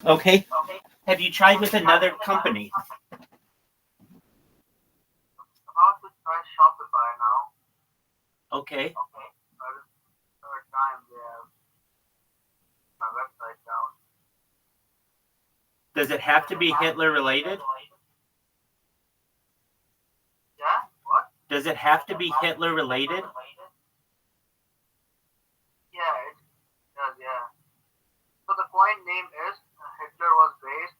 Okay. Have you tried with another company? About to try Shopify now. Okay. That is the third time they have my website down. Does it have to be Hitler related? Yeah? What? Does it have to be Hitler related? Yeah, it does, yeah. So the coin name is Hitler was based.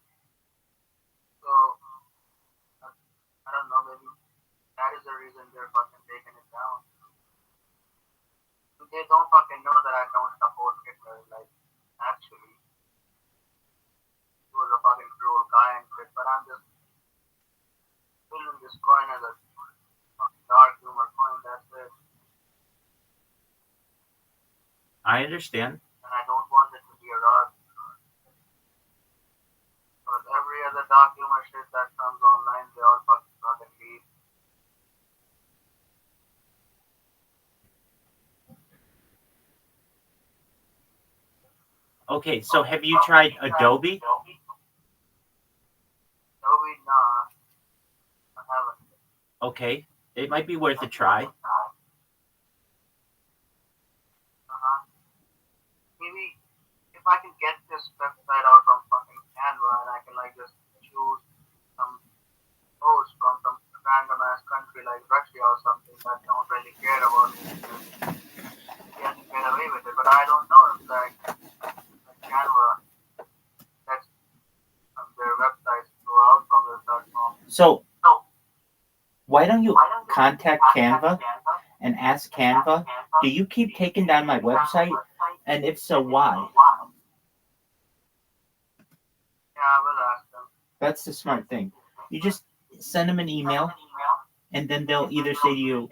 So I don't know, maybe that is the reason they're fucking taking it down. They don't fucking know that I don't support Hitler. Like, actually, he was a fucking cruel guy and shit. But I'm just feeling this coin as a fucking dark humor coin. That's it. I understand. And I don't want it to be a rock. Because every other dark humor shit that comes online, they all fucking leave. Okay, so have you tried Adobe? Adobe, nah, I haven't. Okay, it might be worth a try. Maybe if I can get this website out from fucking Canva and I can like just choose some host from some random ass country like Russia or something that don't really care about it, yeah, get away with it. But I don't know if like Canva lets their websites go out from their platform. So why don't you contact Canva and ask Canva, do you keep taking down my website? And if so, why? Yeah, I will ask them. That's the smart thing. You just send them an email, and then they'll either say to you,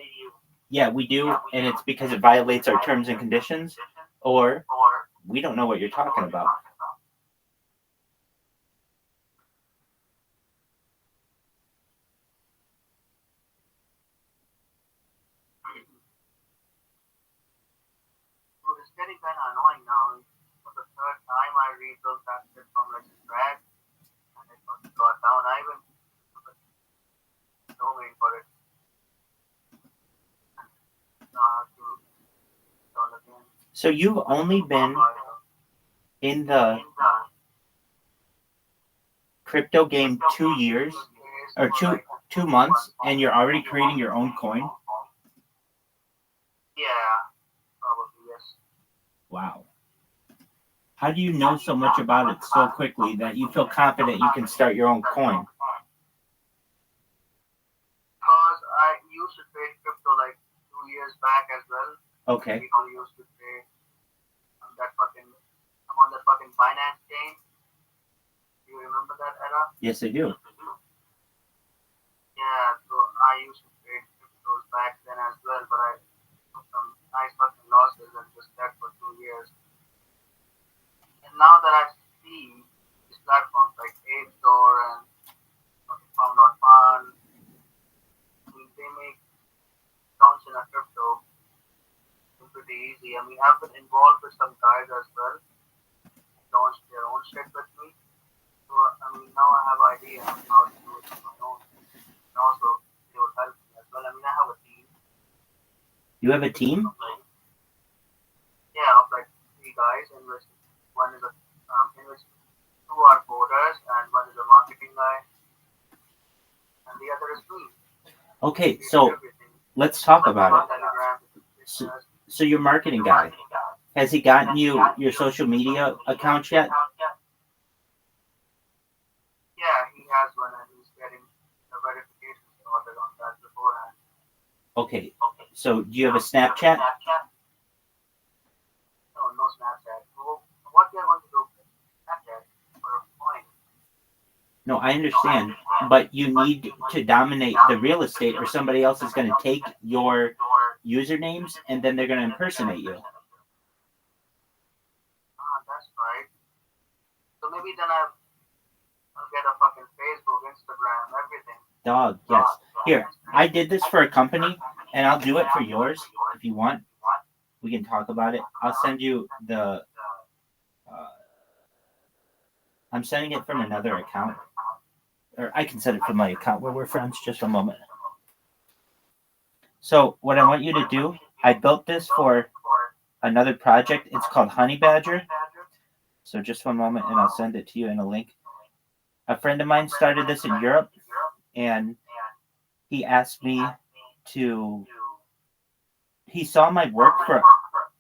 yeah, we do, and it's because it violates our terms and conditions, or we don't know what you're talking about. Dude, it's getting kind of annoying now. For the third time, I rebuilt that shit from like scratch, and it fucking got down. I even put a domain for it. To install again. So you've only been in the crypto game 2 years, or two months, and you're already creating your own coin? Yeah, probably yes. Wow. How do you know so much about it so quickly that you feel confident you can start your own coin? Because I used to trade crypto like 2 years back as well. Okay. People used to trade on that fucking Binance chain. Do you remember that era? Yes, I do. Yeah, so I used to trade cryptos back then as well, but I took some nice fucking losses and just left for 2 years. And now that I see these platforms like Ape Store and Farm.fun, I mean, they make launching a crypto pretty easy. I mean, I've been involved with some guys as well, launched their own shit with me. So, I mean, now I have idea on how to do it on my own. And also, they will help me as well. I mean, I have a team. You have a team? Yeah, of like 3 guys, in which one is in which 2 are coders and one is a marketing guy, and the other is me. Okay, so let's talk about it. So your marketing guy, has he gotten you your social media accounts yet? Yeah, he has one and he's getting the verification sorted on that beforehand. Okay, so do you have a Snapchat? No Snapchat. So what we are going to do with Snapchat for a point? No, I understand, but you need to dominate the real estate or somebody else is going to take your usernames and then they're going to impersonate you. That's right. So maybe then I'll get a fucking Facebook, Instagram, everything. Dog, yes. Here, I did this for a company, and I'll do it for yours if you want. We can talk about it. I'll send you the I'm sending it from another account. Or I can send it from my account where we're friends. Just a moment. So what I want you to do, I built this for another project. It's called Honey Badger. So just one moment and I'll send it to you in a link. A friend of mine started this in Europe and he asked me to, he saw my work for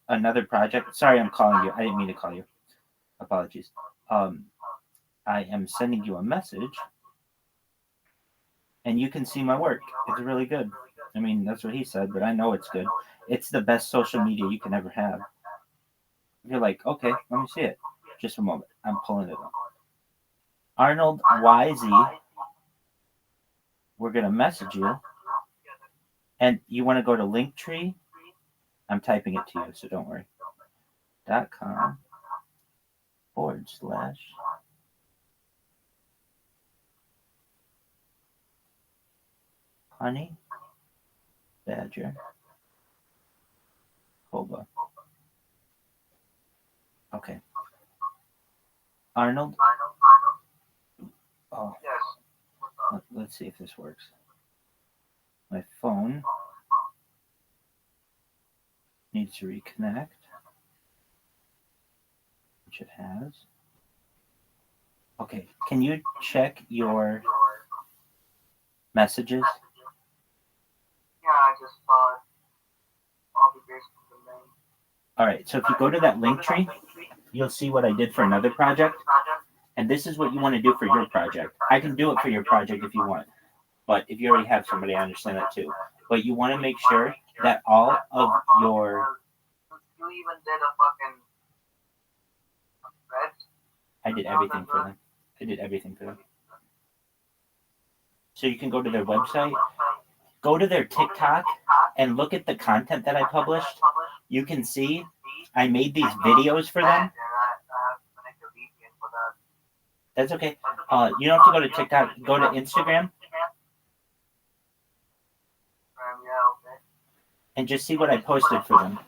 another project. Sorry, I'm calling you. I didn't mean to call you. Apologies. I am sending you a message and you can see my work. It's really good. I mean, that's what he said, but I know it's good. It's the best social media you can ever have. You're like, okay, let me see it. Just a moment. I'm pulling it up. Arnold YZ, we're going to message you. And you want to go to Linktree? I'm typing it to you, so don't worry. .com / Honey Badger Boba. Okay. Arnold? Oh. Let's see if this works. My phone needs to reconnect, which it has. Okay, can you check your messages? Yeah, I just saw it. Copy paste the name. All right, so if you go to that link tree, you'll see what I did for another project. And this is what you want to do for your project. I can do it for your project if you want. But if you already have somebody, I understand that too. But you want to make sure that all of your... You even did a fucking thread. I did everything for them. I did everything for them. So you can go to their website, go to their TikTok, and look at the content that I published. You can see I made these videos for them. That's okay. You don't have to go to TikTok. Go to Instagram. And just see what I posted for them.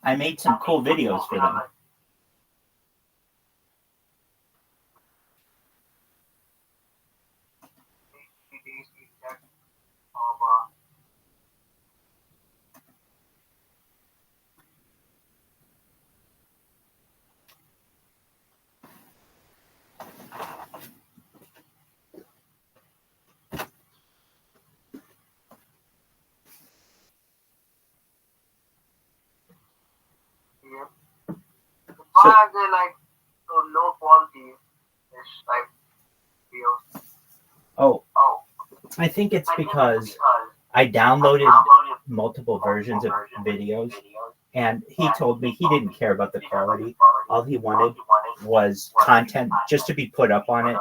I made some cool videos for them. Why are they like so low quality type videos? Oh, I think it's because I downloaded multiple versions of videos, and he told me he didn't care about the quality. All he wanted was content just to be put up on it.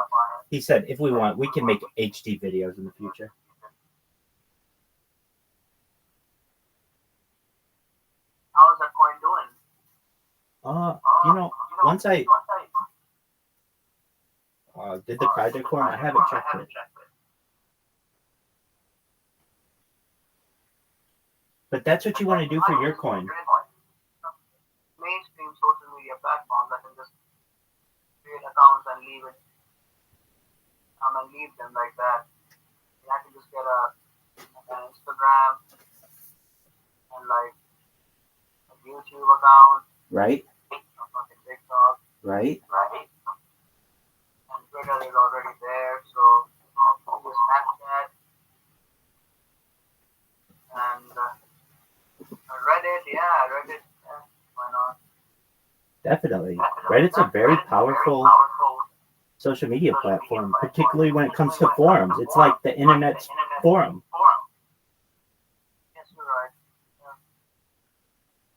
He said, if we want, we can make HD videos in the future. How is that coin doing? Once I did the project for him, I haven't checked it. But that's what you want to do for your coin. Mainstream social media platforms, I can just create accounts and leave it. Leave them like that. And I can just get an Instagram and like a YouTube account. Right. A fucking TikTok. Right. And Twitter is already there, so I'll use Snapchat. And Reddit, Reddit, why not? Definitely. Reddit's a very powerful social media platform, particularly when it comes to forums. It's like the internet's forum. Yes, you're right. Yeah.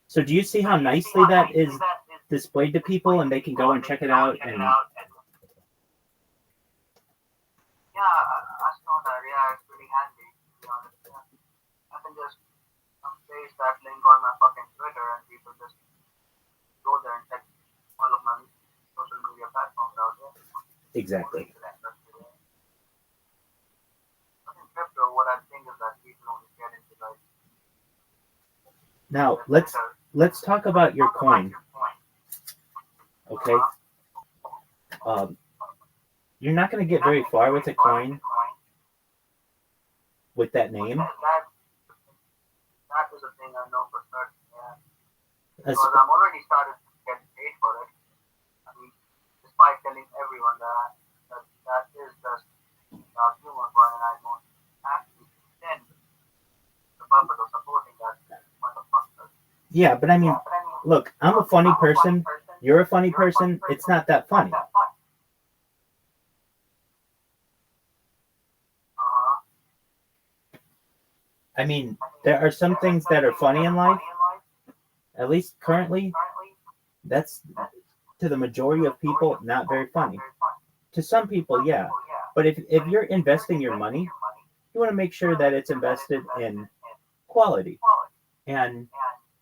So do you see how nicely that is displayed to people and they can go and check it out? And yeah, I saw that. Yeah, it's pretty handy, to be honest. Yeah. I can just paste that link on my fucking Twitter and people just go there and check all of my social media platforms out there. Exactly. But in crypto, what I think is that people only get into like Now let's let's talk about your coin. Okay. You're not going to get very far with a coin with that name. That is a thing I know for certain. Yeah. Because I'm already started getting paid for it. I mean, despite telling everyone that is just human coin, and I don't actually intend the purpose of supporting that motherfucker. Yeah, but I mean, look, I'm a funny person. You're a funny person. It's not that funny. I mean, there are some things that are funny in life, at least currently. That's, to the majority of people, not very funny. To some people, yeah. But if you're investing your money, you want to make sure that it's invested in quality. And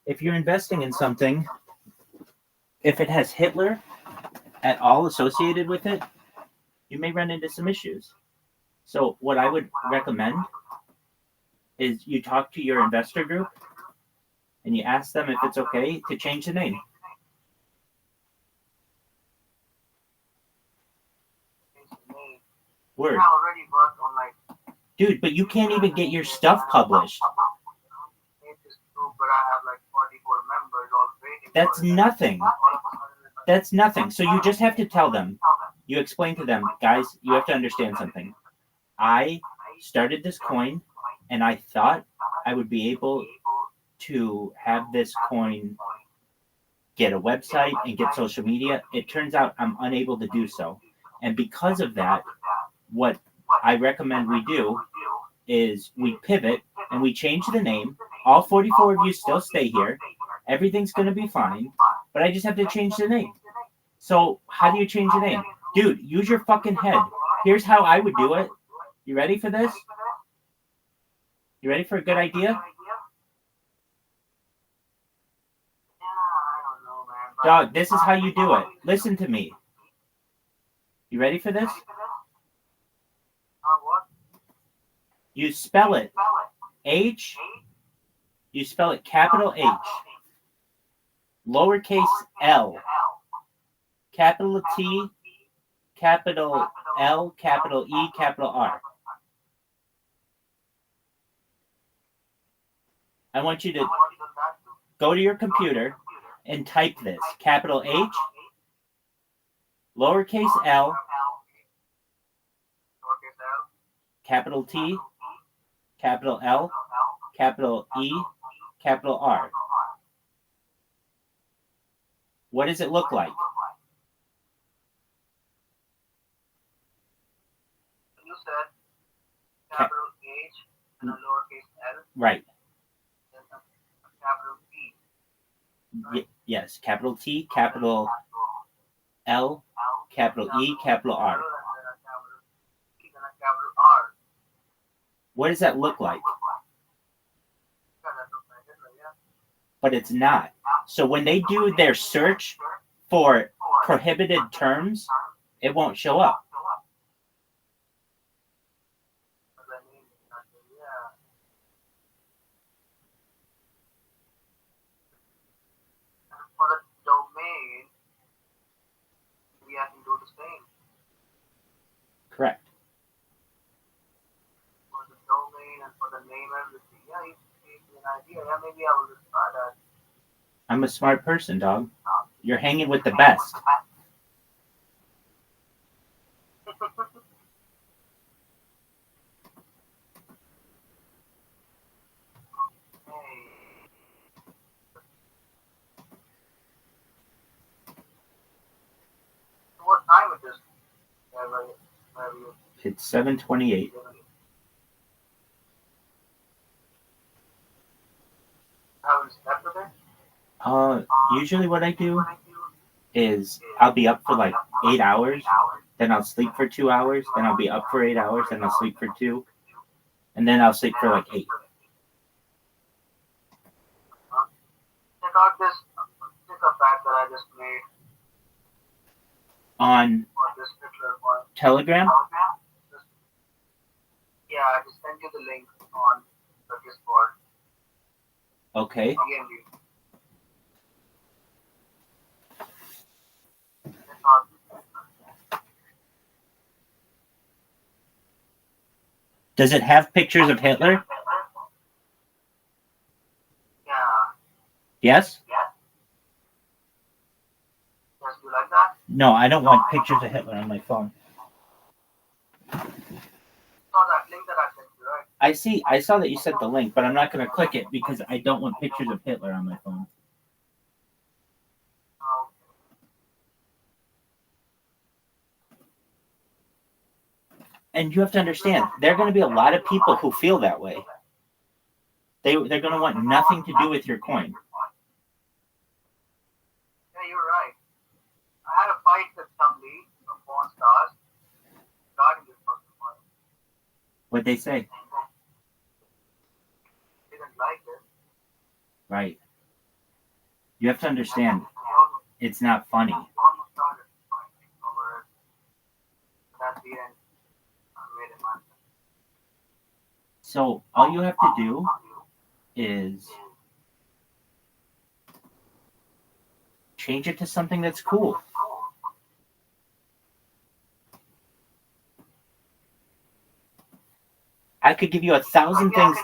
if you're investing in something, if it has Hitler at all associated with it, you may run into some issues. So what I would recommend is you talk to your investor group and you ask them if it's okay to change the name. Word. I already worked on like. Dude, but you can't even get your stuff published. But I have like 44 members all waiting. That's nothing. That's nothing. So you just have to tell them. You explain to them, guys, you have to understand something. I started this coin and I thought I would be able to have this coin get a website and get social media. It turns out I'm unable to do so. And because of that, what I recommend we do is we pivot and we change the name. All 44 of you still stay here. Everything's going to be fine. But I just have to change the name. So how do you change the name? Dude, use your fucking head. Here's how I would do it. You ready for this? You ready for a good idea? Dog, this is how you do it. Listen to me. You ready for this? You spell it H. You spell it capital H, lowercase L, capital T, capital L, capital E, capital R. I want you to go to your computer and type this. Capital H, lowercase L, capital T, capital L, capital E, capital R. What does it look like? You said capital H and a lowercase L. Right. And a capital T. Right? Yes, capital T, capital L, capital E, capital R. What does that look like? But it's not. So when they do their search for prohibited terms, it won't show up. For the domain, we have to do the same. Correct. For the domain and for the name and everything. Yeah, you gave me an idea. Yeah, maybe I will just try that. I'm a smart person, dog. You're hanging with the best. What time it is? It's 7:28. Haven't slept today? Usually what I do is I'll be up for like 8 hours, then I'll sleep for 2 hours, then I'll be up for 8 hours, then I'll sleep for 2, and then I'll sleep for like 8. Check out this pickup bag that I just made. On Telegram? Yeah, I just sent you the link on the Discord. Okay. Does it have pictures of Hitler? Yeah. Yes? Yes, you like that? No, I don't want pictures of Hitler on my phone. Saw that link that I sent you, right? I saw that you sent the link, but I'm not going to click it because I don't want pictures of Hitler on my phone. Oh, And you have to understand, there are going to be a lot of people who feel that way. They're going to want nothing to do with your coin. yeah, you're right. I had a fight with somebody from Pawn Stars regarding this fucking coin. What'd they say? Didn't like it. Right. You have to understand, it's not funny. We almost started fighting over it. But at the end, I made it myself. So all you have to do is change it to something that's cool. I could give you 1,000 things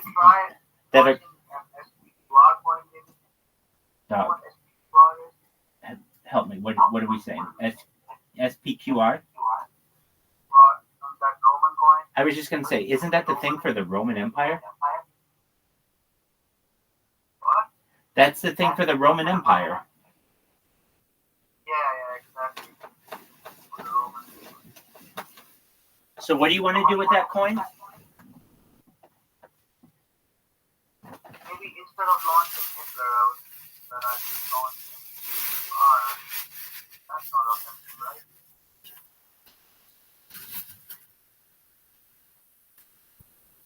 that are. Oh, help me. What are we saying? SPQR? That Roman coin. I was just going to say, isn't that the thing for the Roman Empire? What? That's the thing for the Roman Empire. Yeah, exactly. For the Roman. So what do you want to do with that coin? Maybe instead of launching Hitler, I would launch QR. That's not offensive, right?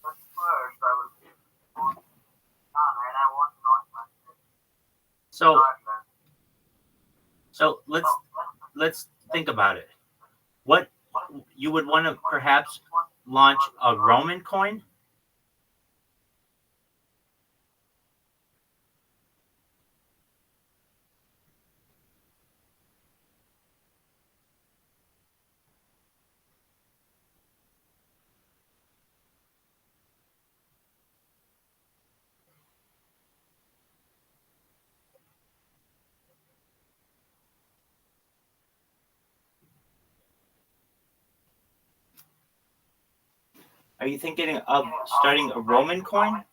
But first, I will and I want to launch my So let's think about it. What you would want to perhaps launch a Roman coin? Are you thinking of starting a Roman coin?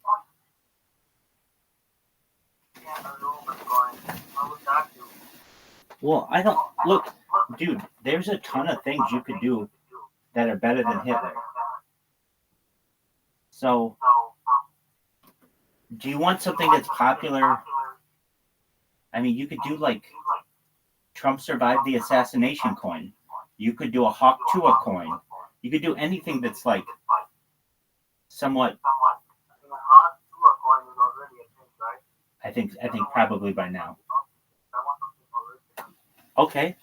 Yeah, a Roman coin. How would that do? Well, I don't look, dude. There's a ton of things you could do that are better than Hitler. So, do you want something that's popular? I mean, you could do like Trump survived the assassination coin. You could do a Hawk Tuah coin. You could do anything that's like somewhat. I mean, a hard Tua coin is already a thing, right? I think probably by now. I want something original. Okay.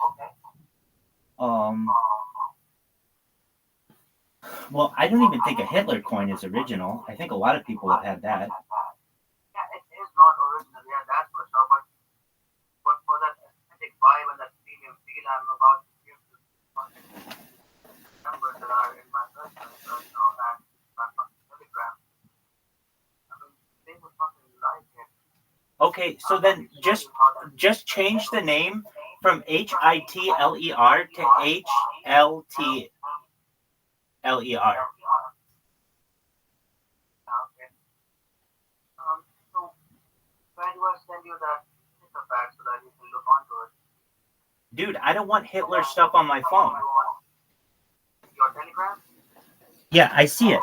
Well, I don't even think a Hitler coin is original. I think a lot of people have had that. Yeah, it is not original, yeah, that's for sure. But for that aesthetic vibe and that premium feel I'm about to give to fucking numbers that are in my personal right now and my fucking Telegram. I mean, they would fucking like it. Okay, so then just change the name from HITLER to HLTLER. Okay. So where do I send you that sticker pack so that you can look onto it? Dude, I don't want Hitler stuff on my phone. Your Telegram? Yeah, I see it.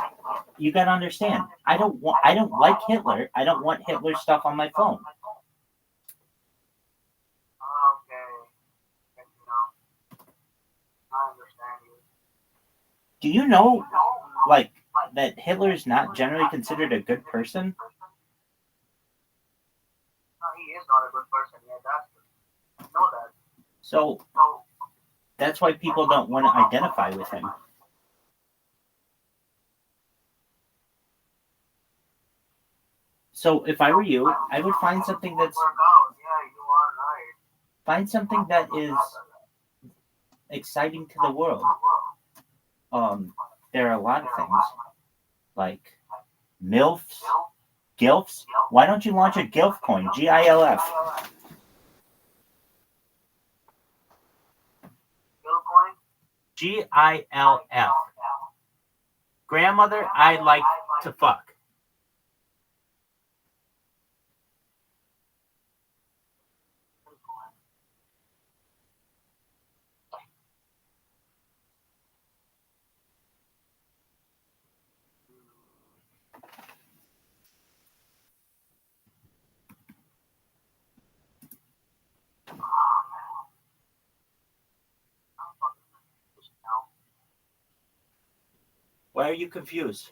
You gotta understand. I don't like Hitler. I don't want Hitler stuff on my phone. Okay. You know, I understand you. Do you know, like, that Hitler is not generally considered a good person? No, he is not a good person. Yeah, I know that. So that's why people don't want to identify with him. So if I were you, I would find something that's Yeah, you are right. find something that is exciting to the world. There are a lot of things. like MILFs, GILFs. Why don't you launch a GILF coin? GILF. Bitcoin? GILF. Grandmother, I'd like to fuck. Why are you confused?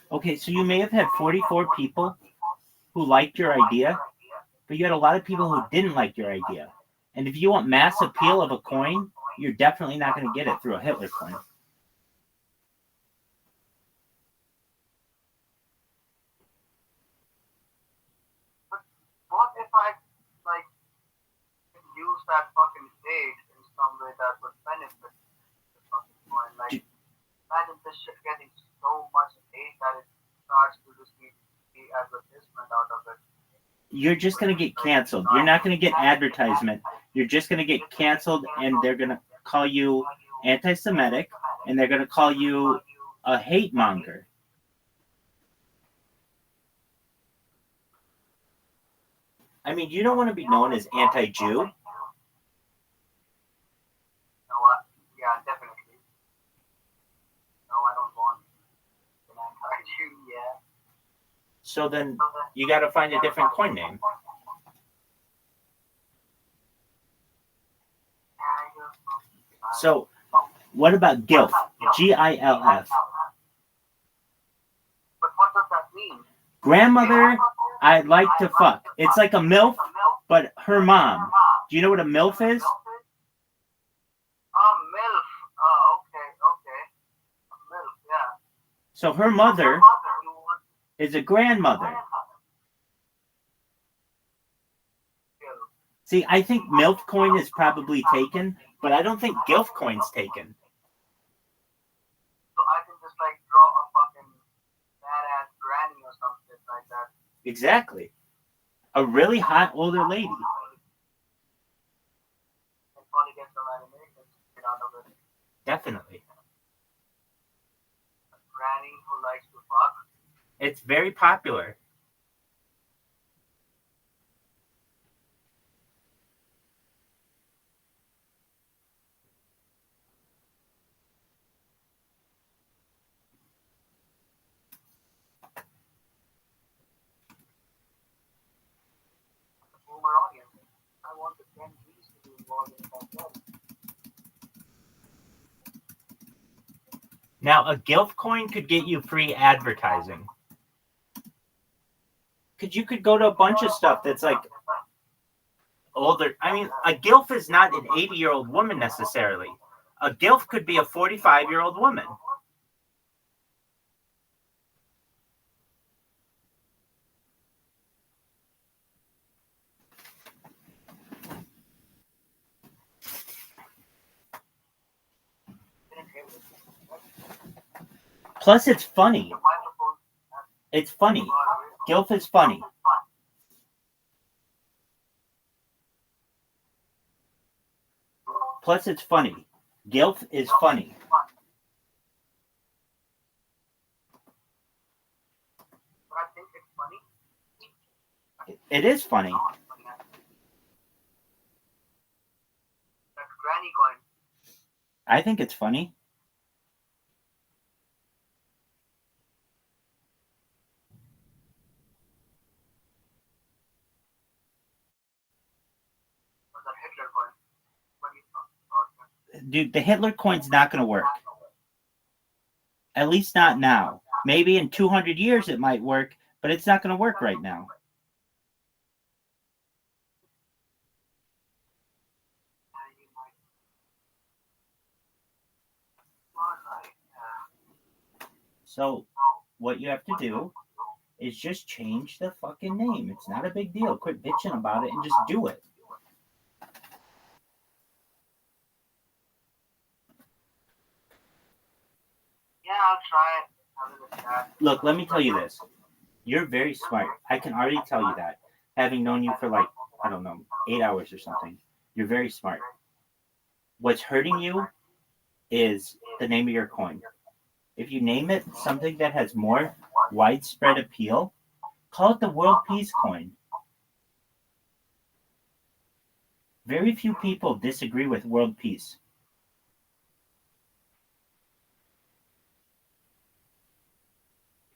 Okay, so you may have had 44 people who liked your idea, but you had a lot of people who didn't like your idea. And if you want mass appeal of a coin, you're definitely not going to get it through a Hitler coin. What if I like use that fucking date in some way that would benefit the fucking coin? Like, imagine this shit getting so much hate that it starts to receive the advertisement out of it. You're just going to get canceled. You're not going to get advertisement. You're just going to get canceled, and they're going to call you anti-Semitic, and they're going to call you a hate monger. I mean, you don't want to be known as anti-Jew. You know what? Yeah, definitely. No, I don't want an anti-Jew, yeah. So then you got to find a different coin name. So what about GILF? GILF. But what does that mean? Grandmother, I'd like to fuck. It's like a MILF, but her mom. Do you know what a MILF is? MILF. Oh, okay. A MILF, yeah. So her mother is a grandmother. See, I think MILF coin is probably taken, but I don't think GILF coin's taken. So I can just like draw a fucking badass granny or something like that. Exactly. A really hot older lady. And probably get some animations out of it. Definitely. A granny who likes to fuck. It's very popular. Boomer audience. I want the Gen Zs to be involved in that well. Now, a GILF coin could get you free advertising. Because you could go to a bunch of stuff that's like older. I mean, a GILF is not an 80-year-old woman necessarily. A GILF could be a 45-year-old woman. Plus, it's funny. It's funny. GILF is funny. Plus, it's funny. GILF is funny. But I think it's funny. It is funny. That's granny coin. I think it's funny. Or that Hitler coin. What do you think about that? Dude, the Hitler coin's not going to work. At least not now. Maybe in 200 years it might work, but it's not going to work right now. So what you have to do is just change the fucking name. It's not a big deal. Quit bitching about it and just do it. Yeah, I'll try it. Look, let me tell you this. You're very smart. I can already tell you that. Having known you for like, I don't know, 8 hours or something. You're very smart. What's hurting you is the name of your coin. If you name it something that has more widespread appeal, call it the World Peace Coin. Very few people disagree with world peace.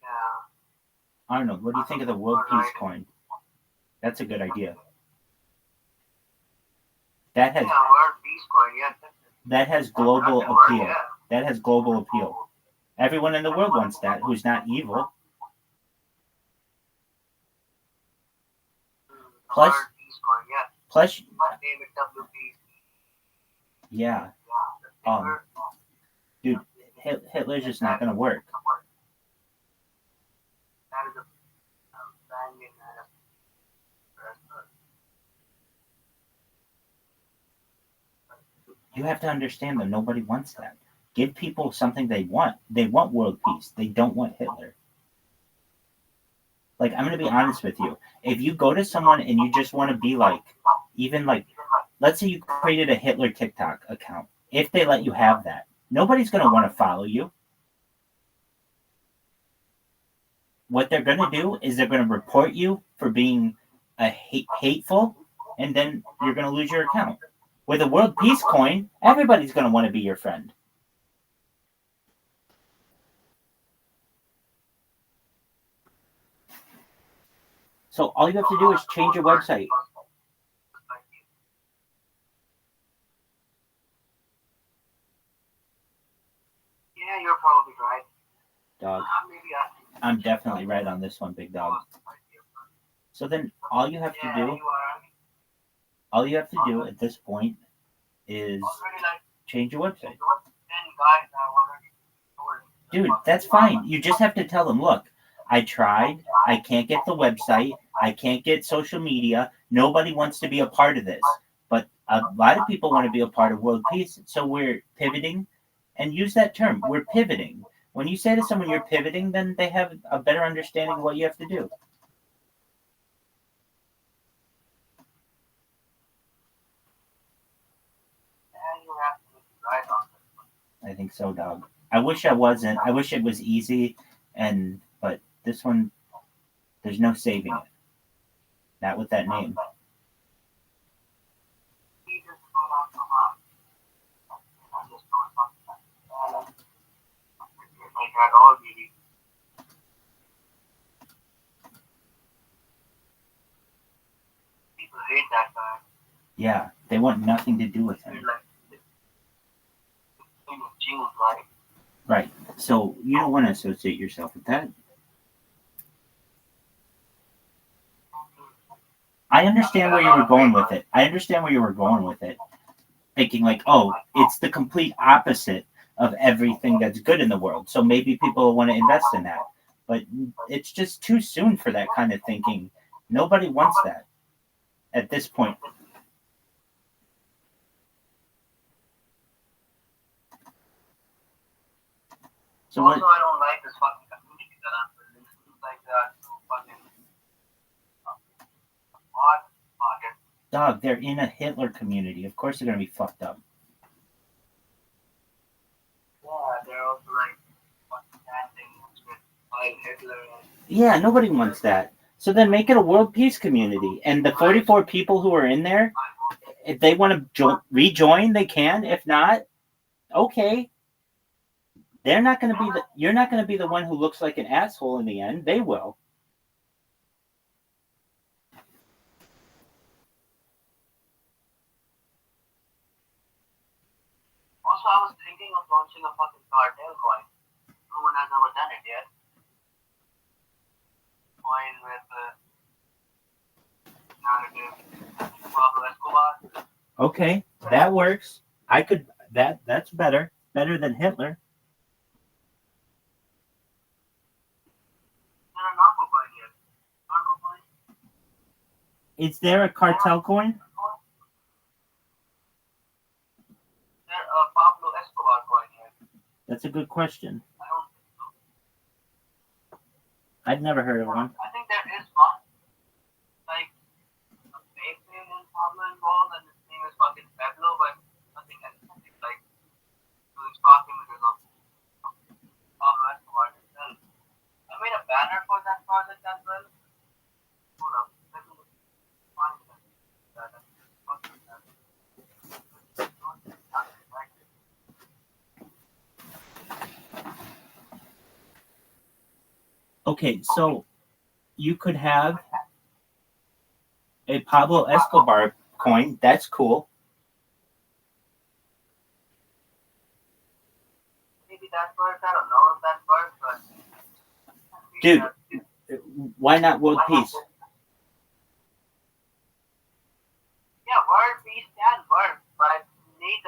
Yeah. Arnold, what do you think of the World Peace Coin? That's a good idea. That has World Peace Coin, yeah. that has global appeal. That has global appeal. Everyone in the world wants that who's not evil. Plus, World Peace Coin, yeah. plus, You might name it WP. yeah, Yeah. dude, Hitler's just not gonna work. That is a banging ass. You have to understand that nobody wants that. Give people something they want. They want world peace. They don't want Hitler. Like, I'm going to be honest with you. If you go to someone and you just want to be like, even like, let's say you created a Hitler TikTok account. If they let you have that, nobody's going to want to follow you. What they're going to do is they're going to report you for being hateful, and then you're going to lose your account. With a world peace coin, everybody's going to want to be your friend. So all you have to do is change your website. Yeah, you're probably right. Dog, Maybe I'm definitely right on this one, big dog. So then all you have to do at this point is change your website. Dude, that's fine. You just have to tell them, look, I tried. I can't get the website. I can't get social media. Nobody wants to be a part of this. But a lot of people want to be a part of world peace. So we're pivoting, and use that term. We're pivoting. When you say to someone you're pivoting, then they have a better understanding of what you have to do. I think so, dog. I wish I wasn't. I wish it was easy, but this one, there's no saving it. Not with that name. People hate that guy. Yeah, they want nothing to do with him. Right. So you don't want to associate yourself with that. I understand where you were going with it. Thinking like, oh, it's the complete opposite of everything that's good in the world. So maybe people will want to invest in that. But it's just too soon for that kind of thinking. Nobody wants that at this point. So also, I don't like this fucking community that I'm building. It's like that fucking odd pocket. Dog, they're in a Hitler community. Of course they're going to be fucked up. Yeah, they're also like fucking dancing with Hitler. Yeah, nobody wants that. So then make it a world peace community. And the 44 people who are in there, if they want to rejoin, they can. If not, okay. You're not going to be the one who looks like an asshole in the end. They will. Also, I was thinking of launching a fucking cartel coin. No one has ever done it yet. Coin with Pablo Escobar. Okay, that works. That's better than Hitler. Is there a cartel coin? There Pablo Escobar coin here. That's a good question. I don't think so. I've never heard of one. I think there is one. Like a Pepe and Pablo involved, and his name is fucking Pablo, but nothing like doing stock images of Pablo Escobar himself. I made a banner for that project as well. Hold up, let me find that. Okay, so you could have a Pablo Escobar coin. That's cool. Maybe that works. I don't know if that works, but Dude, why not world peace? Yeah, world peace can work, but I need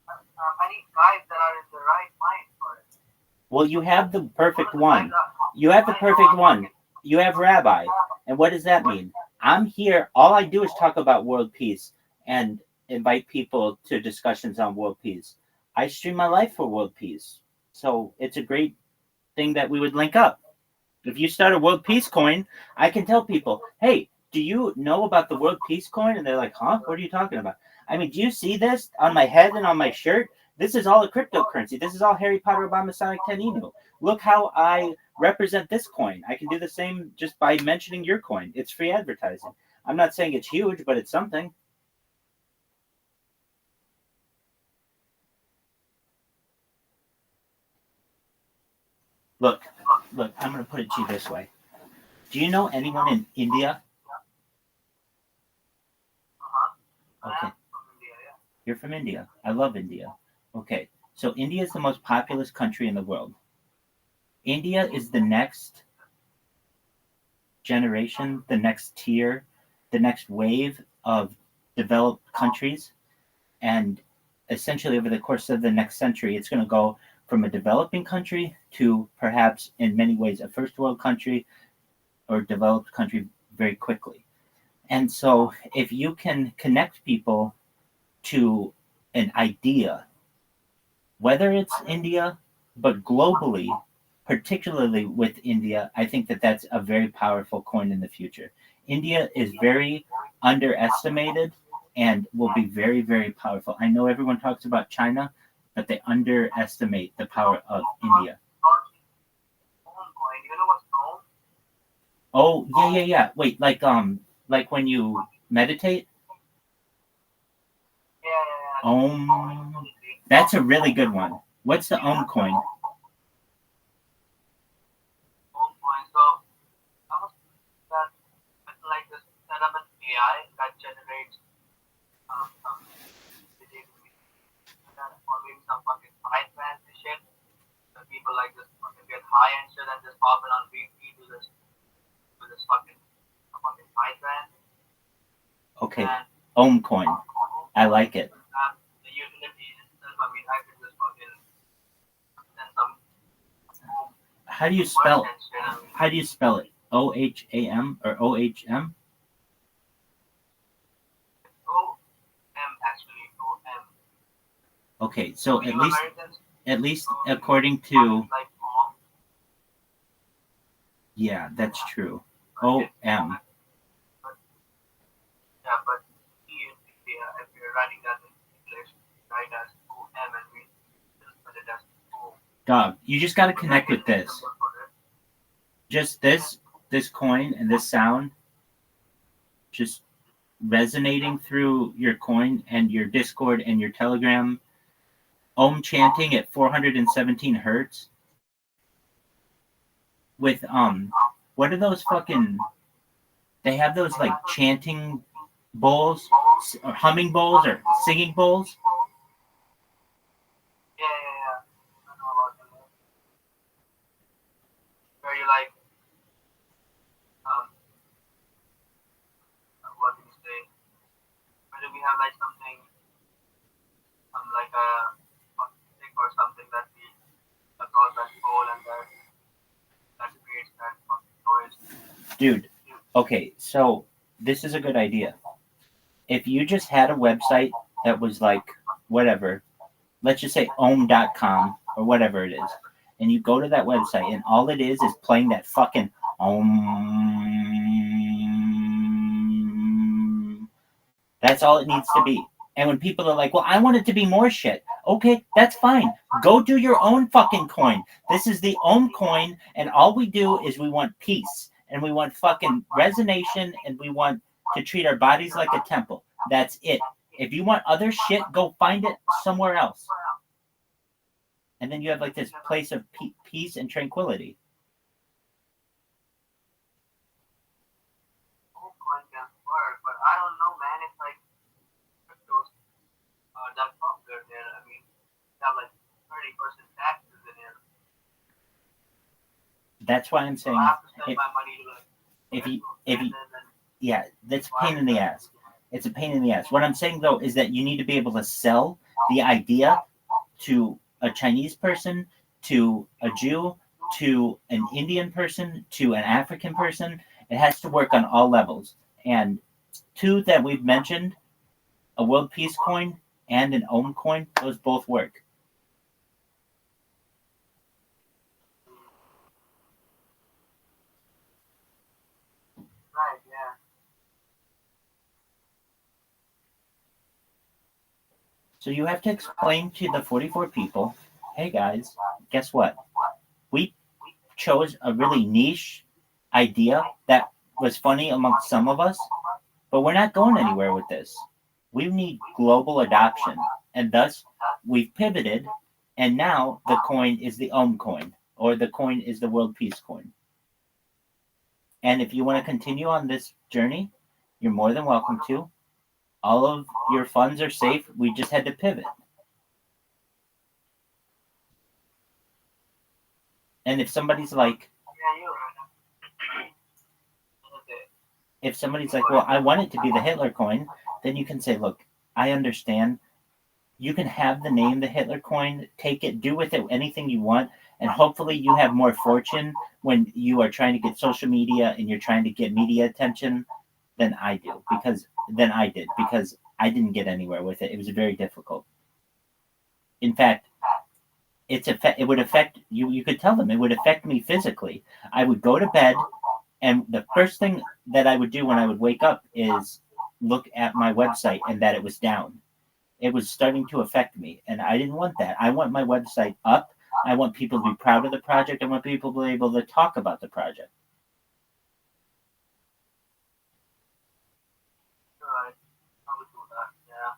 I need guys that are in the right mind for it. Well, you have the perfect one. You have the perfect one. You have Rabbi. And what does that mean? I'm here. All I do is talk about world peace and invite people to discussions on world peace. I stream my life for world peace. So it's a great thing that we would link up. If you start a world peace coin, I can tell people, hey, do you know about the world peace coin? And they're like, huh? What are you talking about? I mean, do you see this on my head and on my shirt? This is all a cryptocurrency. This is all Harry Potter Obama Sonic 10 Inu. Look how I represent this coin. I can do the same just by mentioning your coin. It's free advertising. I'm not saying it's huge, but it's something. Look, I'm going to put it to you this way. Do you know anyone in India? Okay. You're from India. I love India. Okay. So India is the most populous country in the world. India is the next generation, the next tier, the next wave of developed countries. And essentially over the course of the next century, it's going to go from a developing country to perhaps in many ways a first world country or developed country very quickly. And so if you can connect people to an idea, whether it's India, but globally, particularly with India, I think that that's a very powerful coin in the future. India is very underestimated and will be very, very powerful. I know everyone talks about China, but they underestimate the power of India. Oh, yeah. Wait, like when you meditate? Yeah. That's a really good one. What's the coin? So I was that it's like this set up an AI that generates some or maybe some fucking high fancy shit. So people like just fucking get high and shit and just pop it on repeat to this fucking high trend. Okay. Coin. I like it. The utility itself, I mean, I could just fucking send some. How do you spell it? How do you spell it? OHAM or OHM? OM actually. OM. Okay, so at least according to yeah, that's true. OM. Yeah, but if you're writing that in English, write as OM and we just put it as O. Dog, you just gotta connect with this. Just this coin and this sound just resonating through your coin and your Discord and your Telegram. Om chanting at 417 hertz with what are those fucking, they have those like chanting bowls or humming bowls or singing bowls. Yeah. I know about them. Where you like what do you say? Whether we have like something like a stick or something that we across that bowl and that creates that noise. Dude, okay, so this is a good idea. If you just had a website that was like whatever, let's just say ohm.com or whatever it is, and you go to that website and all it is playing that fucking om. That's all it needs to be. And when people are like, well, I want it to be more shit. Okay, that's fine. Go do your own fucking coin. This is the Ohm coin, and all we do is we want peace, and we want fucking resonation, and we want to treat our bodies like a temple. That's it. If you want other shit, go find it somewhere else. And then you have like this place of peace and tranquility. Coin can work, but I don't know, man. It's like cryptos that popular there. I mean, they have like 30% taxes in it. That's why I'm So saying I have to spend my money to like if you yeah, that's a pain in the ass. It's a pain in the ass. What I'm saying though is that you need to be able to sell the idea to a Chinese person, to a Jew, to an Indian person, to an African person. It has to work on all levels. And two that we've mentioned, a world peace coin and an Ohm coin, those both work. Right, yeah. So you have to explain to the 44 people, hey guys, guess what? We chose a really niche idea that was funny amongst some of us, but we're not going anywhere with this. We need global adoption. And thus, we've pivoted, and now the coin is the Ohm coin, or the coin is the world peace coin. And if you want to continue on this journey, you're more than welcome to. All of your funds are safe. We just had to pivot. And if somebody's like, if somebody's like, well, I want it to be the Hitler coin, then you can say, look, I understand. You can have the name the Hitler coin, take it, do with it anything you want, and hopefully you have more fortune when you are trying to get social media and you're trying to get media attention than I do, because I didn't get anywhere with it. It was very difficult. In fact, it would affect you. You could tell them it would affect me physically. I would go to bed, and the first thing that I would do when I would wake up is look at my website and that it was down. It was starting to affect me, and I didn't want that. I want my website up. I want people to be proud of the project. I want people to be able to talk about the project. Right. I would do that, yeah.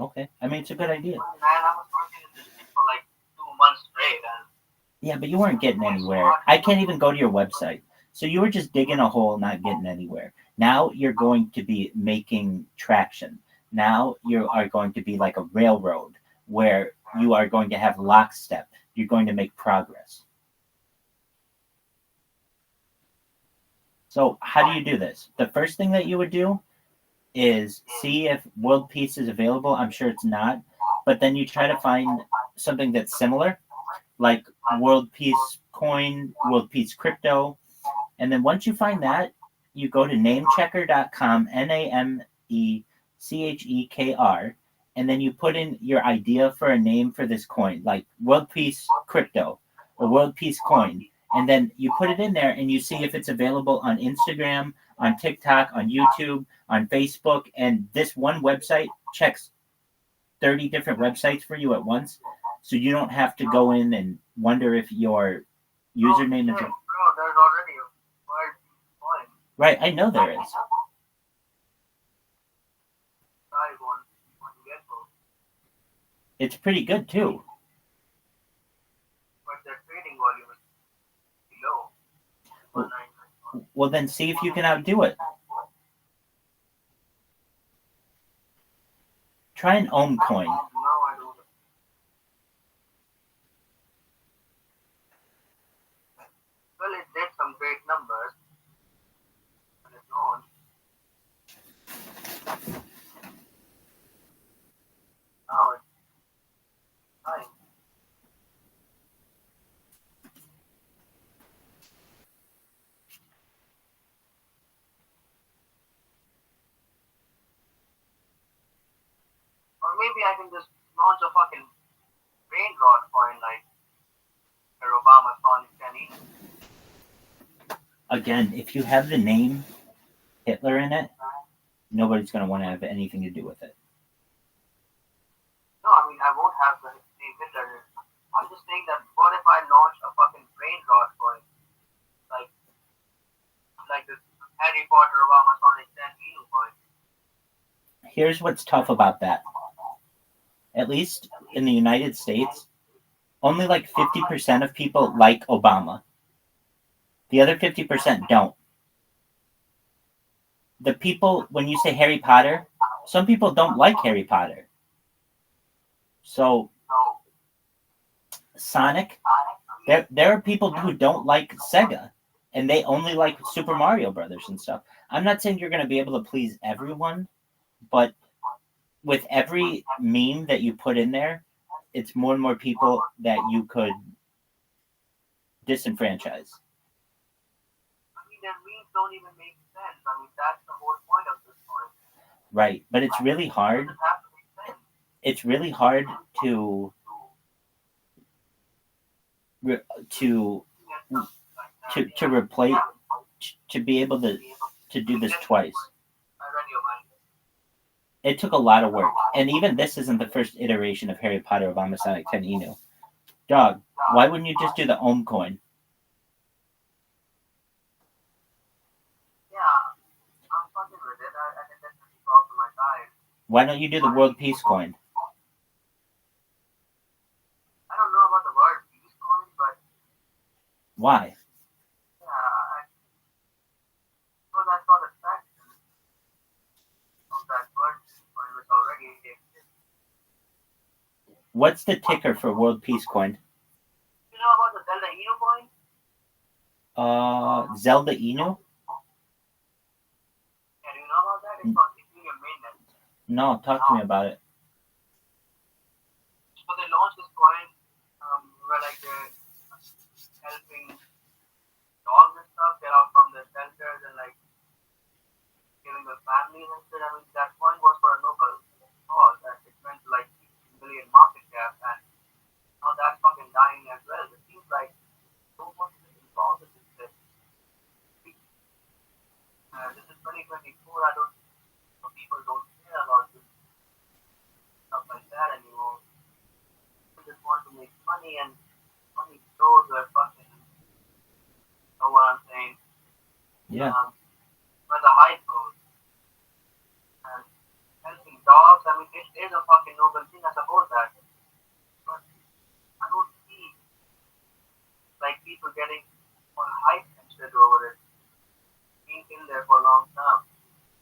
Okay. I mean, it's a good idea. Man, I was working in this thing for like 2 months straight, and Yeah, but you weren't getting anywhere. I can't even go to your website. So you were just digging a hole, not getting anywhere. Now you're going to be making traction. Now you are going to be like a railroad where you are going to have lockstep. You're going to make progress. So how do you do this? The first thing that you would do is see if world peace is available. I'm sure it's not. But then you try to find something that's similar, like world peace coin, world peace crypto. And then once you find that, you go to namechecker.com, NAMECHEKR, and then you put in your idea for a name for this coin, like World Peace Crypto or World Peace Coin. And then you put it in there and you see if it's available on Instagram, on TikTok, on YouTube, on Facebook. And this one website checks 30 different websites for you at once. So you don't have to go in and wonder if your username is. bro, there's already a world peace coin. Right, I know there is. I want to get those. It's pretty good too. But the trading volume is low. Well, then see if you can outdo it. Try an Ohm coin. No, I don't. Well, it did some great numbers. And it's on. Now it's fine. maybe I can just launch a fucking brain rot coin like your Obama Sonic 10 Again, if you have the name Hitler in it, nobody's going to want to have anything to do with it. No, I mean, I won't have the name Hitler. I'm just saying that what if I launch a fucking brain rot coin? Like this Harry Potter Obama Sonic 10 coin. Here's what's tough about that. At least in the United States, only like 50% of people like Obama. The other 50% don't. The people, when you say Harry Potter, some people don't like Harry Potter. So, Sonic, there are people who don't like Sega, and they only like Super Mario Brothers and stuff. I'm not saying you're going to be able to please everyone, but with every meme that you put in there, it's more and more people that you could disenfranchise. I mean, their memes don't even make sense. I mean, that's the whole point of this coin. Right, but it's really hard. It's really hard to replace, to be able to do this twice. It took a lot of work, and even this isn't the first iteration of Harry Potter Obama Sonic 10 Inu. Dog, why wouldn't you just do the Ohm coin? Yeah, I'm fucking with it. I can definitely talk to my guys. Why don't you do the World Peace coin? I don't know about the World Peace coin, but Why? yeah, because I saw the traction of that World Peace coin, which already exists. What's the ticker for World Peace coin? You know about the Zelda Inu coin? Zelda Inu? Yeah, do you know about that? It's on Ethereum mainnet. No, talk to me about it. So they launched this coin where like they're helping dogs and stuff get out from the shelters and like giving their families and shit. I mean, that coin was for a local cause and it went to like 16 million market cap and now that's fucking dying as well. It seems like so much is involved in this. This is 2024. I don't know, people don't care about this stuff like that anymore. People just want to make money and money shows are fucking, you know what I'm saying? Yeah. Where the hype goes. And helping dogs, I mean, it is a fucking noble thing, I suppose that. But I don't see like people getting all hyped and shit over it. Being in there for a long time.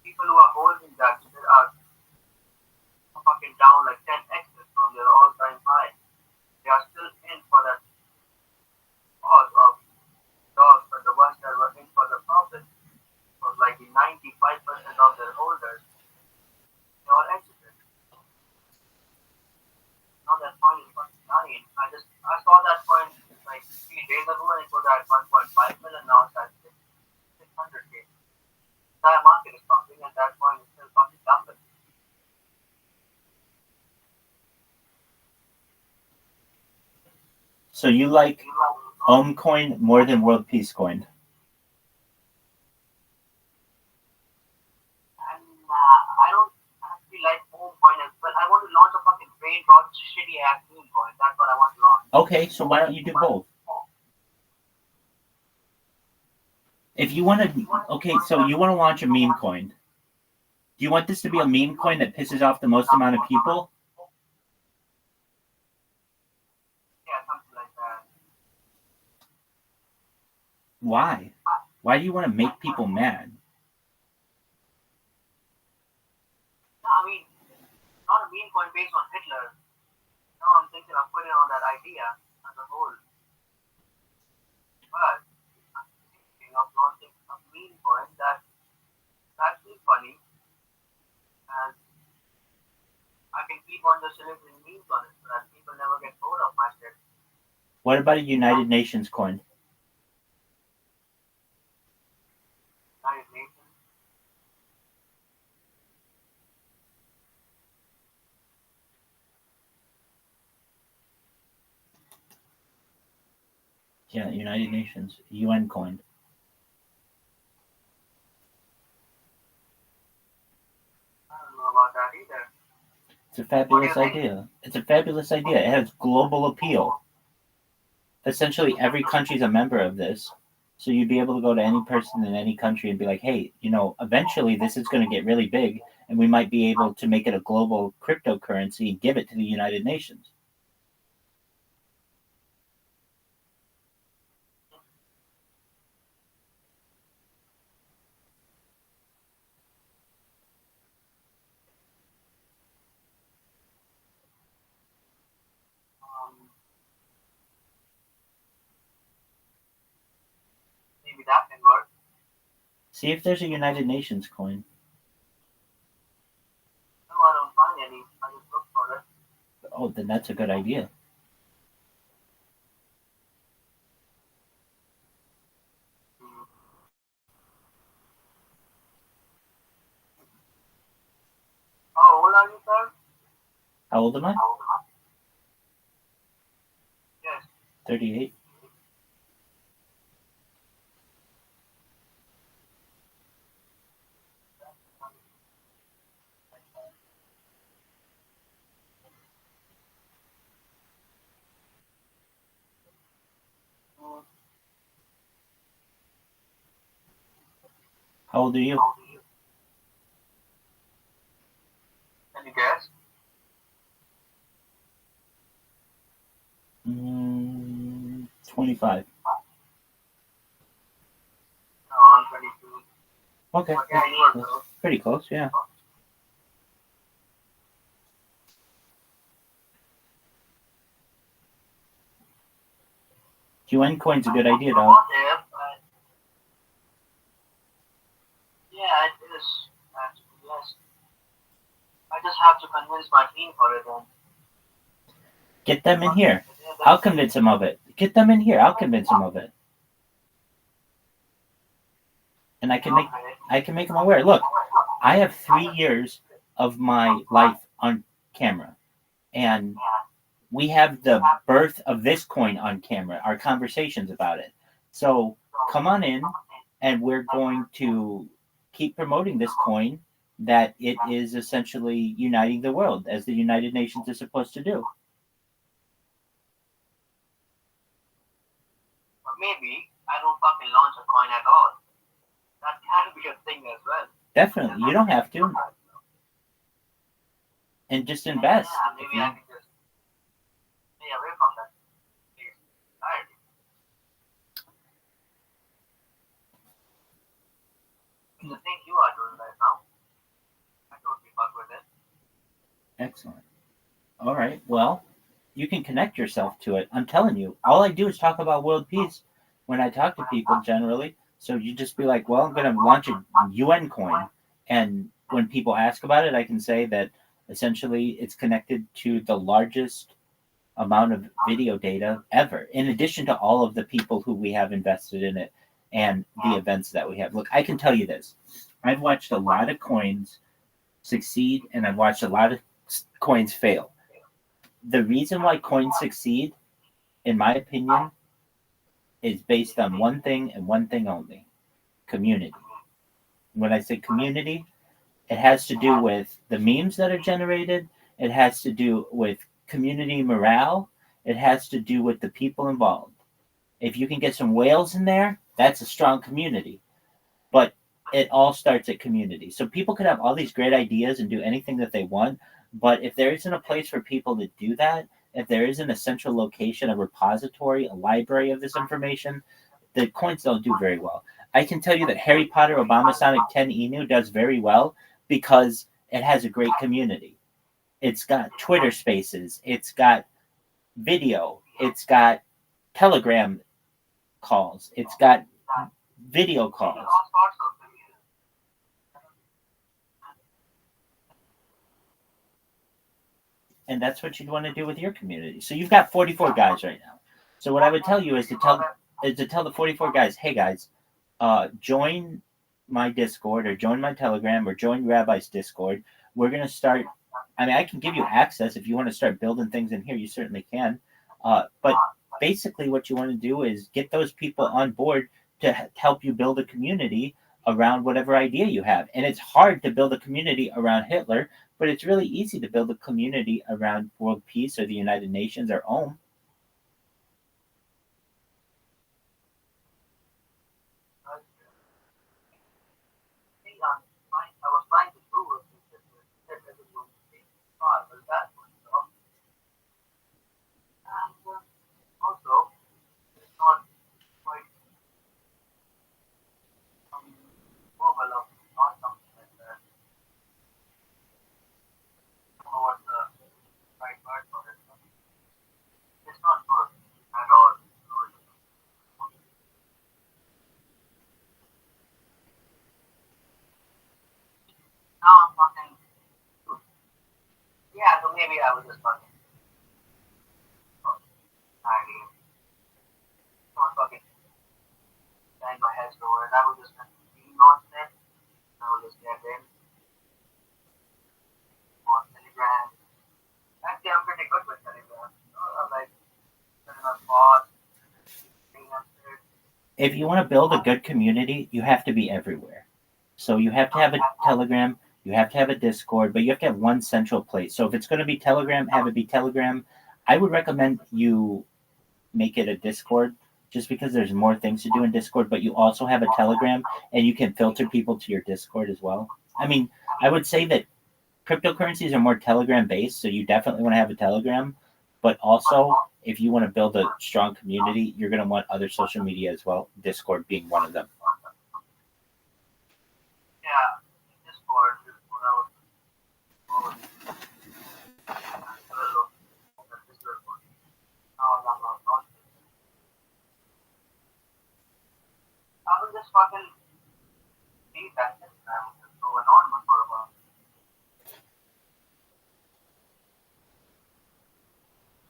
People who are holding that shit are fucking down like 10x from their all-time high. They are still in for that cause of dogs, but the ones that were in for the profit was like 95% of their holders. They all exited. Now that coin is fucking dying. I saw that coin like 3 days ago and it was at 1.5 million. Now it's at 600k. The entire market is pumping and that coin is still fucking dumping. So you like Ohm coin more than World Peace coin? And I don't actually like Ohm coin as well. I want to launch a fucking brain rot shitty ass meme coin. That's what I want to launch. Okay, so why don't you do both? If you want to, okay, so you want to launch a meme coin. Do you want this to be a meme coin that pisses off the most amount of people? Yeah, something like that. Why? Why do you want to make people mad? No, I mean, not a meme coin based on Hitler. No, I'm thinking of putting on that idea as a whole. But I'm thinking of launching a meme coin that's actually funny and I can keep on just delivering memes on it so that people never get bored of my shit. What about a United Nations coin? United Nations. Yeah, United Nations, UN coin. I don't know about that either. It's a What do you fabulous think? idea. It's a fabulous idea. It has global appeal. Essentially, every country's a member of this. So you'd be able to go to any person in any country and be like, hey, eventually this is going to get really big, and we might be able to make it a global cryptocurrency and give it to the United Nations. Um, Maybe that can work. See if there's a United Nations coin. No, I don't find any. I just look for it. Oh, then that's a good idea. Hmm. How old are you, sir? How old am I? Yes. 38. Hmm. How old are you? Can you guess? 25. No, I'm 22. Okay, But yeah, you are that's close. pretty close, yeah. UN coin's a good idea, dog. What if? Yeah, it is. Actually, yes. I just have to convince my team for it then. Get them in here. Yeah, I'll convince them of it. Get them in here. I'll convince them of it. And I can make them aware. Look, I have 3 years of my life on camera, and we have the birth of this coin on camera, our conversations about it. So come on in, and we're going to keep promoting this coin that it is essentially uniting the world as the United Nations is supposed to do. But maybe I don't fucking launch a coin at all. That can be a thing as well. Definitely, you don't have to, and just invest. Yeah, maybe I can just stay away from that place entirely. The thing you are doing right now, I totally fuck with it. Excellent. All right. Well, you can connect yourself to it. I'm telling you, all I do is talk about world peace when I talk to people generally. So you just be like, well, I'm going to launch a UN coin. And when people ask about it, I can say that essentially it's connected to the largest amount of video data ever, in addition to all of the people who we have invested in it and the events that we have. Look, I can tell you this. I've watched a lot of coins succeed and I've watched a lot of coins fail. The reason why coins succeed, in my opinion, is based on one thing and one thing only: community. When I say community, it has to do with the memes that are generated, it has to do with community morale, it has to do with the people involved. If you can get some whales in there, that's a strong community. But it all starts at community. So people could have all these great ideas and do anything that they want, but if there isn't a place for people to do that, if there isn't a central location, a repository, a library of this information, the coins don't do very well. I can tell you that Harry Potter Obama Sonic 10 Emu does very well because it has a great community. It's got Twitter spaces, it's got video, it's got Telegram calls, it's got video calls. All sorts of things. And that's what you'd want to do with your community. So you've got 44 guys right now. So what I would tell you is to tell the 44 guys, hey guys, join my Discord or join my Telegram or join Rabbi's Discord. We're gonna start. I mean, I can give you access if you want to start building things in here. You certainly can. But basically what you want to do is get those people on board to help you build a community around whatever idea you have. And it's hard to build a community around Hitler, but it's really easy to build a community around world peace or the United Nations or OM. I was trying to prove that everything was fine, but that was wrong. And also, it's not quite mobile of not something like that. I don't know what the right word for it. But it's not good at all. Now I'm talking. Yeah, so maybe I was just talking. I was talking. Behind my head over it. I was just being on set. I was just get in on Telegram. Actually, I'm pretty good with Telegram. I'm like, setting up pause, being upstairs. If you want to build a good community, you have to be everywhere. So you have to have a Telegram, you have to have a Discord, but you have to have one central place. So if it's going to be Telegram, have it be Telegram. I would recommend you make it a Discord just because there's more things to do in Discord, but you also have a Telegram and you can filter people to your Discord as well. I mean, I would say that cryptocurrencies are more Telegram based, so you definitely want to have a Telegram, but also if you want to build a strong community, you're going to want other social media as well, Discord being one of them. Yeah, Discord, I was always look at Discord. Now I'm not. I was just fucking see that Instagram was going on for a while.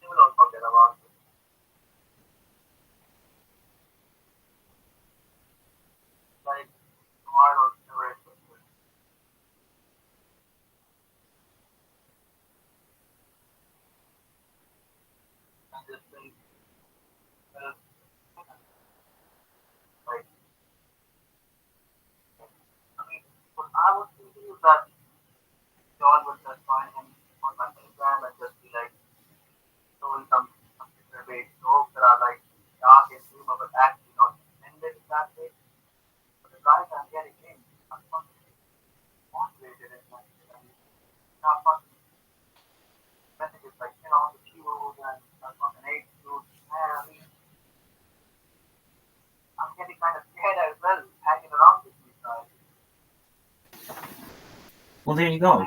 You will not forget about it. Like tomorrow, never existed. And this thing, uh, like, I mean, what I was thinking is that y'all would just find him on my Instagram and just be like showing some different jokes that are like dark and humor, but actually not intended in that way. But the guys I'm getting in, I'm fucking motivated and like, not fucking messages like, the cute and I'm fucking hate you. Man, I mean, I'm getting kind of scared as well hanging around with these guys. Well, there you go.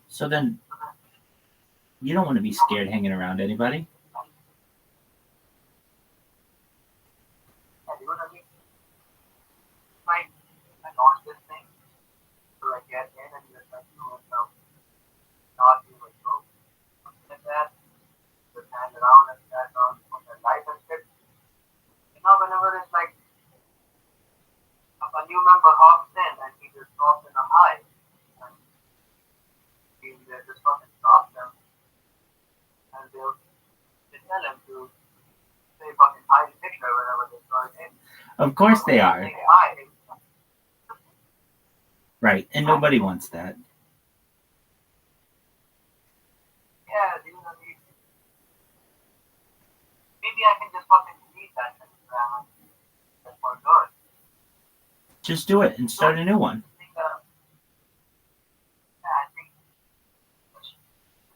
So then you don't want to be scared hanging around anybody. Yeah, you know what I mean? Like, I launched this thing to like get in and just like doing some naughty or jokes, something like that. Just hang around and chat on their life and shit. Whenever it's like a new member hops in and he just drops in a high and he just fucking stops them and they tell him to say fucking hi to Hitler whenever they start in. Of course they are. Say hi. Right, and nobody wants that. Yeah, you know, maybe I can just fucking delete that Instagram and for good. Just do it and start a new one. I think, yeah, I think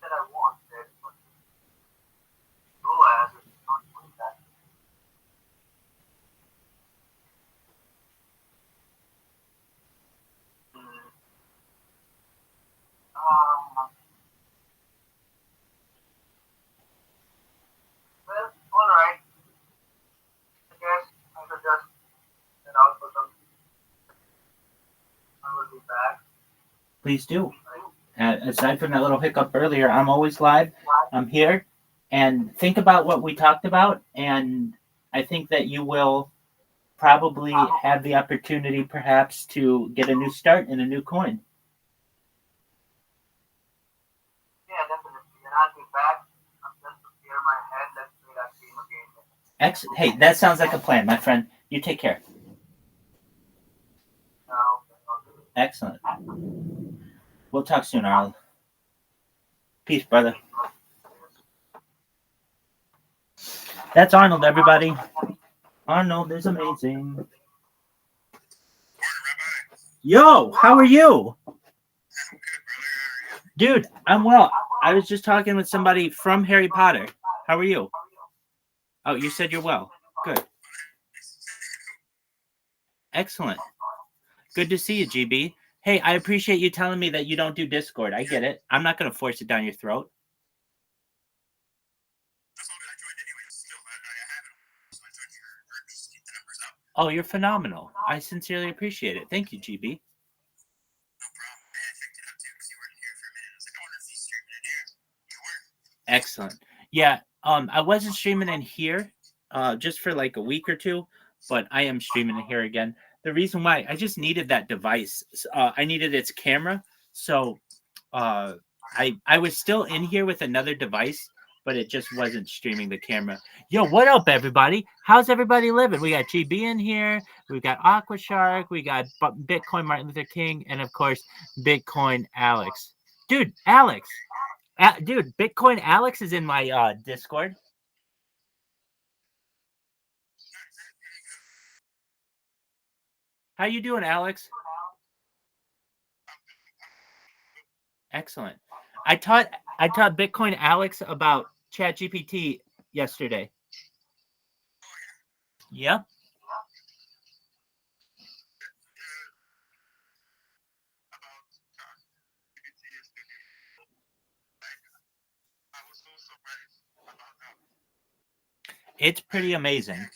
that I want it, but go as it's not doing that. Mm, well, alright. I guess I should just head out for some. I will be back. Please do. Right? Aside from that little hiccup earlier, I'm always live. I'm here. And think about what we talked about. And I think that you will probably have the opportunity, perhaps, to get a new start and a new coin. Yeah, definitely. And I'll be back. I'm just to clear my head. Let's play that game again. Hey, that sounds like a plan, my friend. You take care. Okay. Excellent. We'll talk soon, Arlen. Peace, brother. That's Arnold, everybody. Arnold is amazing. Yo, how are you? Dude, I'm well. I was just talking with somebody from Harry Potter. How are you? Oh, you said you're well. Good. Excellent. Good to see you, GB. Hey, I appreciate you telling me that you don't do Discord. I get it. I'm not going to force it down your throat. Oh, you're phenomenal. I sincerely appreciate it. Thank you, GB. Excellent. Yeah, I wasn't streaming in here just for like a week or two, but I am streaming in here again. The reason why I just needed that device, I needed its camera, so I was still in here with another device, but it just wasn't streaming the camera. Yo, what up, everybody? How's everybody living? We got GB in here, we got Aqua Shark, we got Bitcoin Martin Luther King, and of course Bitcoin Alex. Dude, Alex. Dude, Bitcoin Alex is in my Discord. How you doing, Alex? Excellent. I taught Bitcoin Alex about ChatGPT yesterday. Yep. It's pretty amazing.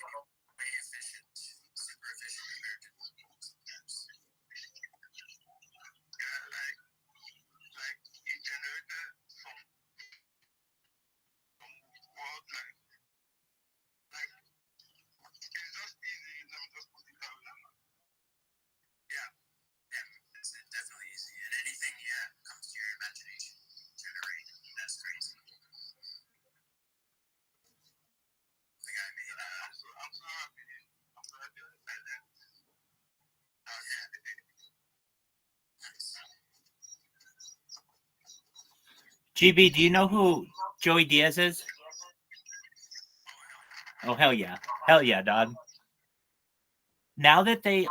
GB, do you know who Joey Diaz is? Oh, hell yeah. Hell yeah, dog. Now that they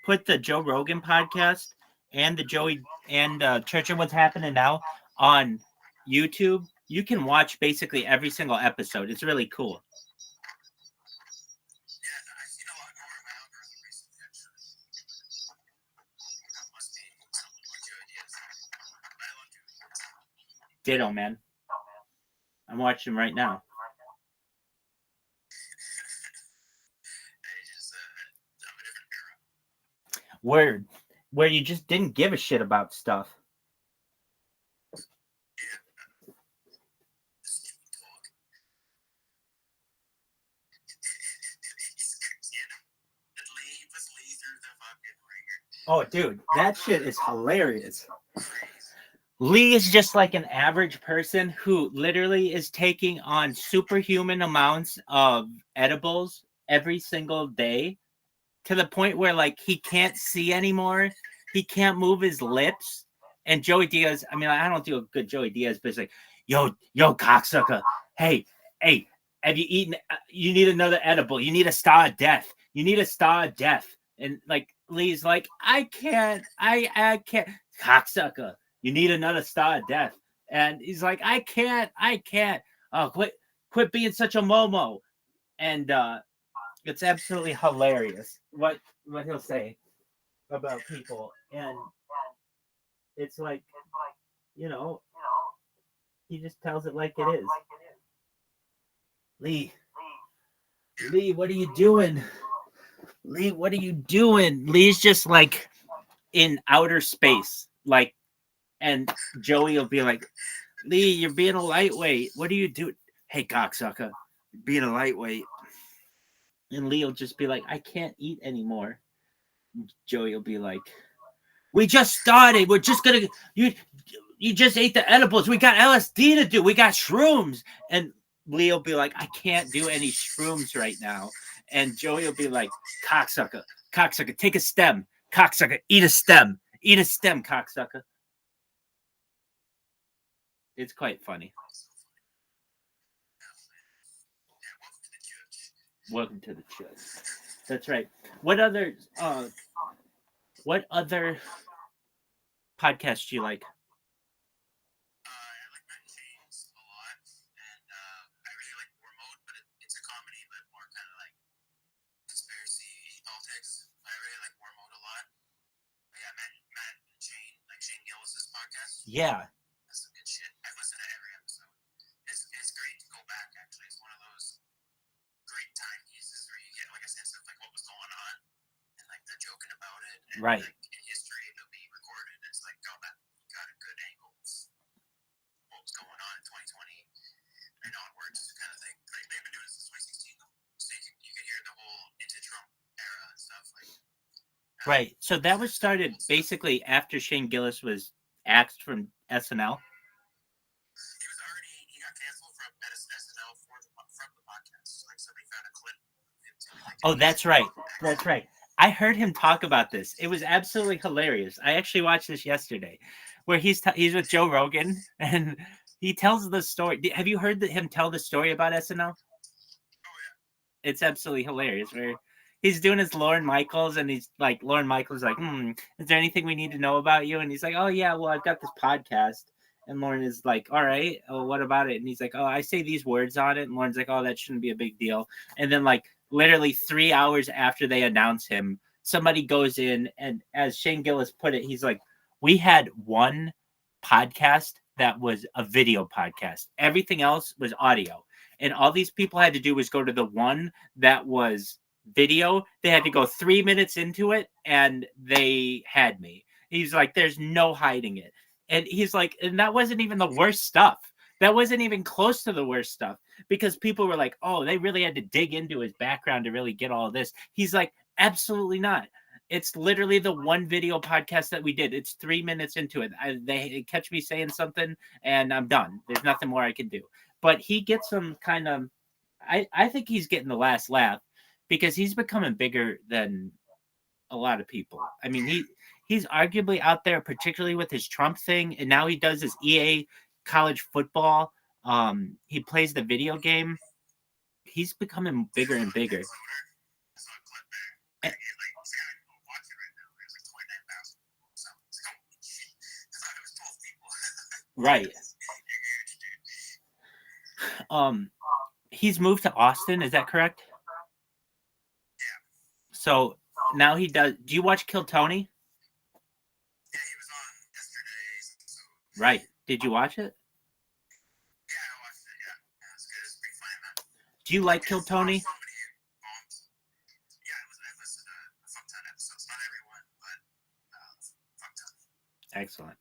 put the Joe Rogan podcast and the Joey and Church of What's Happening Now on YouTube, you can watch basically every single episode. It's really cool. Ditto, man. I'm watching right now. Word. Where you just didn't give a shit about stuff. Oh, dude, that shit is hilarious. Lee is just like an average person who literally is taking on superhuman amounts of edibles every single day to the point where like he can't see anymore. He can't move his lips. And Joey Diaz, I mean, I don't do a good Joey Diaz, but it's like, yo, cocksucker. Hey, have you eaten? You need another edible. You need a star of death. You need a star of death. And like Lee's like, I can't. I can't. Cocksucker. You need another star of death. And he's like, I can't. Oh, quit being such a momo. And it's absolutely hilarious what he'll say about people. And it's like, you know, he just tells it like it is. Lee, what are you doing? Lee, what are you doing? Lee's just like in outer space. Like, and Joey will be like, Lee, you're being a lightweight. What are you doing? Hey, cocksucker, being a lightweight. And Lee will just be like, I can't eat anymore. Joey will be like, we just started. We're just gonna you just ate the edibles. We got LSD to do. We got shrooms. And Leo will be like, I can't do any shrooms right now. And Joey will be like, cocksucker, cocksucker, take a stem. Cocksucker, eat a stem. Eat a stem, cocksucker. It's quite funny. Welcome to the church. That's right. What other podcasts do you like? I like Matt and Shane's a lot, and I really like War Mode, but it's a comedy, but more kind of like conspiracy politics. I really like War Mode a lot. But yeah, Matt and Shane, like Shane Gillis's podcast. Yeah. That's some good shit. I've listened to every episode. It's great to go back. Actually, it's one of those great timepieces where you get like a sense of like what was going on, and like they're joking about it. And, right. Like, in history, it'll be recorded. It's like, oh, that got a good angle. What was going on in 2020 and onwards, kind of thing. Like they've been doing this since 2016, though, so you can hear the whole into Trump era and stuff. Like, right. So that was started basically after Shane Gillis was axed from SNL. He got canceled from SNL from the podcast. Like somebody found a clip of him saying, like, oh, that's right. That's right. I heard him talk about this. It was absolutely hilarious. I actually watched this yesterday, where he's with Joe Rogan and he tells the story. Have you heard him tell the story about SNL? Oh yeah. It's absolutely hilarious. Where he's doing his Lorne Michaels, and he's like, Lorne Michaels like, is there anything we need to know about you? And he's like, oh yeah, well I've got this podcast. And Lorne is like, all right, oh, what about it? And he's like, oh, I say these words on it. And Lorne's like, oh, that shouldn't be a big deal. And then like literally 3 hours after they announce him, somebody goes in, and as Shane Gillis put it, he's like, we had one podcast that was a video podcast. Everything else was audio. And all these people had to do was go to the one that was video. They had to go 3 minutes into it, and they had me. He's like, there's no hiding it. And he's like, and that wasn't even the worst stuff. That wasn't even close to the worst stuff, because people were like, oh, they really had to dig into his background to really get all of this. He's like, absolutely not. It's literally the one video podcast that we did. It's 3 minutes into it. They catch me saying something and I'm done. There's nothing more I can do. But he gets some kind of, I think he's getting the last laugh, because he's becoming bigger than a lot of people. I mean, he's arguably out there, particularly with his Trump thing. And now he does his EA college football. He plays the video game. He's becoming bigger and bigger. Right. He's moved to Austin, is that correct? Yeah. So now he does. Do you watch Kill Tony? Yeah, he was on yesterday. Right. Did you watch it? Yeah, I watched it. Yeah, it's good. It's pretty funny, man. Do you like Kill Tony? Yeah, I listened to a fuck ton of episodes. Not everyone, but fuck ton. Excellent.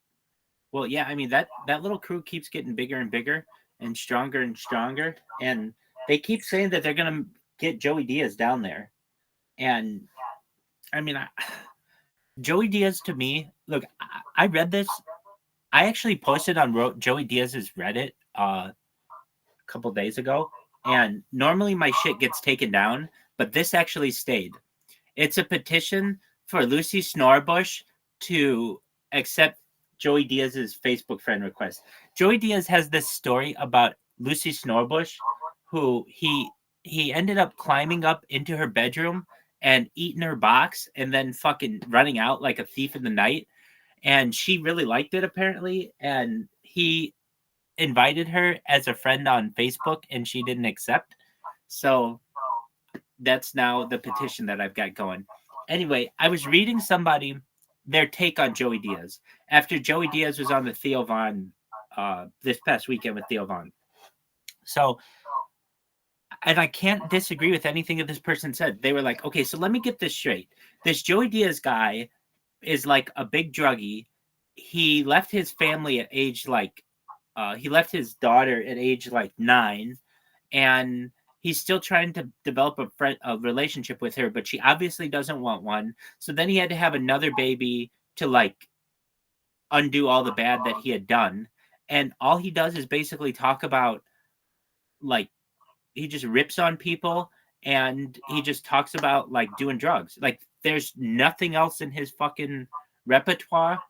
Well, yeah, I mean that little crew keeps getting bigger and bigger and stronger, and they keep saying that they're gonna get Joey Diaz down there. And I mean, Joey Diaz, to me, look, I read this. I actually posted on Joey Diaz's Reddit a couple days ago, and normally my shit gets taken down, but this actually stayed. It's a petition for Lucy Snorbush to accept Joey Diaz's Facebook friend request. Joey Diaz has this story about Lucy Snorbush, who he ended up climbing up into her bedroom and eating her box and then fucking running out like a thief in the night. And she really liked it, apparently. And he invited her as a friend on Facebook, and she didn't accept. So that's now the petition that I've got going. Anyway, I was reading their take on Joey Diaz after Joey Diaz was on the Theo Von this past weekend with Theo Von. So, and I can't disagree with anything that this person said. They were like, okay, so let me get this straight. This Joey Diaz guy is like a big druggie. He left his family at age he left his daughter at age 9, and he's still trying to develop a relationship with her, but she obviously doesn't want one. So then he had to have another baby to undo all the bad that he had done. And all he does is basically talk about, like, he just rips on people, and he just talks about like doing drugs. Like, there's nothing else in his fucking repertoire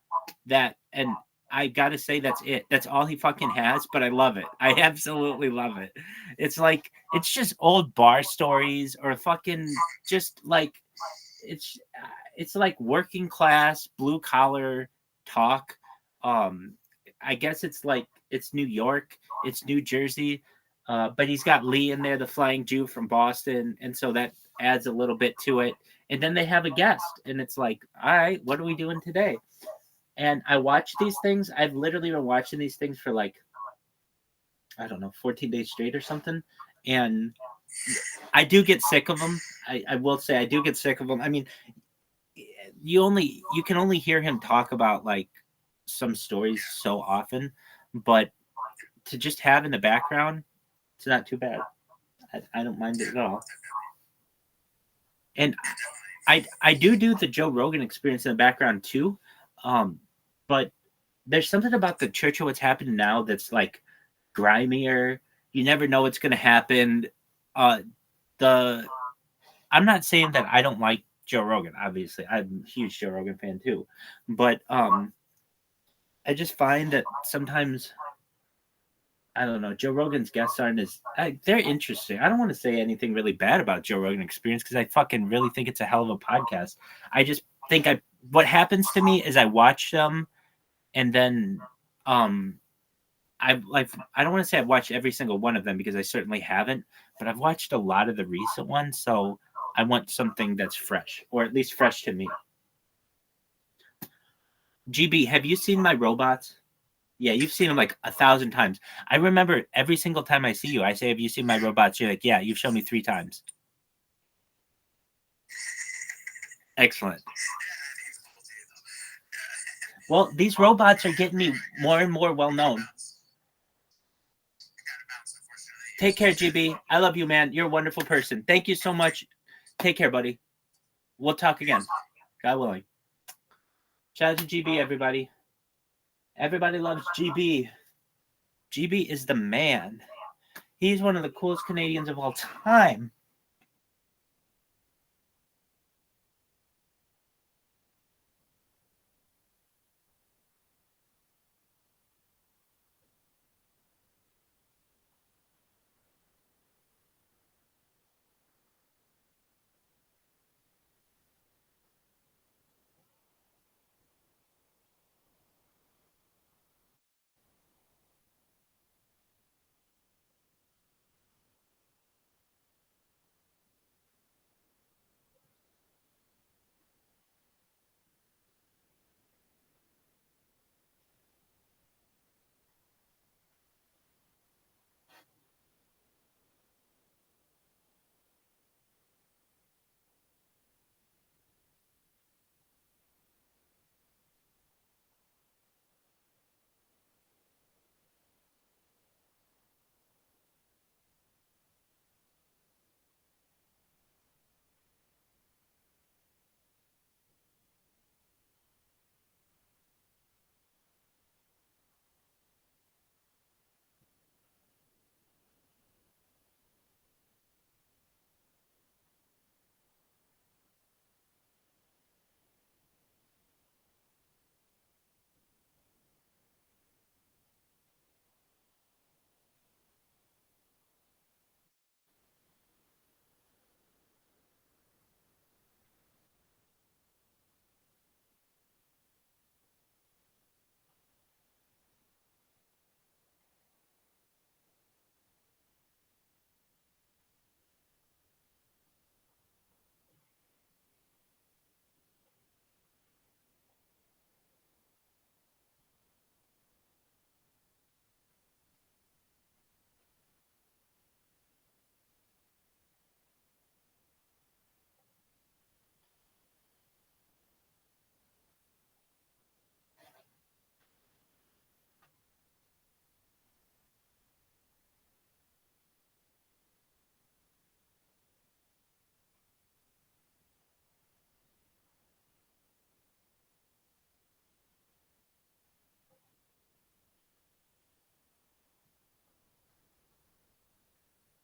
that, and I gotta say that's it. That's all he fucking has, but I love it. I absolutely love it. It's like, it's just old bar stories, or fucking just like, it's it's like working class blue collar talk. um I guess it's like, it's New York, it's New Jersey, but he's got Lee in there, the flying Jew from Boston, and so that adds a little bit to it. And then they have a guest, and it's like, all right, what are we doing today? And I watch these things. I've literally been watching these things for like, I don't know, 14 days straight or something. And I do get sick of them. I will say I do get sick of them. I mean, you can only hear him talk about like some stories so often, but to just have in the background, it's not too bad. I don't mind it at all. And I do the Joe Rogan Experience in the background too, but there's something about the Church of What's Happening Now that's like grimier. You never know what's going to happen. The I'm not saying that I don't like Joe Rogan. Obviously, I'm a huge Joe Rogan fan too, but I just find that sometimes, I don't know, Joe Rogan's guests aren't as they're interesting. I don't want to say anything really bad about Joe Rogan Experience, because I fucking really think it's a hell of a podcast. I just think what happens to me is I watch them, and then I don't want to say I've watched every single one of them, because I certainly haven't, but I've watched a lot of the recent ones, so I want something that's fresh, or at least fresh to me. GB, have you seen my robots? Yeah, you've seen them like 1,000 times. I remember every single time I see you, I say, "Have you seen my robots?" You're like, "Yeah, you've shown me 3 times." Excellent. Well, these robots are getting me more and more well known. Take care, GB. I love you, man. You're a wonderful person. Thank you so much. Take care, buddy. We'll talk again. God willing. Shout out to GB, everybody. Everybody loves GB. GB is the man. He's one of the coolest Canadians of all time.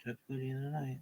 Took booty in the night.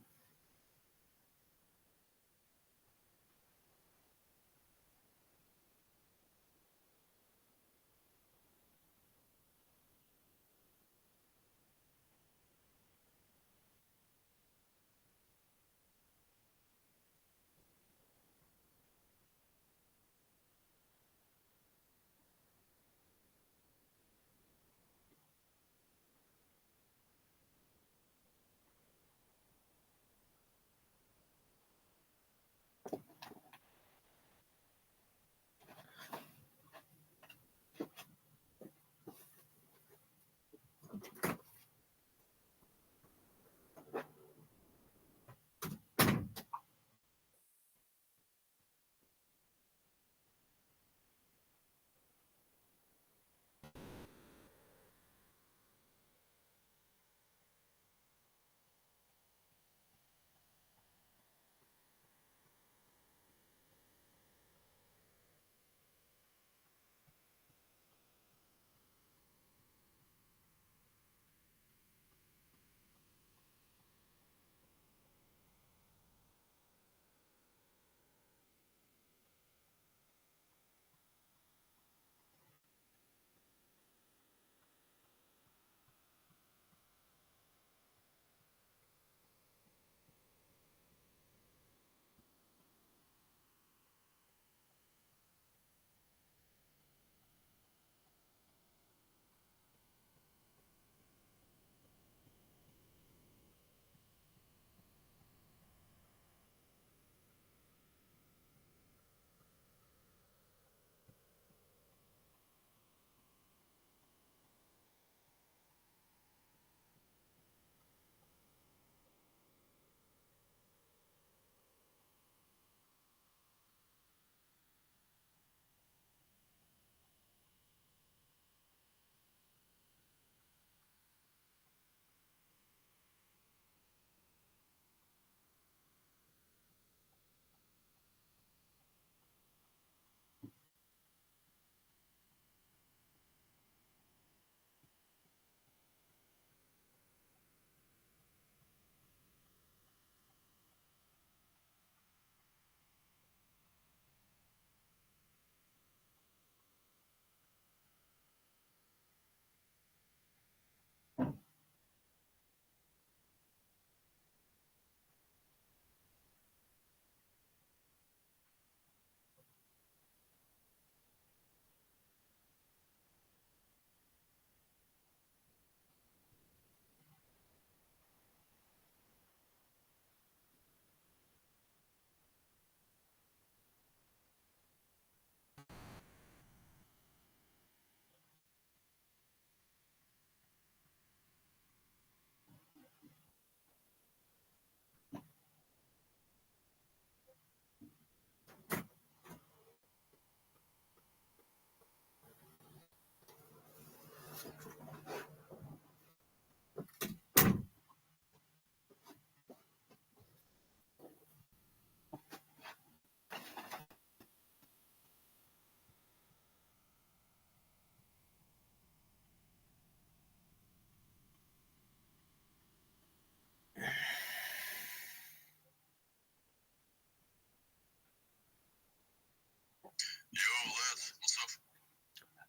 Yo, lad, what's up?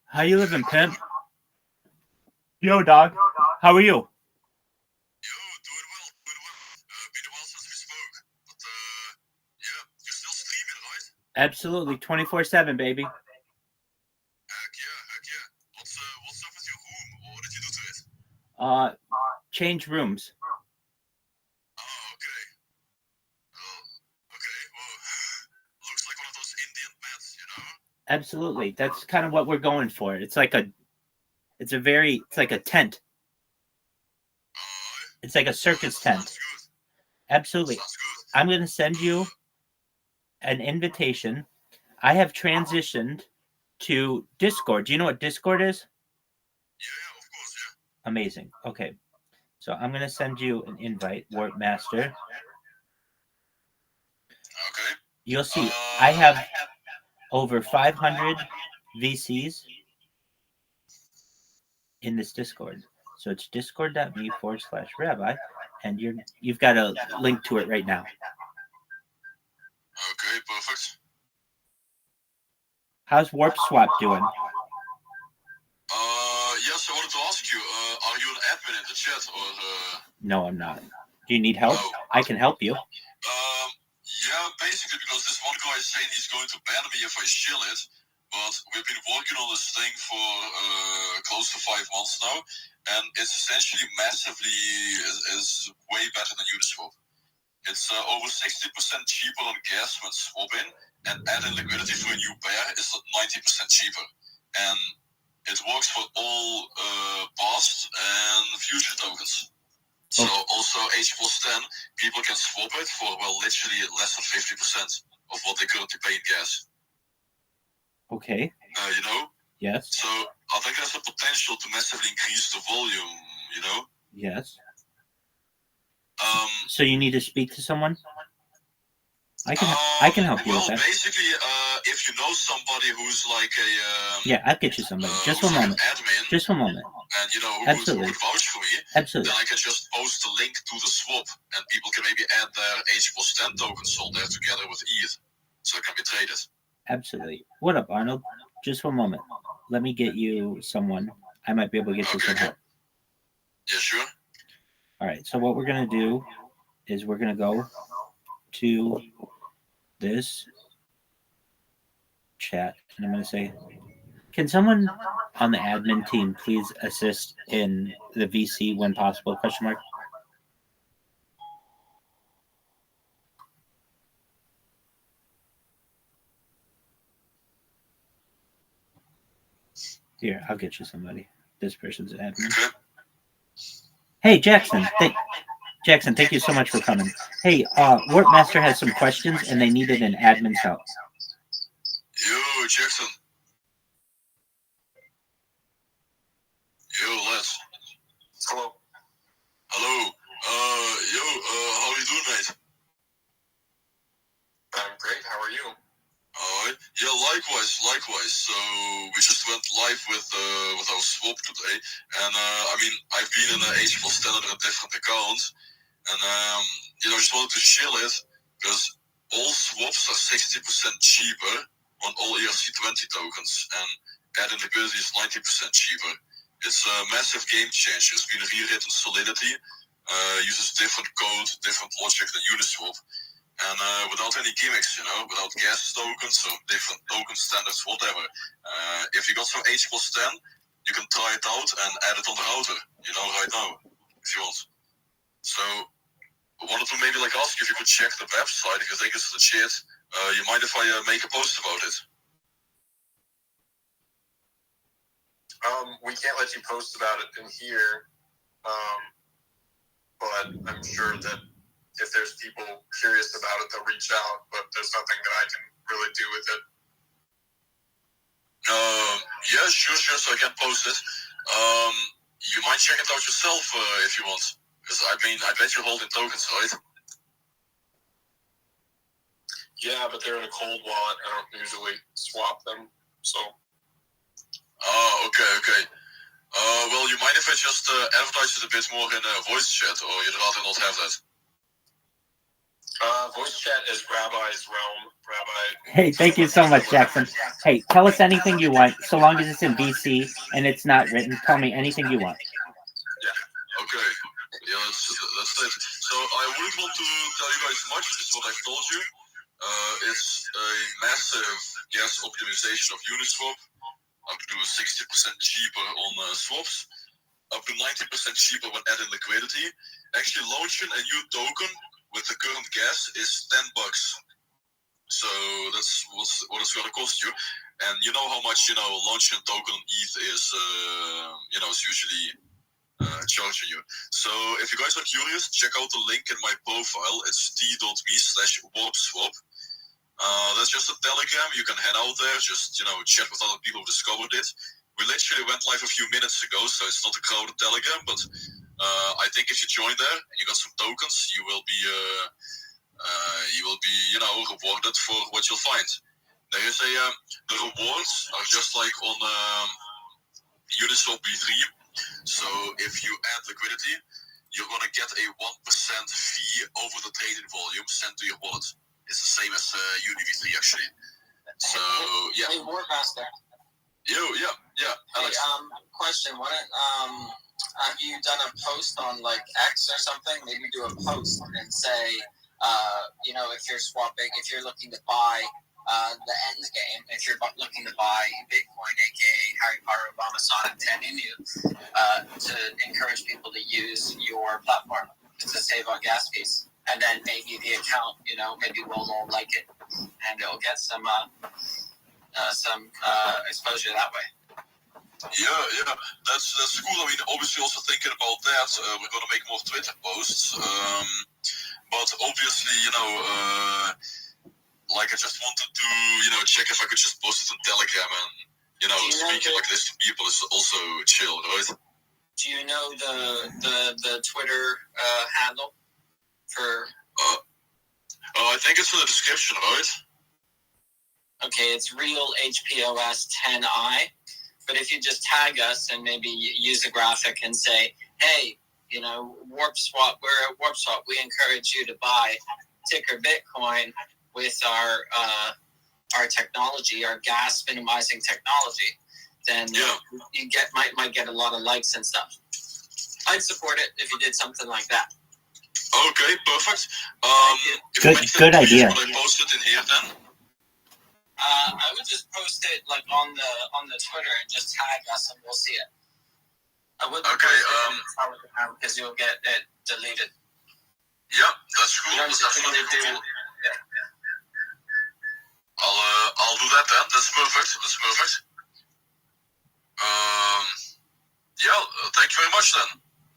How you living, pimp? Yo, dog. How are you? Yo, doing well, doing well. Been a while since we spoke, but yeah, you're still streaming, right? Absolutely, 24/7, baby. Heck yeah, heck yeah. What's up with your room? What did you do to it? Change rooms. Oh, okay. Oh, okay. Well, looks like one of those Indian beds, you know? Absolutely, that's kind of what we're going for. It's like a tent. It's like a circus tent. Sounds good. Absolutely. Sounds good. I'm going to send you an invitation. I have transitioned to Discord. Do you know what Discord is? Yeah, of course, yeah. Amazing. Okay. So I'm going to send you an invite, Warp Master. Okay. You'll see I have over 500 VCs in this Discord. So it's discord.me/rabbi. and you've got a link to it right now. Okay, perfect. How's Warp Swap doing? Yes, I wanted to ask you, are you an admin in the chat or? No, I'm not. Do you need help? No. I can help you. Yeah, basically because this one guy is saying he's going to ban me if I shill it, but we've been working on this thing for close to 5 months now, and it's essentially massively is way better than Uniswap. It's over 60% cheaper on gas when swapping, and adding liquidity for a new pair is 90% cheaper. And it works for all past and future tokens. So also H+10, people can swap it for, well, literally less than 50% of what they currently pay in gas. Okay. You know? Yes. So I think there's a potential to massively increase the volume, you know? Yes. So you need to speak to someone? I can help you with that. Well, basically, if you know somebody who's like a... yeah, I'll get you somebody. Just one like moment. Admin, Just one moment. and, you know, who Absolutely. would vouch for me, Absolutely. then I can just post a link to the swap, and people can maybe add their H+10 tokens sold there together with ETH, so it can be traded. Absolutely. What up, Arnold? Just one moment. Let me get you someone. I might be able to get you some help. Yeah, sure. All right. So what we're gonna do is we're gonna go to this chat, and I'm gonna say, can someone on the admin team please assist in the VC when possible? Question mark. Here, I'll get you somebody. This person's an admin. Okay. Hey, Jackson. Jackson, thank you so much for coming. Hey, Warpmaster has some questions, and they needed an admin's help. Yo, Jackson. Yo, Les. Hello. Hello. How are you doing, mate? I'm great. How are you? Alright. Yeah, likewise. So we just went live with our swap today, and I mean, I've been in an H+10 under a different account, and you know, just wanted to chill it because all swaps are 60% cheaper on all ERC20 tokens, and adding liquidity is 90% cheaper. It's a massive game changer. It's been rewritten Solidity, uses different code, different logic than Uniswap. And without any gimmicks, you know, without gas tokens or different token standards, whatever. If you got some H+10, you can try it out and add it on the router, you know, right now, if you want. So, I wanted to maybe like ask you if you could check the website, if you think it's legit. You mind if I make a post about it? We can't let you post about it in here, but I'm sure that if there's people curious about it, they'll reach out, but there's nothing that I can really do with it. Yeah, sure, so I can post it. You might check it out yourself if you want. Because, I mean, I bet you're holding tokens, right? Yeah, but they're in a cold wallet. I don't usually swap them, so... Oh, okay. Well, you mind if I just advertise it a bit more in voice chat, or you'd rather not have that? Voice chat is Rabbi's realm. Rabbi. Hey, thank you so much, Jackson. Hey, tell us anything you want, so long as it's in VC and it's not written. Tell me anything you want. Yeah. Okay. Yeah, that's it. So I wouldn't want to tell you guys much. It's what I've told you. It's a massive gas optimization of Uniswap, up to 60% cheaper on swaps, up to 90% cheaper when adding liquidity. Actually, launching a new token with the current gas is $10. So that's what it's going to cost you. And you know how much, you know, launching a token ETH is, you know, it's usually charging you. So if you guys are curious, check out the link in my profile. It's t.me/warpswap. That's just a Telegram. You can head out there, just, you know, chat with other people who discovered it. We literally went live a few minutes ago, so it's not a crowded Telegram, but I think if you join there and you got some tokens, you will be, you know, rewarded for what you'll find. There is the rewards are just like on Uniswap V3. So if you add liquidity, you're gonna get a 1% fee over the trading volume sent to your wallet. It's the same as UniV3 actually. So yeah. Hey, Warmaster. Yeah. Alex. Hey, question. Have you done a post on like X or something? Maybe do a post and say, if you're looking to buy the end game, if you're looking to buy Bitcoin, aka Harry Potter Obama Sonic 10 to encourage people to use your platform to save on gas fees. And then maybe the account, maybe we'll all like it and it'll get some exposure that way. Yeah, that's cool. I mean, obviously also thinking about that, we're gonna make more Twitter posts. But obviously, like I just wanted to, check if I could just post it on Telegram and, speaking like this to people is also chill, right? Do you know the Twitter handle for? I think it's in the description, right? Okay, it's real HPOS 10i. But if you just tag us and maybe use a graphic and say, hey, Warp Swap, we're at Warp Swap. We encourage you to buy ticker Bitcoin with our technology, our gas minimizing technology. Then you might get a lot of likes and stuff. I'd support it if you did something like that. Okay, perfect. Good idea. Would I post it in here then? I would just post it like on the Twitter and just tag us and we'll see it. I wouldn't post it because you'll get it deleted. Yeah, that's cool. I'll do that then. That's perfect. Thank you very much then.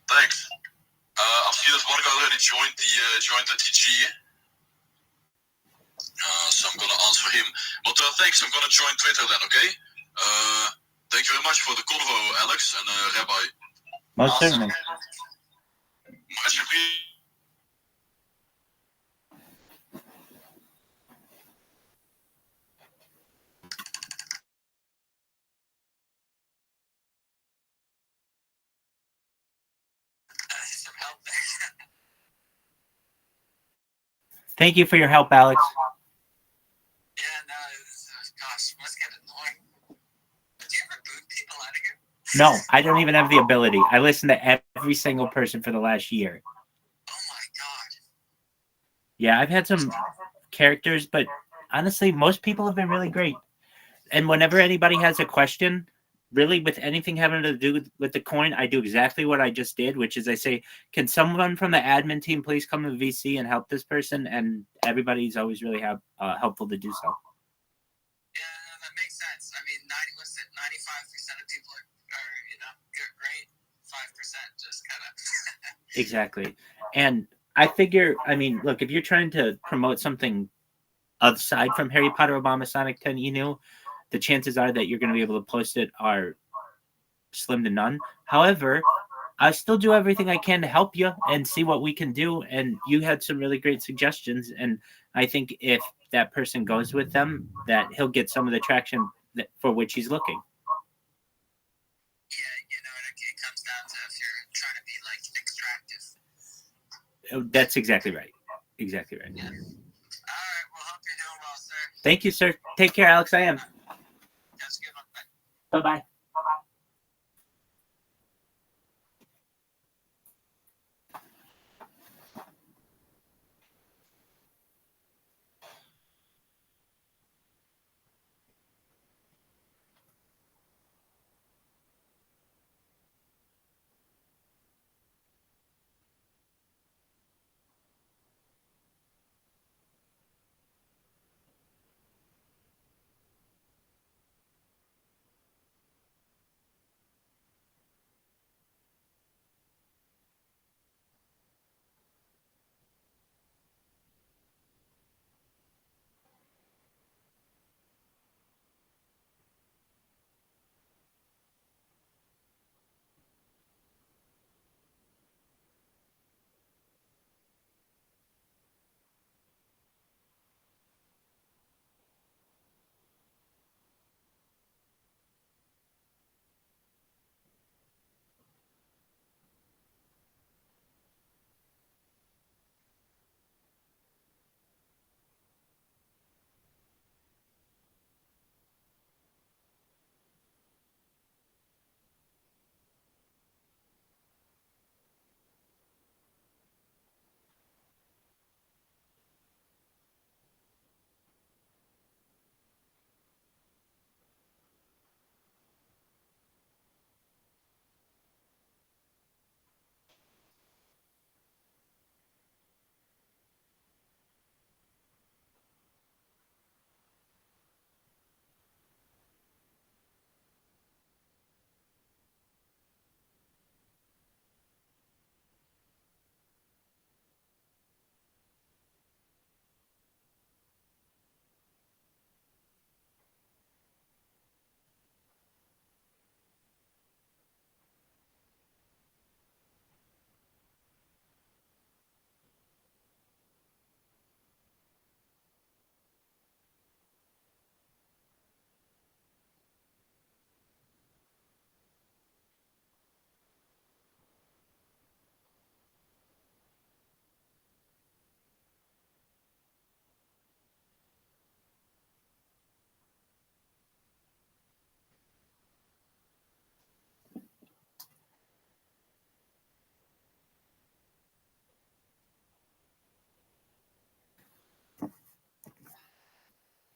Thanks. I've seen that one guy already joined the TG. So I'm gonna answer him. But thanks, I'm gonna join Twitter then, okay? Thank you very much for the convo, Alex and Rabbi. Most certainly. Much appreciated. Some help there. Thank you for your help, Alex. Yeah, no, gosh, must get annoying. Do you ever boot people out of here? No, I don't even have the ability. I listen to every single person for the last year. Oh my god. Yeah, I've had some characters, but honestly, most people have been really great. And whenever anybody has a question, really with anything having to do with the coin, I do exactly what I just did, which is I say, can someone from the admin team please come to VC and help this person? And everybody's always really helpful to do so. Yeah, that makes sense. I mean, 95% of people are great. 5% just kind of. Exactly. And I figure, look, if you're trying to promote something aside from Harry Potter Obama Sonic 10 the chances are that you're going to be able to post it are slim to none. However, I still do everything I can to help you and see what we can do. And you had some really great suggestions. And I think if that person goes with them, that he'll get some of the traction for which he's looking. Yeah, it comes down to if you're trying to be extractive. That's exactly right. Exactly right. Yeah. All right. Well, hope you're doing well, sir. Thank you, sir. Take care, Alex. I am. That's a good one. Bye-bye.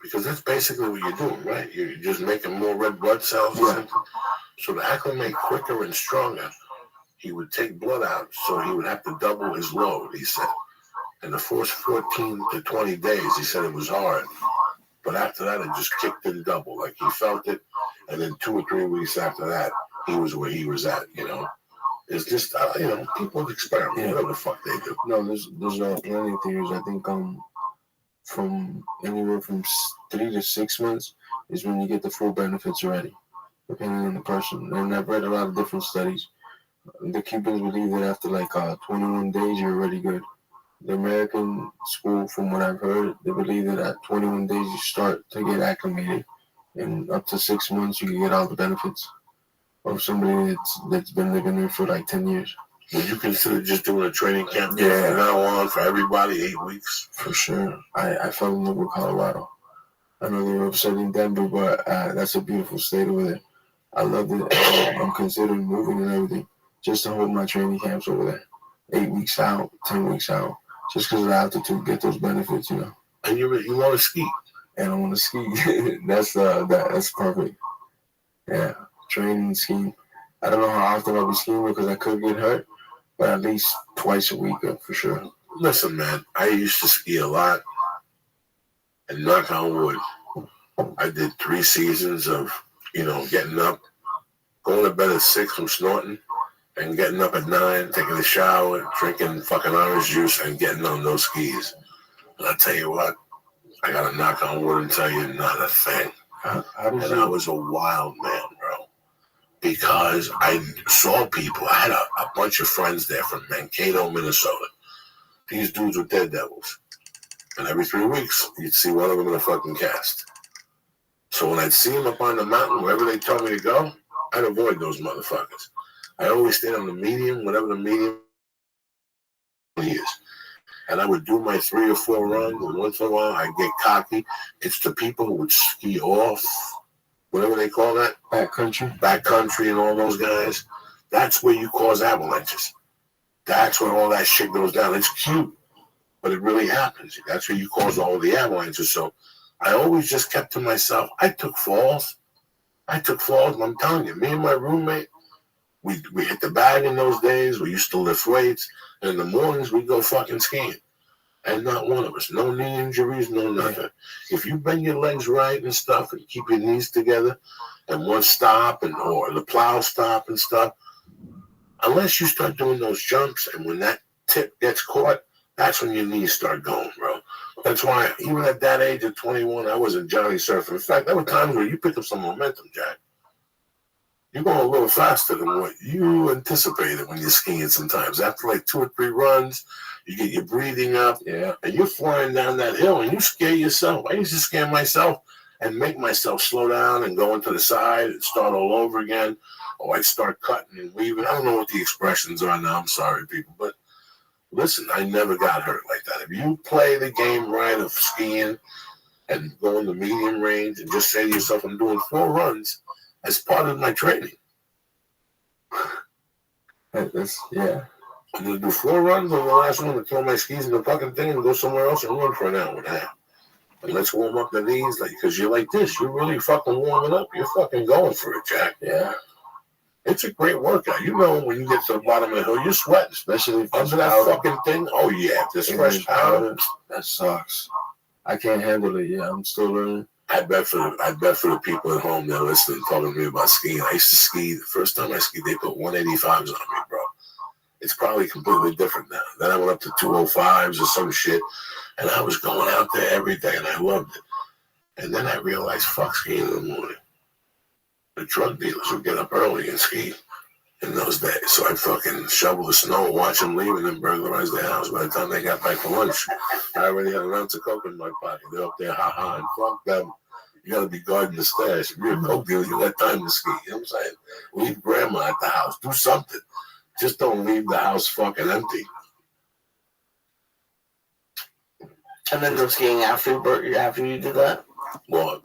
Because that's basically what you're doing, right? You're just making more red blood cells. Yeah. So to acclimate quicker and stronger, he would take blood out, so he would have to double his load, he said. And the first 14 to 20 days, he said it was hard. But after that, it just kicked in double. Like he felt it. And then 2 or 3 weeks after that, he was where he was at, you know. It's just, you know, people experiment, whatever the fuck they do. No, there's plenty of theories. I think from anywhere from 3 to 6 months is when you get the full benefits already, depending on the person. And I've read a lot of different studies. The Cubans believe that after like 21 days, you're already good. The American school, from what I've heard, they believe that at 21 days you start to get acclimated, and up to 6 months you can get all the benefits of somebody that's been living there for like 10 years. Would you consider just doing a training camp there from now on for everybody, 8 weeks? For sure. I fell in love with Colorado. I know they were upset in Denver, but that's a beautiful state over there. I love it. I'm considering moving and everything just to hold my training camps over there. 8 weeks out, 10 weeks out, just because of the altitude, get those benefits, you know. And you want to ski? And I want to ski. That's perfect. Yeah, training, skiing. I don't know how often I'll be skiing because I could get hurt, but at least twice a week for sure. Listen, man, I used to ski a lot, and knock on wood, I did 3 seasons of, you know, getting up, going to bed at 6 from snorting, and getting up at 9, taking a shower, drinking fucking orange juice, and getting on those skis. And I tell you what, I got to knock on wood and tell you, not a thing. And I was a wild man, bro. Because I saw people. I had a bunch of friends there from Mankato, Minnesota. These dudes were daredevils. And every 3 weeks, you'd see one of them in a fucking cast. So when I'd see them up on the mountain, wherever they told me to go, I'd avoid those motherfuckers. I always stayed on the medium, whatever the medium is. And I would do my 3 or 4 runs, and once in a while I'd get cocky. It's the people who would ski off, whatever they call that. Backcountry and all those guys. That's where you cause avalanches. That's where all that shit goes down. It's cute, but it really happens. That's where you cause all the avalanches. So I always just kept to myself. I took falls. And I'm telling you, me and my roommate, we hit the bag in those days. We used to lift weights. And in the mornings, we'd go fucking skiing. And not one of us. No knee injuries, no nothing. If you bend your legs right and stuff and keep your knees together and one stop or the plow stop and stuff, unless you start doing those jumps and when that tip gets caught, that's when your knees start going, bro. That's why even at that age of 21, I wasn't Johnny surfing. In fact, there were times where you pick up some momentum, Jack. You're going a little faster than what you anticipated when you're skiing sometimes. After like 2 or 3 runs, you get your breathing up, and you're flying down that hill, and you scare yourself. I used to scare myself and make myself slow down and go into the side and start all over again, or I'd start cutting and weaving. I don't know what the expressions are now. I'm sorry, people, but listen, I never got hurt like that. If you play the game right of skiing and go in the medium range and just say to yourself, I'm doing 4 runs, as part of my training. I'm going to do 4 runs on the last one to throw my skis in the fucking thing and go somewhere else and run for an hour and a half. And let's warm up the knees, because you're like this. You're really fucking warming up. You're fucking going for it, Jack. Yeah. It's a great workout. You know, when you get to the bottom of the hill, you're sweating, especially under that fucking thing. Oh, yeah. This fresh powder. That sucks. I can't handle it. Yeah, I'm still learning. I bet for the people at home that are listening, talking to me about skiing. I used to ski. The first time I skied, they put 185s on me, bro. It's probably completely different now. Then I went up to 205s or some shit, and I was going out there every day, and I loved it. And then I realized, fuck skiing in the morning. The drug dealers would get up early and ski in those days. So I'd fucking shovel the snow, watch them leave, and then burglarize their house. By the time they got back for lunch, I already had an ounce of coke in my pocket. They're up there, ha-ha, and fuck them. You gotta be guarding the stash. If you're a coke dealer, you got time to ski. You know what I'm saying? Leave grandma at the house. Do something. Just don't leave the house fucking empty. And then go skiing after you did that? Well,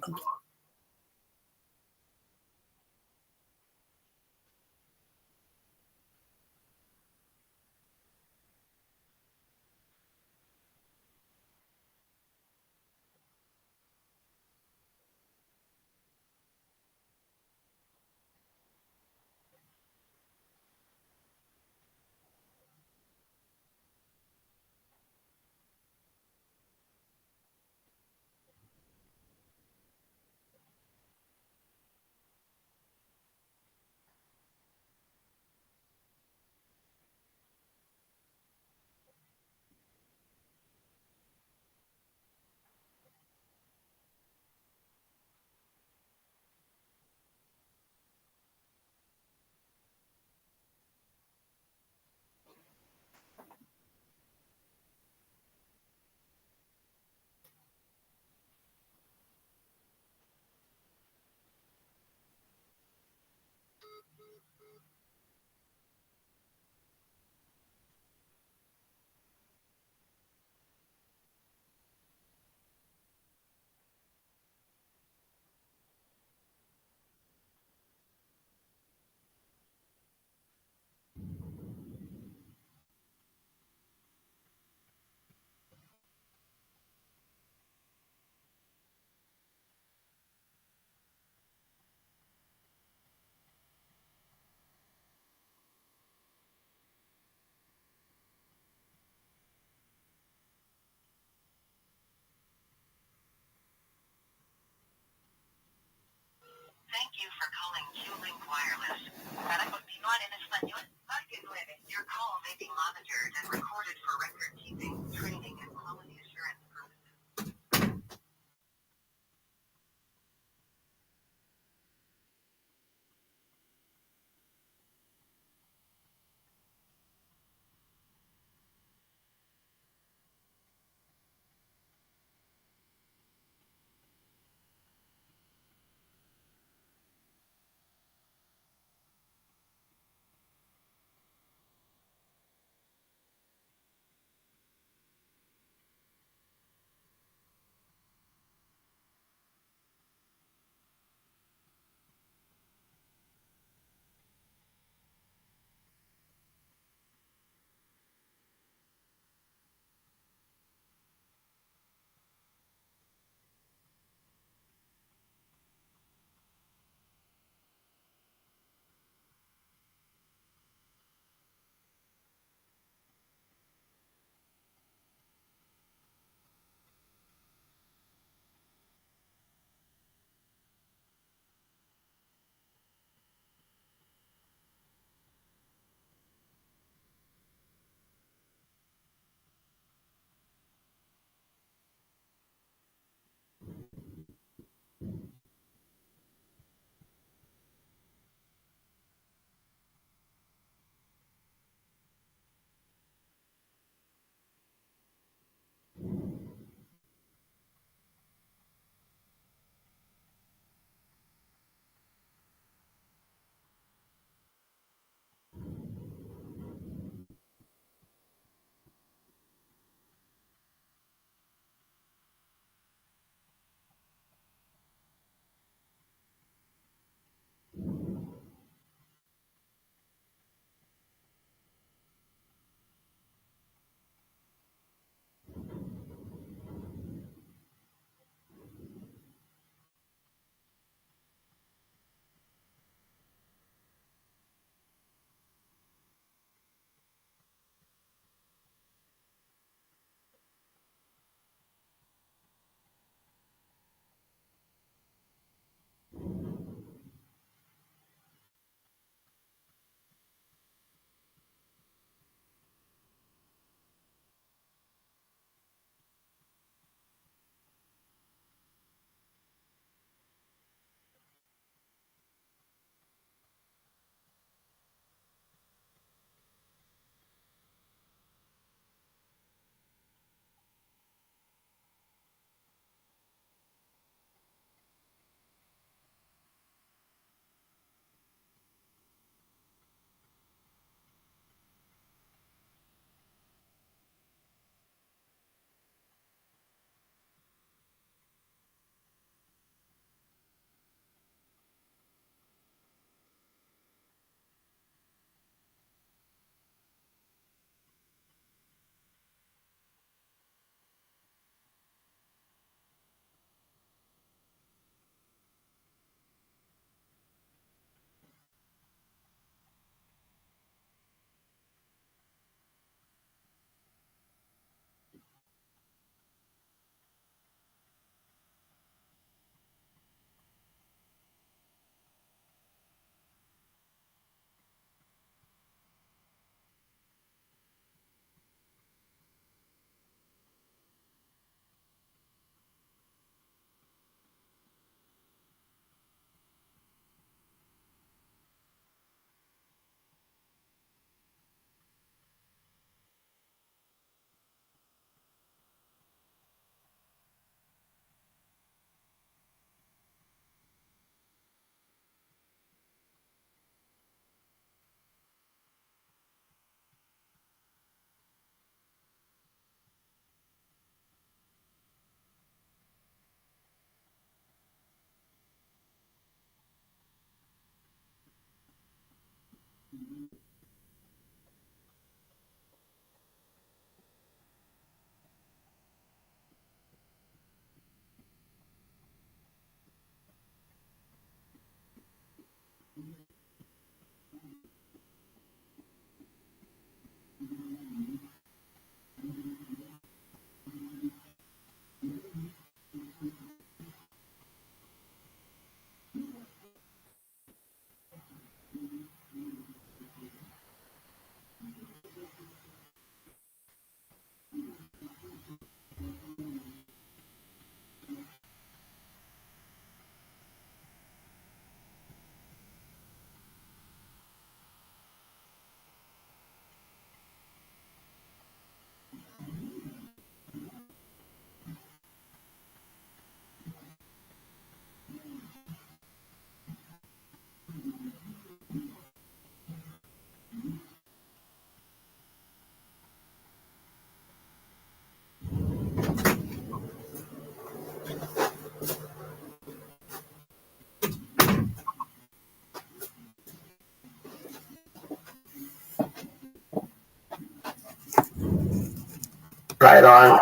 try it on.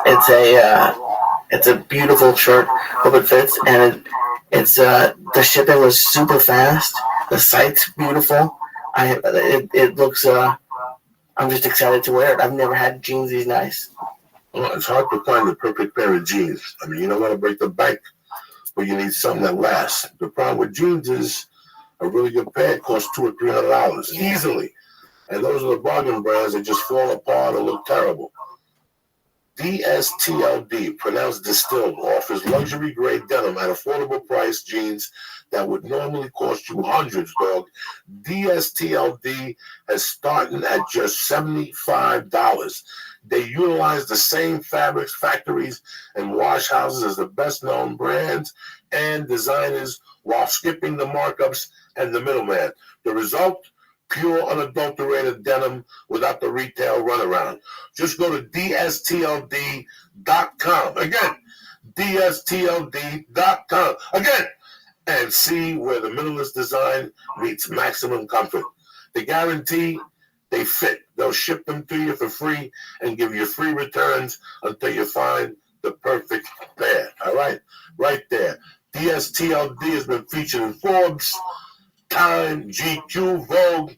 It's a beautiful shirt. Hope it fits, and it's the shipping was super fast. The site's beautiful. It looks. I'm just excited to wear it. I've never had jeans these nice. Well, it's hard to find the perfect pair of jeans. I mean, you don't want to break the bank, but you need something that lasts. The problem with jeans is a really good pair costs $200 or $300 easily, and those are the bargain brands that just fall apart or look terrible. DSTLD, pronounced distilled, offers luxury grade denim at affordable price jeans that would normally cost you hundreds, dog. DSTLD is starting at just $75. They utilize the same fabrics, factories, and wash houses as the best known brands and designers while skipping the markups and the middleman. The result? Pure, unadulterated denim without the retail runaround. Just go to DSTLD.com. Again, DSTLD.com. Again, and see where the minimalist design meets maximum comfort. They guarantee they fit. They'll ship them to you for free and give you free returns until you find the perfect pair. All right? Right there. DSTLD has been featured in Forbes, Time, GQ, Vogue.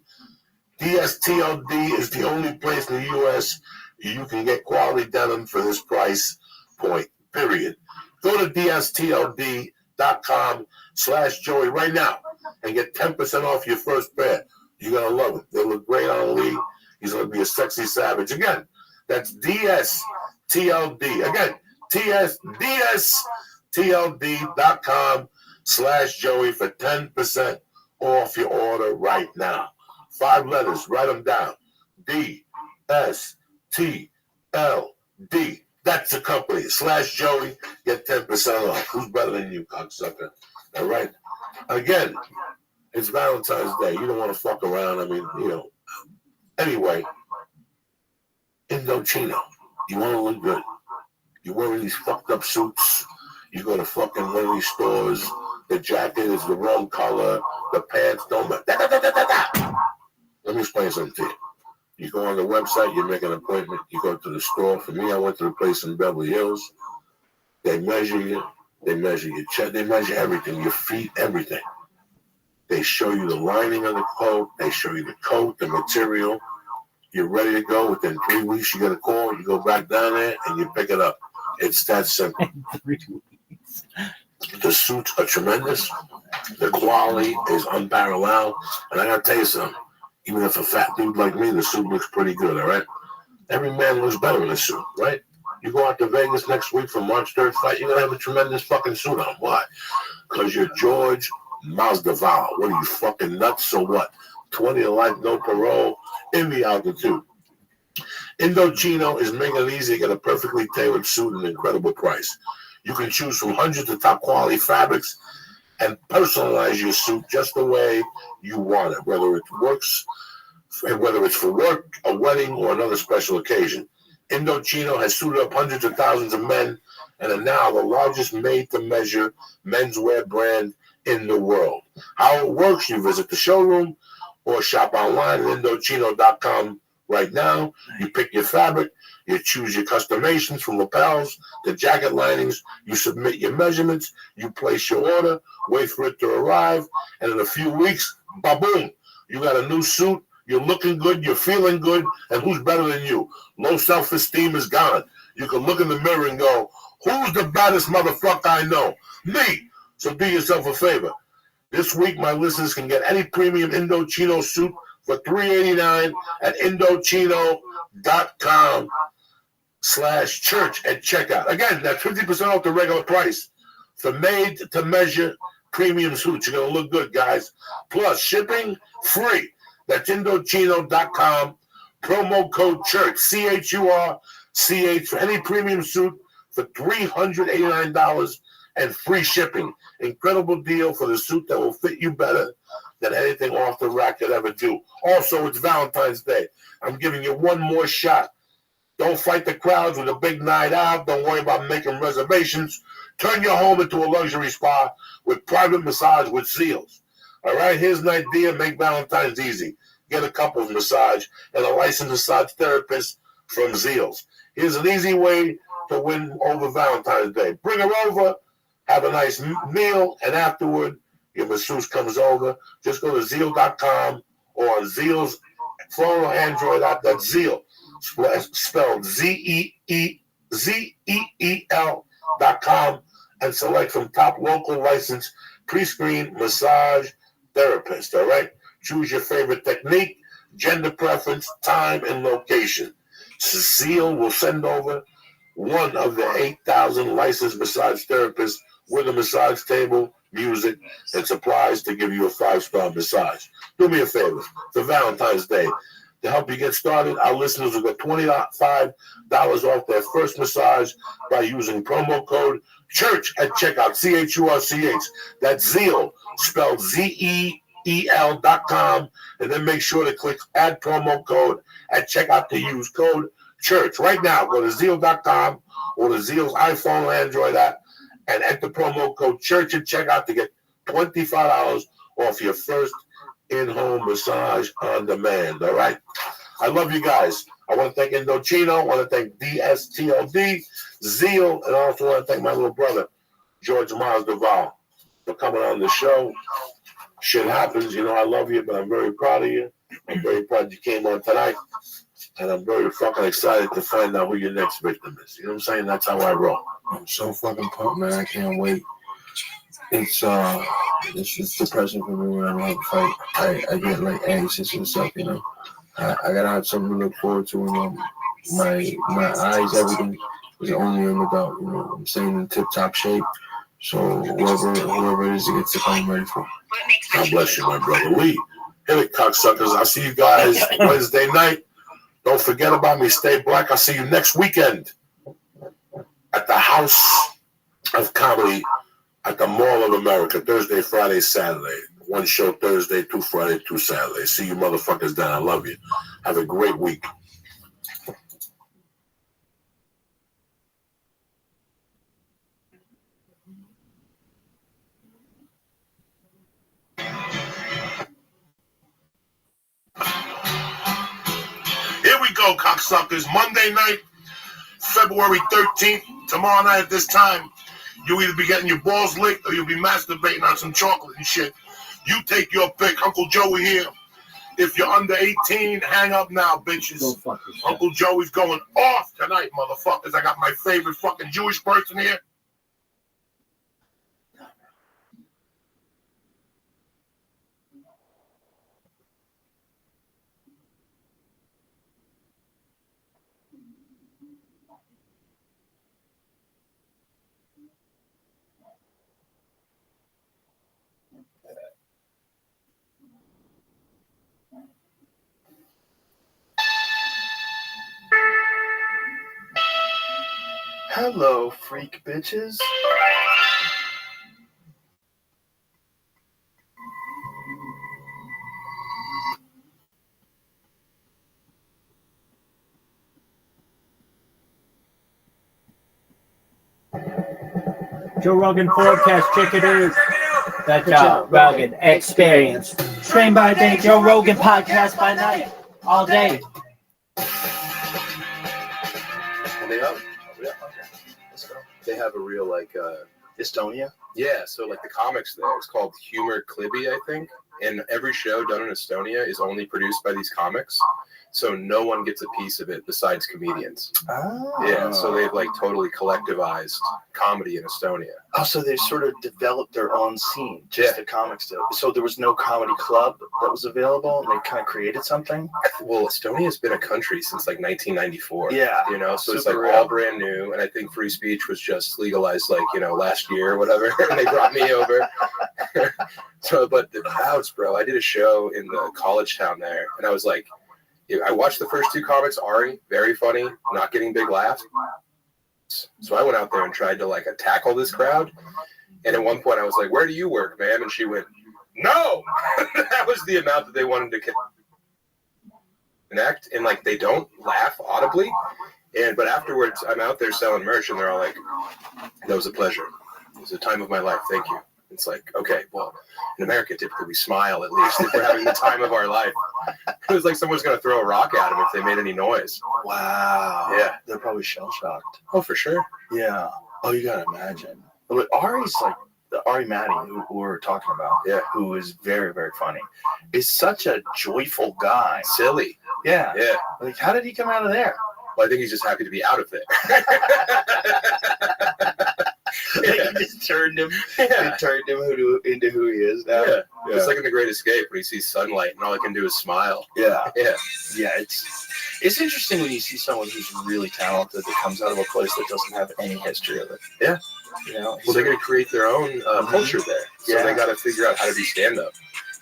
DSTLD is the only place in the U.S. you can get quality denim for this price point, period. Go to DSTLD.com/Joey right now and get 10% off your first pair. You're going to love them. They look great on Lee. He's going to be a sexy savage. Again, that's DSTLD. Again, DSTLD.com/Joey for 10% off your order right now. 5 letters, write them down. DSTLD. That's the company. /Joey, get 10% off. Who's better than you, cocksucker? All right? Again, it's Valentine's Day. You don't want to fuck around. I mean, you know. Anyway, Indochino. You want to look good. You're wearing these fucked up suits. You go to fucking one of these stores. The jacket is the wrong color. The pants don't match. Let me explain something to you. You go on the website, you make an appointment, you go to the store. For me, I went to the place in Beverly Hills. They measure you. They measure your chest. They measure everything, your feet, everything. They show you the lining of the coat. They show you the coat, the material. You're ready to go. Within 3 weeks, you get a call. You go back down there, and you pick it up. It's that simple. 3 weeks. The suits are tremendous. The quality is unparalleled. And I got to tell you something. Even if a fat dude like me, the suit looks pretty good, all right? Every man looks better in a suit, right? You go out to Vegas next week for March 3rd fight, you're going to have a tremendous fucking suit on. Why? Because you're George Masvidal. What are you, fucking nuts? So what? 20 to life, no parole, in the altitude. Indochino is making it easy to get a perfectly tailored suit at an incredible price. You can choose from hundreds of top quality fabrics and personalize your suit just the way you want it, whether it's for work, a wedding, or another special occasion. Indochino has suited up hundreds of thousands of men and are now the largest made-to-measure menswear brand in the world. How it works, you visit the showroom or shop online at Indochino.com right now. You pick your fabric, you choose your customations from lapels to jacket linings, you submit your measurements, you place your order, wait for it to arrive, and in a few weeks, ba-boom, you got a new suit, you're looking good, you're feeling good, and who's better than you? Low self-esteem is gone. You can look in the mirror and go, who's the baddest motherfucker I know? Me! So do yourself a favor. This week, my listeners can get any premium Indochino suit for $389 at Indochino.com/church at checkout. Again, that's 50% off the regular price for made-to-measure premium suits. You're going to look good, guys. Plus, shipping free. That's Indochino.com. Promo code CHURCH, CHURCH, for any premium suit for $389 and free shipping. Incredible deal for the suit that will fit you better than anything off the rack could ever do. Also, it's Valentine's Day. I'm giving you one more shot. Don't fight the crowds with a big night out. Don't worry about making reservations. Turn your home into a luxury spa with private massage with seals. All right, here's an idea. Make Valentine's easy. Get a couples massage and a licensed massage therapist from Zeals. Here's an easy way to win over Valentine's Day. Bring her over, have a nice meal, and afterward, your masseuse comes over. Just go to Zeal.com or on Zeal's phone or Android app. That's Zeal, spelled ZEEL.com, and select from top local licensed pre-screened massage therapist. All right? Choose your favorite technique, gender preference, time, and location. Zeal will send over one of the 8,000 licensed massage therapists with a massage table, music, and supplies to give you a 5-star massage. Do me a favor for Valentine's Day. To help you get started, our listeners will get $25 off their first massage by using promo code CHURCH at checkout, CHURCH. That's Zeal, spelled ZEEL.com, and then make sure to click add promo code at checkout to use code CHURCH. Right now, go to Zeal.com or to Zeal's iPhone or Android app and enter promo code CHURCH at checkout to get $25 off your first in-home massage on demand. All right? I love you guys. I want to thank Indochino. I want to thank DSTLD, Zeal, and I also want to thank my little brother, George Miles Duval, for coming on the show. Shit happens. You know, I love you, but I'm very proud of you. I'm very proud you came on tonight. And I'm very fucking excited to find out who your next victim is. You know what I'm saying? That's how I roll. I'm so fucking pumped, man. I can't wait. It's just depressing for me when I don't have a fight. I get like anxious and stuff, you know. I gotta have something to look forward to, and my eyes, everything is only on the belt. You know, I'm staying in tip-top shape. So whoever it is that gets to fight, I'm ready for. God bless you, my brother. We hit it, cocksuckers. I'll see you guys Wednesday night. Don't forget about me. Stay black. I'll see you next weekend at the House of Comedy at the Mall of America. Thursday, Friday, Saturday. One show Thursday, 2 Friday, 2 Saturday. See you motherfuckers then. I love you. Have a great week. Here we go, cocksuckers. Monday night, February 13th. Tomorrow night at this time, you'll either be getting your balls licked or you'll be masturbating on some chocolate and shit. You take your pick. Uncle Joey here. If you're under 18, hang up now, bitches. Uncle Joey's going off tonight, motherfuckers. I got my favorite fucking Jewish person here. Hello, freak bitches. Joe Rogan Forecast, check it out. The Joe Rogan Experience. Train by day, Joe Rogan Podcast by night. All day. They have, yeah, okay. Let's go. They have a real Estonia. Yeah, so like the comics there, it's called Humor Clibby, I think. And every show done in Estonia is only produced by these comics. So no one gets a piece of it besides comedians. Oh. Yeah, so they've like totally collectivized comedy in Estonia. Oh, so they sort of developed their own scene, just the comics did. So there was no comedy club that was available, and they kind of created something? Well, Estonia's been a country since like 1994. Yeah. You know, so it's like Super all real. brand new. And I think free speech was just legalized like, you know, last year or whatever. And they brought me over. So, but the crowds, bro, I did a show in the college town there, and I was like, I watched the first two comics, Ari, very funny, not getting big laughs. So I went out there and tried to like tackle this crowd. And at one point I was like, where do you work, ma'am? And she went, no! That was the amount that they wanted to connect. And like, they don't laugh audibly. But afterwards I'm out there selling merch and they're all like, that was a pleasure. It was a time of my life. Thank you. It's like, okay, well, in America, typically we smile at least if we're having the time of our life. It was like someone's gonna throw a rock at them if they made any noise. Wow. Yeah. They're probably shell shocked. Oh, for sure. Yeah. Oh, you gotta imagine. But Ari's like Ari Matty, who we're talking about. Yeah. Who is very, very funny. Is such a joyful guy. Silly. Yeah. Yeah. Like, how did he come out of there? Well, I think he's just happy to be out of there. He just turned him. Yeah. It turned him into who he is now. Yeah. It's like in The Great Escape when he sees sunlight and all he can do is smile. Yeah. Yeah. Yeah. It's interesting when you see someone who's really talented that comes out of a place that doesn't have any history of it. Yeah. You know. Well, they're going to create their own culture there. So Yeah. they got to figure out how to do stand-up.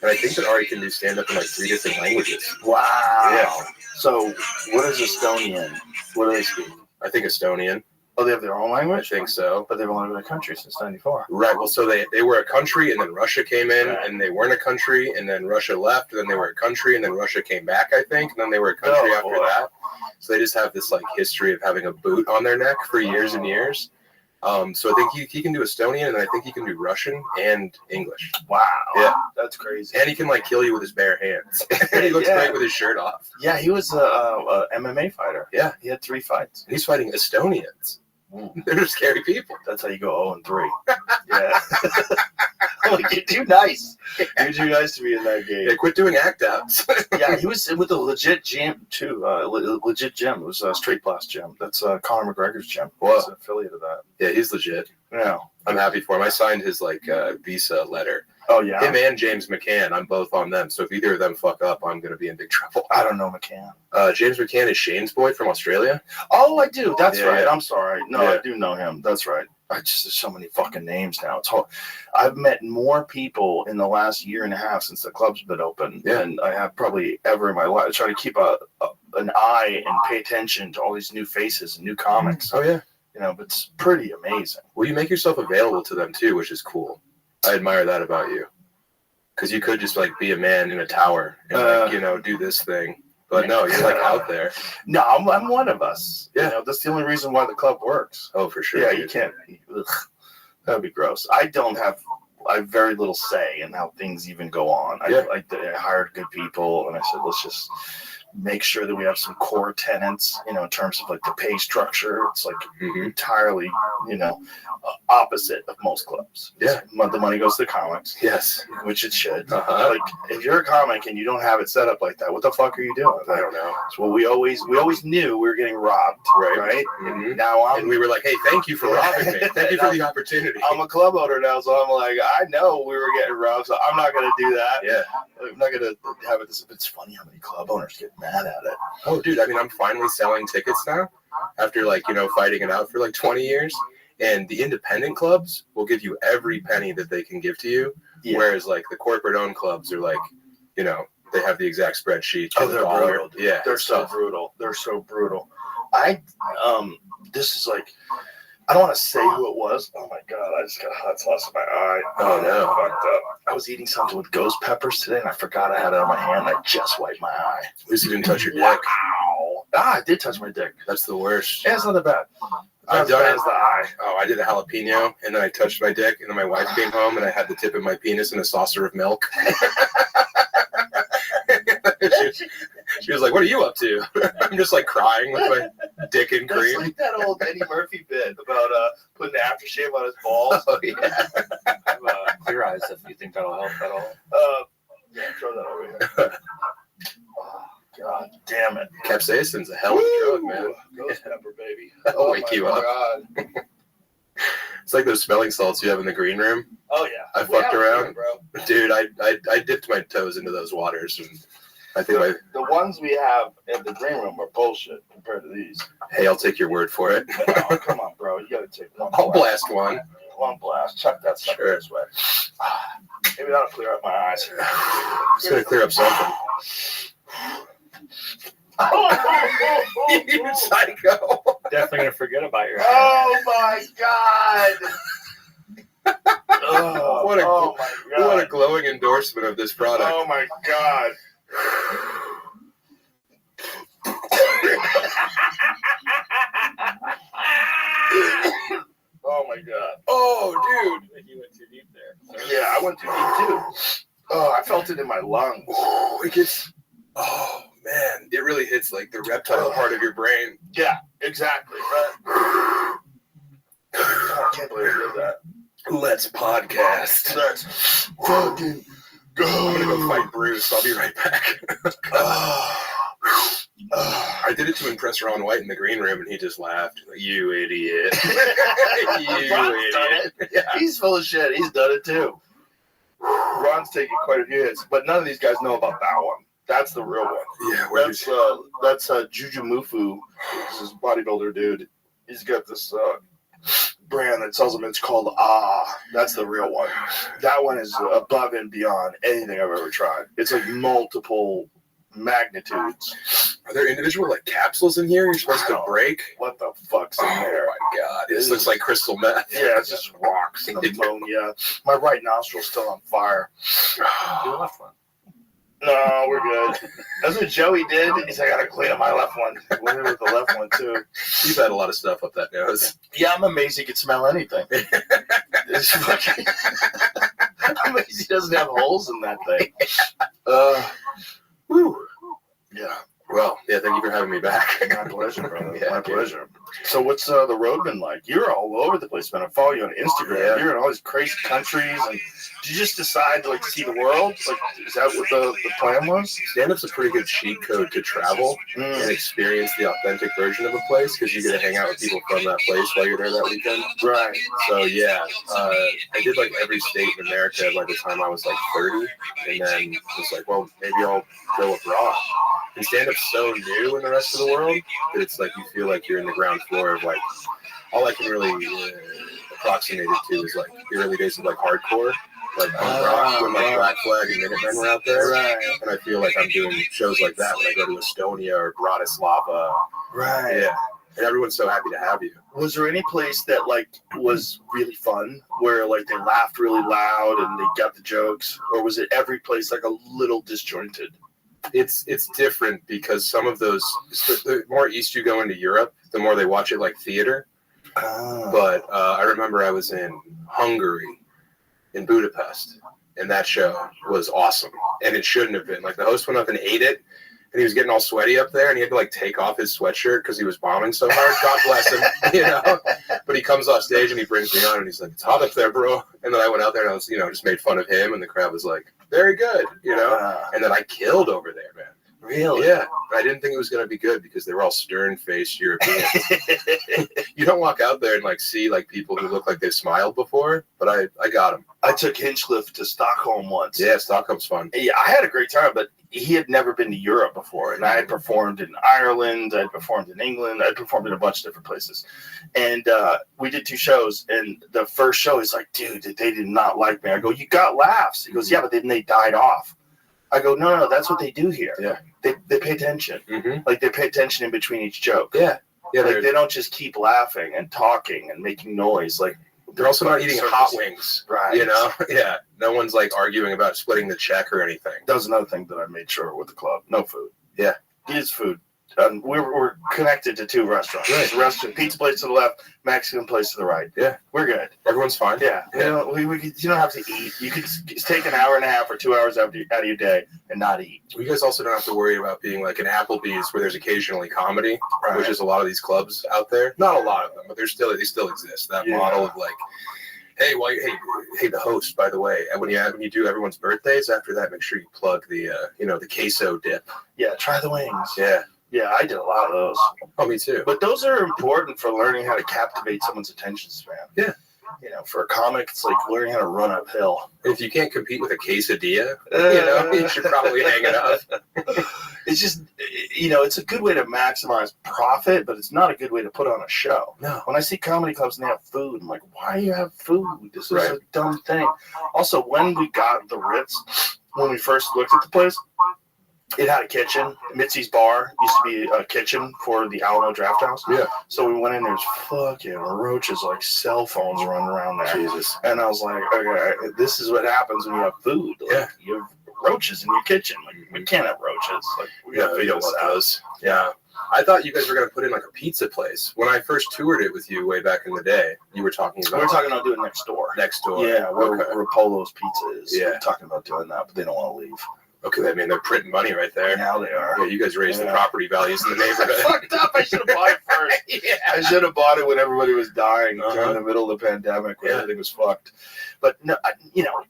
And I think that Ari can do stand-up in like 3 different languages. Wow. Yeah. So, what is Estonian? What do they speak? I think Estonian. Oh, they have their own I language? think so. But they've only been a country since 94. Right. Well, so they were a country, and then Russia came in, Right. and they weren't a country, and then Russia left, and then they were a country, and then Russia came back, I think, and then they were a country Oh, after boy. that. So they just have this like history of having a boot on their neck for years and years. So I think he can do Estonian, and I think he can do Russian and English. Wow. Yeah. That's crazy. And he can like kill you with his bare hands. And he looks Yeah. great with his shirt off. Yeah, he was a MMA fighter. Yeah. He had 3 fights. And he's fighting Estonians. They're just scary people. That's how you go 0-3. Yeah. Oh, you're too nice. You're too nice to be in that game. Yeah, quit doing act outs. Yeah, he was with a legit gym too. Legit gym. It was a Straight Blast gym. That's Conor McGregor's gym. Whoa. He's an affiliate of that. Yeah, he's legit. Yeah. I'm happy for him. I signed his like visa letter. Oh yeah. Him and James McCann, I'm both on them. So if either of them fuck up, I'm going to be in big trouble. I don't know McCann. James McCann is Shane's boy from Australia. Oh, I do. That's Yeah, right. yeah. I'm sorry. No, Yeah. I do know him. That's right. There's so many fucking names now. It's hard. I've met more people in the last year and a half since the club's been open than I have probably ever in my life. I try to keep an eye and pay attention to all these new faces and new comics. Oh, yeah. You know, but it's pretty amazing. Well, you make yourself available to them, too, which is cool. I admire that about you. Because you could just, like, be a man in a tower and, like, you know, do this thing. But no, you're, like, out there. No, I'm one of us. Yeah. You know, that's the only reason why the club works. Oh, for sure. Yeah, you can't. Ugh, that'd be gross. I have very little say in how things even go on. Yeah. I hired good people, and I said, let's just make sure that we have some core tenets, you know, in terms of like the pay structure. It's like entirely, you know, opposite of most clubs. Yeah. The money goes to the comics. Yes. Which it should. Uh-huh. Like, if you're a comic and you don't have it set up like that, what the fuck are you doing? I don't know. So we always knew we were getting robbed, right? Mhm. Now And we were like, hey, thank you for robbing me. Thank you for the opportunity. I'm a club owner now, so I'm like, I know we were getting robbed, so I'm not going to do that. Yeah. I'm not going to have it. It's funny how many club owners get mad at it. Oh, dude, I mean, I'm finally selling tickets now after, like, you know, fighting it out for, like, 20 years. And the independent clubs will give you every penny that they can give to you, whereas, like, the corporate-owned clubs are, like, you know, they have the exact spreadsheet. Oh, they're brutal. Yeah. They're so brutal. They're so brutal. This is like, I don't want to say who it was. Oh my God, I just got a hot sauce in my eye. Oh, no. Fucked up. I was eating something with ghost peppers today, and I forgot I had it on my hand. And I just wiped my eye. At least you didn't touch your dick. Wow. I did touch my dick. That's the worst. Yeah, it's not that bad. I've Not done as bad it. as the eye. Oh, I did a jalapeno, and then I touched my dick, and then my wife came home, and I had the tip of my penis in a saucer of milk. She was like, what are you up to? I'm just like crying with my dick in That's cream. like that old Eddie Murphy bit about putting the aftershave on his balls. Oh, yeah. Clear eyes if you think that'll help at all. Yeah, throw that over here. Oh, God damn it. Capsaicin's a hell of a drug, man. Ghost pepper, baby. That'll wake you up. God. It's like those smelling salts you have in the green room. Oh, yeah. I fucked Yeah, around. bro. Dude, I dipped my toes into those waters, and I think The ones we have in the green room are bullshit compared to these. hey, I'll take your word for it. Oh, come on, bro. You got to take one. I'll blast one. One blast. Chuck that sucker Sure. this way. Maybe that'll clear up my eyes. It's going to clear up something. You psycho. Definitely gonna forget about your eye. Oh my God! Oh, What a- oh my God! What a glowing endorsement of this product. Oh my God! Oh my God! Oh, dude. You went too deep there. Yeah, I went too deep too. Oh, I felt it in my lungs. Oh, it gets Oh man, it really hits like the reptile part of your brain. Yeah, exactly. Right. I can't believe I did that. Let's podcast. Let's fucking go. I'm gonna go fight Bruce. I'll be right back. I did it to impress Ron White in the green room, and he just laughed. Like, you idiot. You idiot. Yeah. He's full of shit. He's done it too. Ron's taking quite a few hits, but none of these guys know about that one. That's the real one. Yeah, that's Juju Mufu. This is a bodybuilder dude. He's got this brand that sells them. It's called That's the real one. That one is above and beyond anything I've ever tried. It's like multiple magnitudes. Are there individual like capsules in here you're supposed to break? What the fuck's in there? Oh my god, this looks like crystal meth. Yeah, it's just rocks and ammonia. My right nostril's still on fire. Do the left one. No, we're good. That's what Joey did. He's like, I gotta clean up my left one. Went in with the left one too. You've had a lot of stuff up that nose. Yeah, I'm amazed he could smell anything. It's fucking I'm amazed he doesn't have holes in that thing. Whew. Yeah. Well, yeah, thank you for having me back. My pleasure, brother. Yeah, my pleasure. So what's the road been like? You're all over the place, man. I follow you on Instagram. Yeah. You're in all these crazy countries. And did you just decide to see the world? Like, is that what the plan was? Stand-up's a pretty good cheat code to travel and experience the authentic version of a place because you get to hang out with people from that place while you're there that weekend. Right. So yeah, I did like every state in America by the time I was like 30, and then was like, well, maybe I'll go abroad. And stand-up's so new in the rest of the world that it's like you feel like you're in the ground floor of like all I can really approximate it to is like the early days of like hardcore, like punk rock when like Black Flag and Minutemen were out there. Right. And I feel like I'm doing shows like that when I go to Estonia or Bratislava. Right. Yeah. And everyone's so happy to have you. Was there any place that like was really fun where like they laughed really loud and they got the jokes, or was it every place like a little disjointed? It's different because some of those, the more east you go into Europe, the more they watch it like theater. But I remember I was in Hungary, in Budapest, and that show was awesome. And it shouldn't have been. Like the host went up and ate it, and he was getting all sweaty up there, and he had to like take off his sweatshirt because he was bombing so hard. God bless him, you know. But he comes off stage and he brings me on, and he's like, "It's hot up there, bro." And then I went out there and I was, just made fun of him, and the crowd was like, "Very good," And then I killed over there, man. Really? Yeah. But I didn't think it was going to be good because they were all stern-faced Europeans. You don't walk out there and like see like people who look like they've smiled before, but I got them. I took Hinchcliffe to Stockholm once. Yeah, Stockholm's fun. Yeah, I had a great time, but he had never been to Europe before, and I had performed in Ireland, I had performed in England, I had performed in a bunch of different places, and we did 2 shows, and the first show, he's like, dude, they did not like me. I go, you got laughs. He goes, yeah, but then they died off. I go, no, that's what they do here. Yeah. They pay attention. Mm-hmm. Like, they pay attention in between each joke. Yeah. Yeah. Like, they don't just keep laughing and talking and making noise. Like, they're also not eating hot wings. Right. Yeah. No one's like arguing about splitting the check or anything. That was another thing that I made sure with the club. No food. Yeah. It is food. We're connected to 2 restaurants. Right. There's a restaurant, pizza place to the left, Mexican place to the right. Yeah. We're good. Everyone's fine. Yeah. You don't have to eat. You could take an hour and a half or 2 hours out of your day and not eat. You guys also don't have to worry about being like an Applebee's where there's occasionally comedy, Right. which is a lot of these clubs out there. Not a lot of them, but they still exist. That model of like, hey, the host, by the way, and when you do everyone's birthdays, after that, make sure you plug the the queso dip. Yeah, try the wings. Yeah. Yeah, I did a lot of those. Oh, me too. But those are important for learning how to captivate someone's attention span. Yeah. For a comic, it's like learning how to run uphill. If you can't compete with a quesadilla, you should probably hang it up. It's just, it's a good way to maximize profit, but it's not a good way to put on a show. No. When I see comedy clubs and they have food, I'm like, why do you have food? This is Right. a dumb thing. Also, when we got the Ritz, when we first looked at the place, it had a kitchen. Mitzi's Bar used to be a kitchen for the Alamo Draft House. Yeah. So we went in, there's fucking roaches like cell phones running around there. Jesus. And I was like, okay, this is what happens when you have food. Like, Yeah. You have roaches in your kitchen. Like, we can't have roaches. Like, we got we don't want those. Yeah. I thought you guys were going to put in like a pizza place. When I first toured it with you way back in the day, you were talking about... We're talking about doing it next door. Next door. Yeah, where Okay. Polo's Pizza is. Yeah. We're talking about doing that, but they don't want to leave. Okay, I mean, they're printing money right there. Now they are. Yeah, you guys raised the property values in the neighborhood. Fucked up. I should have bought it first. Yeah. I should have bought it when everybody was dying during the middle of the pandemic when everything was fucked. But no, I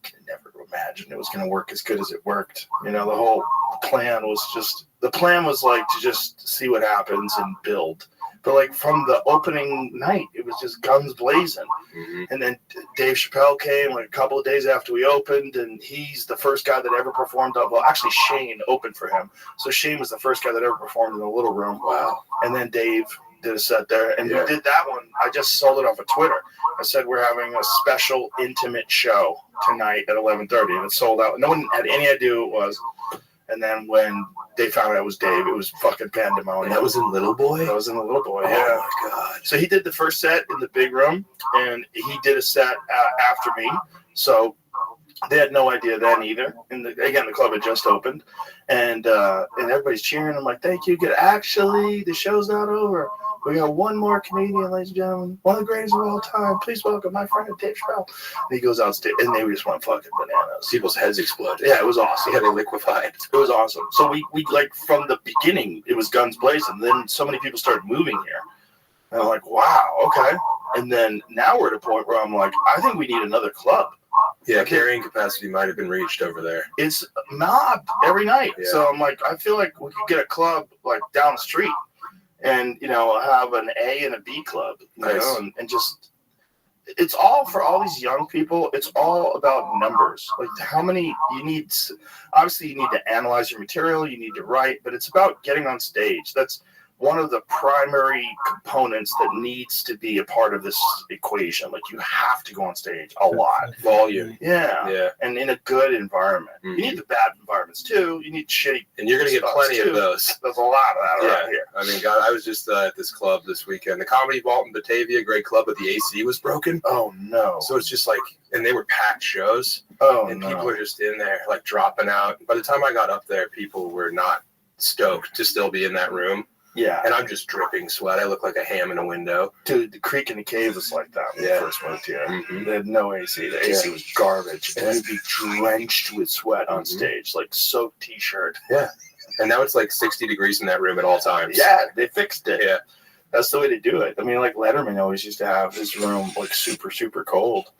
could never imagine it was going to work as good as it worked. The whole plan was like to just see what happens and build. But like from the opening night, it was just guns blazing. Mm-hmm. And then Dave Chappelle came like a couple of days after we opened, and he's the first guy that ever performed. Well, actually Shane opened for him. So Shane was the first guy that ever performed in the Little Room. Wow. And then Dave did a set there, and we did that one. I just sold it off of Twitter. I said we're having a special intimate show tonight at 11:30, and it sold out. No one had any idea who it was. And then when they found out it was Dave, it was fucking pandemonium. And that was in Little Boy? That was in the Little Boy, Oh, yeah. my God. So he did the first set in the big room, and he did a set after me. So they had no idea then either. And again, the club had just opened, and everybody's cheering. I'm like, thank you. Actually, the show's not over. We got one more comedian, ladies and gentlemen. One of the greatest of all time. Please welcome my friend Dave Chappelle. And he goes out stage, and they just went fucking bananas. People's heads exploded. Yeah, it was awesome. Yeah, they liquefied. It was awesome. So we like from the beginning, it was guns blazing. Then so many people started moving here. And I'm like, wow, okay. And then now we're at a point where I'm like, I think we need another club. Yeah, carrying capacity might have been reached over there. It's mobbed every night. Yeah. So I'm like, I feel like we could get a club like down the street and, have an A and a B club, and just, it's all for all these young people. It's all about numbers. Like how many you need. Obviously you need to analyze your material. You need to write, but it's about getting on stage. That's one of the primary components that needs to be a part of this equation. Like you have to go on stage a lot. Volume. Yeah. And in a good environment. Mm-hmm. You need the bad environments too. You need shitty. And you're going to get plenty of those. There's a lot of that around here. I mean, God, I was just at this club this weekend. The Comedy Vault in Batavia, great club, but the AC was broken. Oh, no. So it's just like, and they were packed shows. Oh, and no. people are just in there, like dropping out. By the time I got up there, people were not stoked to still be in that room. Yeah. And I'm just dripping sweat. I look like a ham in a window. Dude, the Creek in the Cave was like that when we first moved here. Mm-hmm. They had no AC. The AC was garbage. And you'd be drenched with sweat on stage, like soaked t-shirt. Yeah. And now it's like 60 degrees in that room at all times. Yeah, they fixed it. Yeah. That's the way to do it. I mean, like Letterman always used to have his room like super, super cold.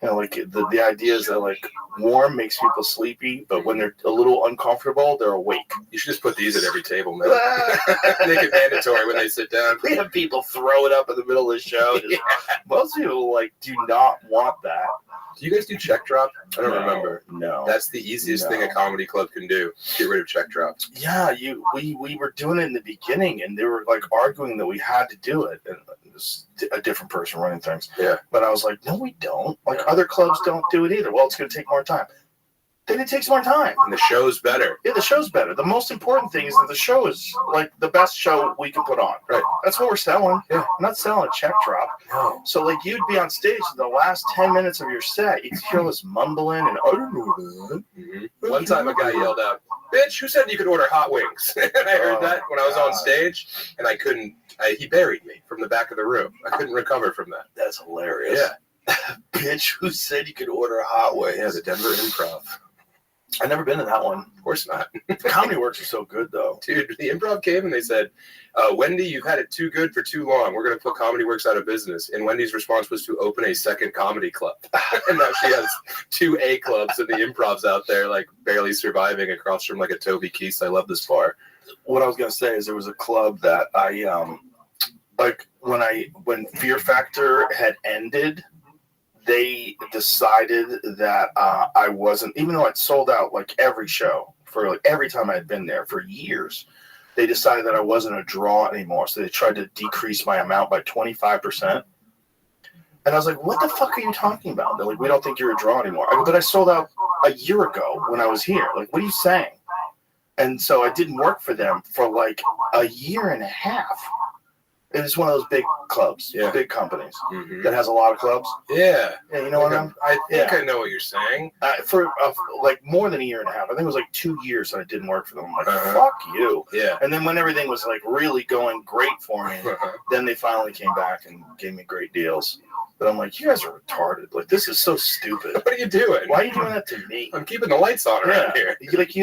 Like the idea is that like warm makes people sleepy, but when they're a little uncomfortable, they're awake. You should just put these at every table, man. Make it mandatory when they sit down. We have people throw it up in the middle of the show. Most people like do not want that. Do you guys do check drop? I don't remember. No. That's the easiest thing a comedy club can do. Get rid of check drop. Yeah, we were doing it in the beginning, and they were like arguing that we had to do it. And it was a different person running things. Yeah. But I was like, no, we don't. Like other clubs don't do it either. Well, it's going to take more time. Then it takes more time. And the show's better. Yeah, the show's better. The most important thing is that the show is like the best show we can put on. Right. That's what we're selling. Yeah. We're not selling a check drop. No. So like you'd be on stage in the last 10 minutes of your set, you'd hear us mumbling and I don't know that. Mm-hmm. One time a guy yelled out, "Bitch, who said you could order hot wings?" And I heard that when I was on stage, and I couldn't. He buried me from the back of the room. I couldn't recover from that. That's hilarious. Yeah. Bitch, who said you could order hot wings? Yeah, the Denver Improv. I've never been to that one. Of course not. Comedy Works is so good, though. Dude, the Improv came and they said, Wendy, you've had it too good for too long. We're going to put Comedy Works out of business. And Wendy's response was to open a second comedy club. And now she has 2 A clubs and the Improv's out there, like, barely surviving across from, like, a Toby Keith's I Love This Bar. What I was going to say is there was a club that I, like, when Fear Factor had ended, they decided that I wasn't, even though I'd sold out like every show for like every time I had been there for years, they decided that I wasn't a draw anymore. So they tried to decrease my amount by 25%. And I was like, what the fuck are you talking about? They're like, we don't think you're a draw anymore. I go, but I sold out a year ago when I was here. Like, what are you saying? And so I didn't work for them for like a year and a half. It's one of those big clubs, big companies that has a lot of clubs. Yeah. Yeah, you know what I mean? I think I know what you're saying. For like more than a year and a half. I think it was like 2 years that I didn't work for them. I'm like, fuck you. Yeah. And then when everything was like really going great for me, then they finally came back and gave me great deals. But I'm like, you guys are retarded. Like, this is so stupid. What are you doing? Why are you doing that to me? I'm keeping the lights on around here.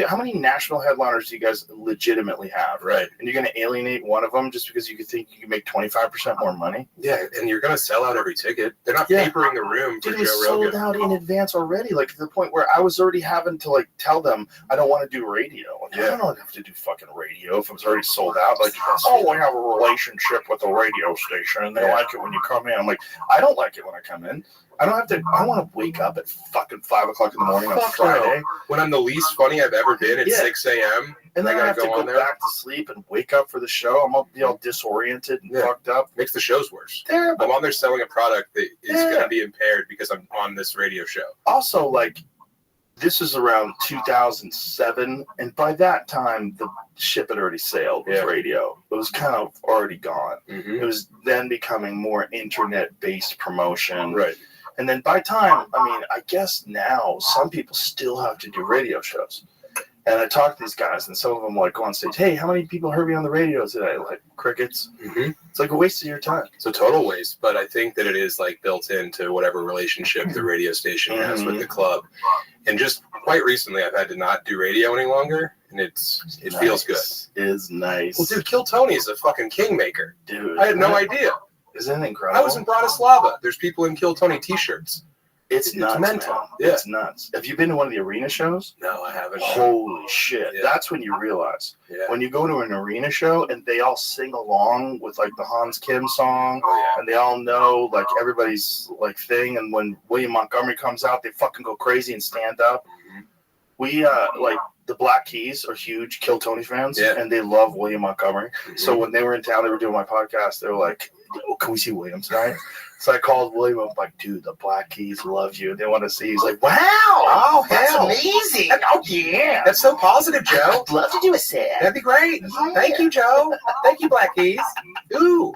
How many national headliners do you guys legitimately have? Right. And you're going to alienate one of them just because you think you can make 25% more money? Yeah, and you're going to sell out every ticket. They're not papering the room for Dude, Joe it was Rogan. sold out in advance already, like to the point where I was already having to like tell them I don't want to do radio. Like, I don't have to do fucking radio if it's already sold out. Like, oh, we have a relationship with the radio station and they like it when you come in. I'm like, I don't like it when I come in. I don't want to wake up at fucking 5 o'clock in the morning on Friday. No. When I'm the least funny I've ever been at 6 a.m. And then I have to go back to sleep and wake up for the show. I'm going to be all disoriented and fucked up. Makes the shows worse. Terrible. I'm on there selling a product that is going to be impaired because I'm on this radio show. Also, like, this is around 2007, and by that time, the ship had already sailed with radio. It was kind of already gone. Mm-hmm. It was then becoming more internet-based promotion. Right. And then by time, I mean, I guess now some people still have to do radio shows. And I talk to these guys, and some of them like go on stage, hey, how many people heard me on the radio today? Like, crickets. Mm-hmm. It's like a waste of your time. It's a total waste, but I think that it is like built into whatever relationship the radio station has with the club. And just quite recently, I've had to not do radio any longer, and it feels good. It is nice. Well, dude, Kill Tony is a fucking kingmaker. Dude. I had no idea. Isn't it incredible? I was in Bratislava. There's people in Kill Tony t-shirts. It's nuts, mental. man. Yeah. It's nuts. Have you been to one of the arena shows? No, I haven't. Holy shit. Yeah. That's when you realize. Yeah. When you go to an arena show and they all sing along with like the Hans Kim song, and they all know like everybody's like thing, and when William Montgomery comes out, they fucking go crazy and stand up. We like the Black Keys are huge Kill Tony fans, and they love William Montgomery. So when they were in town, they were doing my podcast. They were like, oh, "Can we see William tonight?" So I called William. I'm like, "Dude, the Black Keys love you. They want to see." He's like, "Wow, oh, that's hell. amazing! Oh yeah, that's so positive, Joe. I'd love to do a set. That'd be great. Thank you, Joe. Thank you, Black Keys. Ooh."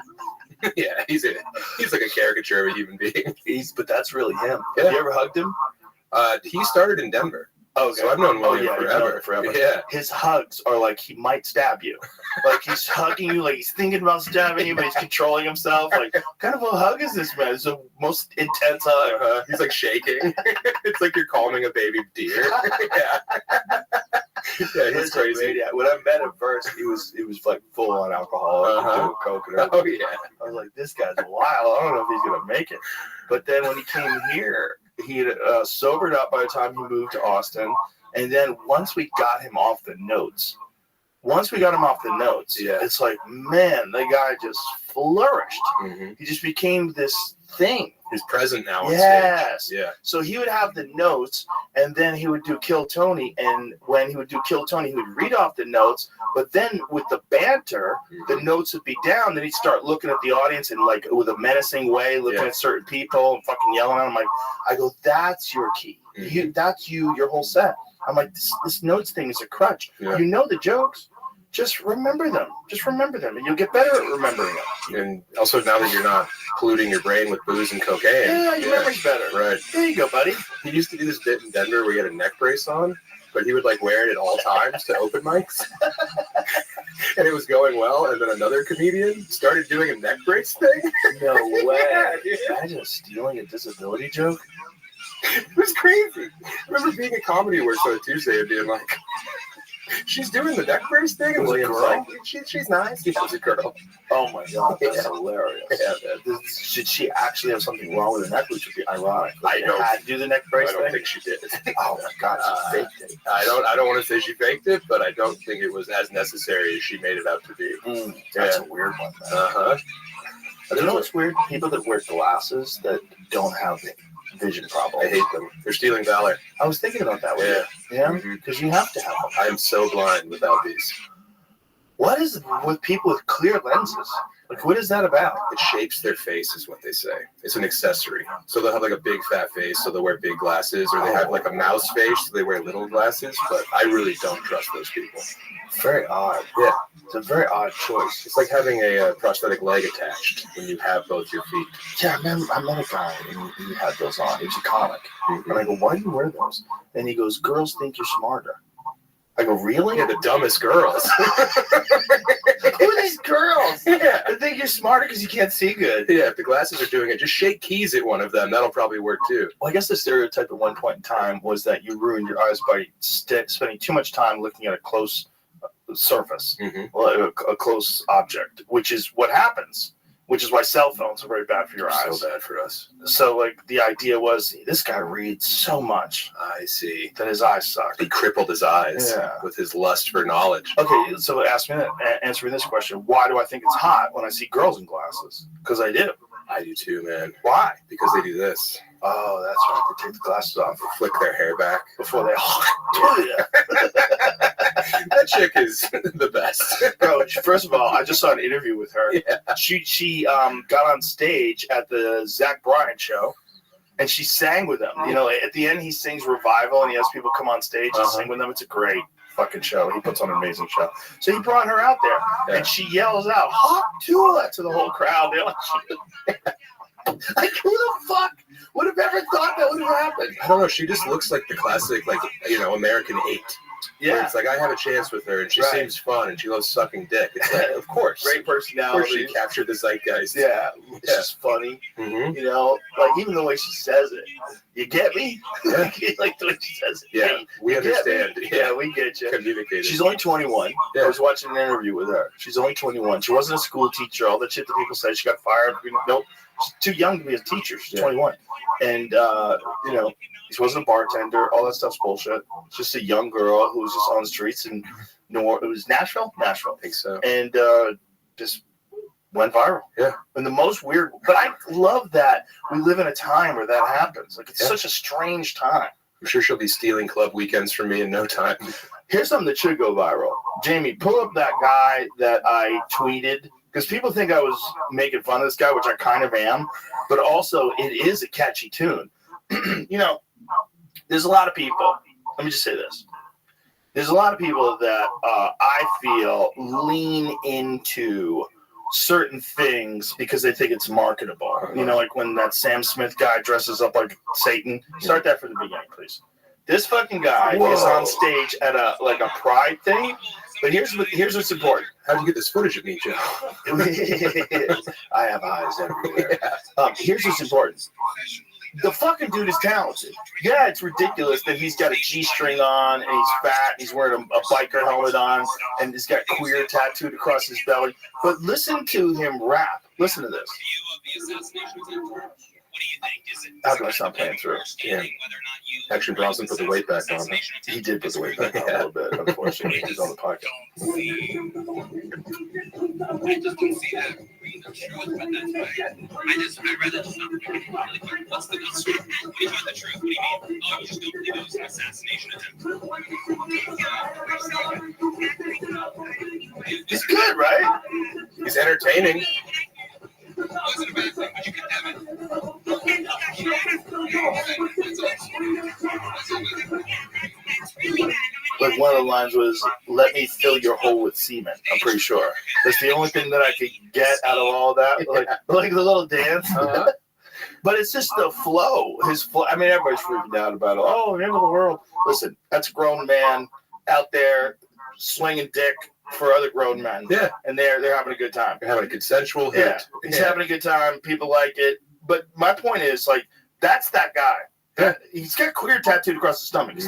Yeah, he's like a caricature of a human being. But that's really him. Yeah. Have you ever hugged him? He started in Denver. Oh, so I've known William forever. Yeah. His hugs are like he might stab you. Like he's hugging you, like he's thinking about stabbing you, but he's controlling himself. Like, what kind of a hug is this, man? It's the most intense hug. He's like shaking. It's like you're calming a baby deer. Yeah, he's crazy. When I met him first, he was like full on alcohol, doing coconut. Oh yeah. I was like, this guy's wild. I don't know if he's gonna make it. But then when he came here, he had sobered up by the time he moved to Austin. And then once we got him off the notes, it's like, man, the guy just flourished. Mm-hmm. He just became this thing. He's present now on Yes. stage. Yeah. So he would have the notes, and then he would do Kill Tony. And when he would do Kill Tony, he would read off the notes. But then with the banter, the notes would be down. Then he'd start looking at the audience and like with a menacing way, looking at certain people and fucking yelling at them. Like, I go, that's your key. That's your whole set. I'm like, this notes thing is a crutch. Yeah. You know the jokes. Just remember them. And you'll get better at remembering them. And also now that you're not polluting your brain with booze and cocaine. Yeah, your memory's better. Right. There you go, buddy. He used to do this bit in Denver where he had a neck brace on, but he would like wear it at all times to open mics. And it was going well, and then another comedian started doing a neck brace thing. No way. Yeah. Imagine stealing a disability joke. It was crazy. I remember being at Comedy Works on a Tuesday and being like, she's doing the neck brace thing, and William's like, she's nice. She was a girl. Oh my god, that's hilarious. Yeah, should she actually have something wrong with her neck, which would be ironic? I don't had to do the neck brace I don't thing? think she did. Oh my god, she faked it. I don't want to say she faked it, but I don't think it was as necessary as she made it out to be. That's a weird one, man. Uh-huh. You know what's weird? People that wear glasses that don't have vision problems. I hate them. They're stealing valor. I was thinking about that. Yeah, because you have to have them. I am so blind without these. What is with people with clear lenses? Like, what is that about? It shapes their face, is what they say. It's an accessory. So they'll have like a big fat face, so they'll wear big glasses, or they have like a mouse face, so they wear little glasses. But I really don't trust those people. Very odd. Yeah. It's a very odd choice. It's like having a prosthetic leg attached when you have both your feet. Yeah, I met a guy and he had those on. He was a comic. And I go, why do you wear those? And he goes, girls think you're smarter. I go, really? Yeah, the dumbest girls. Who are these girls? Yeah. I think you're smarter because you can't see good. Yeah, if the glasses are doing it, just shake keys at one of them. That'll probably work too. Well, I guess the stereotype at one point in time was that you ruined your eyes by spending too much time looking at a close surface, a close object, which is what happens. Which is why cell phones are very bad for your eyes. So bad for us. So, like, the idea was, this guy reads so much. I see. That his eyes suck. He crippled his eyes with his lust for knowledge. Okay, so answer me this question. Why do I think it's hot when I see girls in glasses? Because I do. I do too, man. Why? Because they do this. Oh, that's right. They take the glasses off. Flick their hair back. Before they... That chick is the best. Bro, first of all, I just saw an interview with her. Yeah. She got on stage at the Zach Bryan show, and she sang with him. You know, at the end, he sings Revival, and he has people come on stage and sing with him. It's a great fucking show. He puts on an amazing show. So he brought her out there, and she yells out, "Hot Tula!" to the whole crowd. They're like, who the fuck would have ever thought that would have happened? I don't know. She just looks like the classic, like, American 8. Yeah. It's like, I have a chance with her, and she seems fun, and she loves sucking dick. It's like, of course. Great personality. Of course she captured the zeitgeist. Yeah. It's just funny. You know, like, even the way she says it. You get me? Yeah. Like the way she says it. Yeah, we understand. Yeah, we get you. Communicated. She's only 21. Yeah. I was watching an interview with her. She's only 21. She wasn't a school teacher. All that shit that people said. She got fired. Nope. She's too young to be a teacher. She's 21. And, you know, she wasn't a bartender. All that stuff's bullshit. Just a young girl who was just on the streets in it was Nashville? Nashville. I think so. And just went viral. Yeah. And the most weird, but I love that we live in a time where that happens. Like, it's such a strange time. I'm sure she'll be stealing club weekends from me in no time. Here's something that should go viral. Jamie, pull up that guy that I tweeted. Because people think I was making fun of this guy, which I kind of am. But also, it is a catchy tune. You know, there's a lot of people. Let me just say this. There's a lot of people that I feel lean into certain things because they think it's marketable. You know, like when that Sam Smith guy dresses up like Satan. Start that from the beginning, please. This fucking guy is on stage at a pride thing. But here's what's important. How'd you get this footage of me, Joe? I have eyes everywhere. Here's what's important. The fucking dude is talented. Yeah, it's ridiculous that he's got a G-string on and he's fat and he's wearing a biker helmet on and he's got queer tattooed across his belly. But listen to him rap. Listen to this. How do I stop playing through? Yeah. Actually, Bronson put the weight back on. He did put the weight back on a little bit, unfortunately. He's on the podcast. I just don't see that being the truth, but that's fine. I'd rather just not really quick. What's the truth? What do you mean the truth? What do you mean? Oh, you just don't believe it was an assassination attempt. He's good, right? He's entertaining. Wasn't a bad thing, but you condemn it. Like one of the lines was, "Let me fill your hole with semen." I'm pretty sure that's the only thing that I could get out of all that. Like the little dance. But it's just the flow. His flow. I mean, everybody's freaking out about it. Oh, the end of the world. Listen, that's a grown man out there swinging dick for other grown men. Yeah. And they're having a good time. They're having a consensual hit. Yeah. He's having a good time. People like it. But my point is, like, that's that guy. Yeah. He's got queer tattooed across his stomach. He's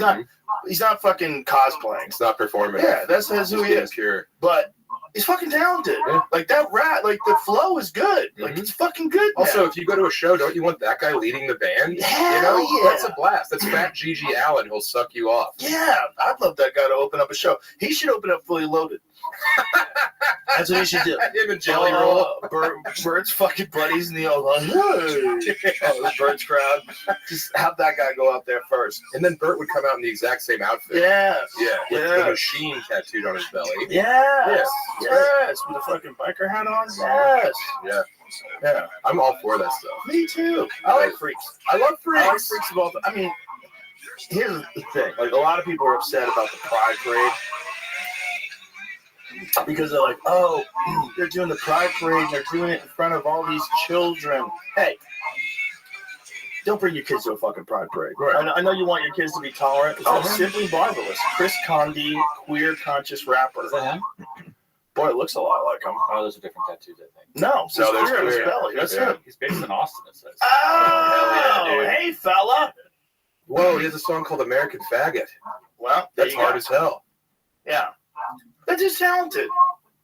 not fucking cosplaying. It's not performative. Yeah, that's who he is. Pure. But he's fucking talented. Yeah. Like that rap, like the flow is good. Like it's fucking good. Also, now. if you go to a show, don't you want that guy leading the band? Hell you know, yeah. That's a blast. That's Fat Gigi Allen. He'll suck you off. Yeah, I'd love that guy to open up a show. He should open up Fully Loaded. That's what he should do. Him and Jelly Roll. Bert's fucking buddies in the old the Bert's crowd. Just have that guy go out there first. And then Bert would come out in the exact same outfit. Yes. Yeah. With the machine tattooed on his belly. Yes. Yes. With a fucking biker hat on. Yes. Yeah. Yeah. I'm all for that stuff. Me too. I like freaks. I love freaks. I like freaks of all. I mean, here's the thing. Like, a lot of people are upset about the Pride Parade. Because they're like, oh, they're doing the Pride Parade and they're doing it in front of all these children. Hey, Don't bring your kids to a fucking pride parade. Right. I know you want your kids to be tolerant. Oh, Simply Marvelous. Chris Condi, queer conscious rapper. Is that him? Boy, it looks a lot like him. Oh, those are different tattoos, I think. No, No, there's there's queer on his queer. belly. That's Yeah. him. He's based in Austin, it says. Oh, hell yeah, dude. hey, fella. Whoa, he has a song called American Faggot. Well, there That's you hard go. as hell. Yeah. That dude's talented.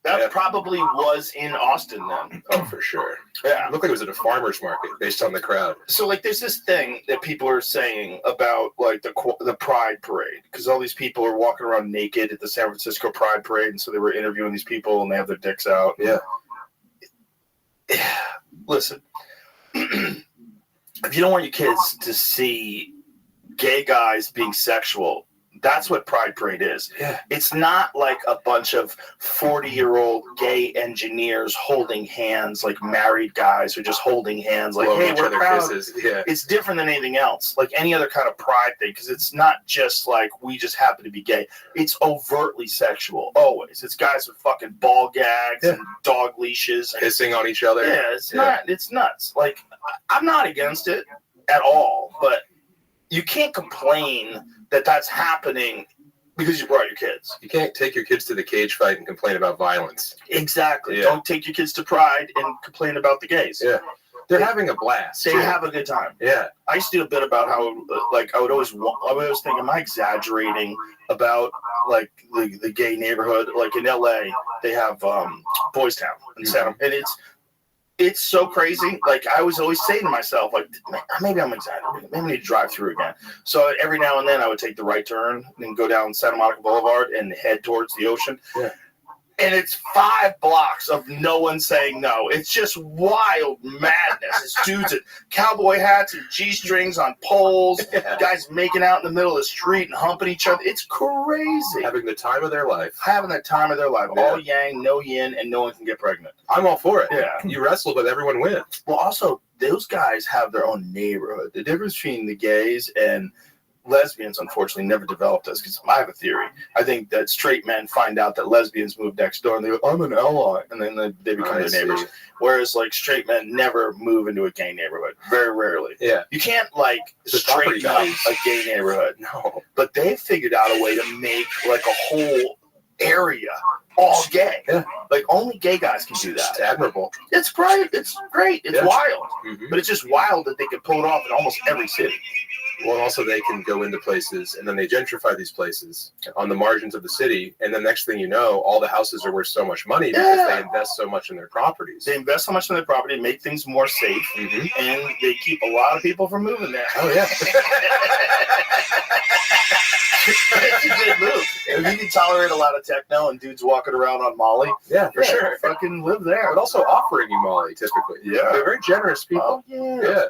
That Yeah. probably was in Austin then. Oh, for sure. Yeah. It looked like it was at a farmer's market based on the crowd. So, like, there's this thing that people are saying about, like, the Pride Parade, because all these people are walking around naked at the San Francisco Pride Parade, and so they were interviewing these people, and they have their dicks out. Yeah. Listen, if you don't want your kids to see gay guys being sexual, that's what Pride Parade is. Yeah. It's not like a bunch of 40-year-old gay engineers holding hands, like married guys who are just holding hands, like, Blowing hey, each we're other proud. kisses. Yeah. It's different than anything else, like any other kind of pride thing, because it's not just like we just happen to be gay. It's overtly sexual, always. It's guys with fucking ball gags and dog leashes. And, Pissing on each other. yeah, it's nuts. Like, I'm not against it at all, but you can't complain that that's happening because you brought your kids. You can't take your kids to the cage fight and complain about violence. Exactly. Yeah. Don't take your kids to Pride and complain about the gays. Yeah. They're having a blast. They too. have a good time. Yeah. I used to do a bit about how, like, I would always think, am I exaggerating about, like, the gay neighborhood? Like, in LA, they have Boys Town in Santa, and it's so crazy. Like, I was always saying to myself, like, maybe I'm exaggerating. Maybe I need to drive through again. So every now and then I would take the right turn and go down Santa Monica Boulevard and head towards the ocean. Yeah. And it's 5 blocks of no one saying no. It's just wild madness. It's dudes in cowboy hats and G-strings on poles. Yeah. Guys making out in the middle of the street and humping each other. It's crazy. Having the time of their life. Having the time of their life. Yeah. All yang, no yin, and no one can get pregnant. I'm all for it. Yeah. You wrestle, but everyone wins. Well, also, those guys have their own neighborhood. The difference between the gays and lesbians, unfortunately, never developed this, because I have a theory. I think that straight men find out that lesbians move next door and they go, I'm an ally, and then they become their neighbors. Whereas, like, straight men never move into a gay neighborhood. Very rarely. Yeah. You can't, like, The property straighten up values. a gay neighborhood. No. But they figured out a way to make, like, a whole area all gay. Yeah. Like, only gay guys can do It's that. admirable. It's great. It's great. It's Yeah. wild. Mm-hmm. But it's just wild that they can pull it off in almost every city. Well, and also they can go into places, and then they gentrify these places on the margins of the city, and the next thing you know, all the houses are worth so much money because Yeah. they invest so much in their properties. They invest so much in their property, make things more safe, Mhm. and they keep a lot of people from moving there. Oh, yeah. It's a good move. If you can tolerate a lot of techno and dudes walking around on Molly, Yeah, for sure. fucking live there. But also offering you Molly, typically. Yeah. They're very generous people. Oh, yeah. Yeah.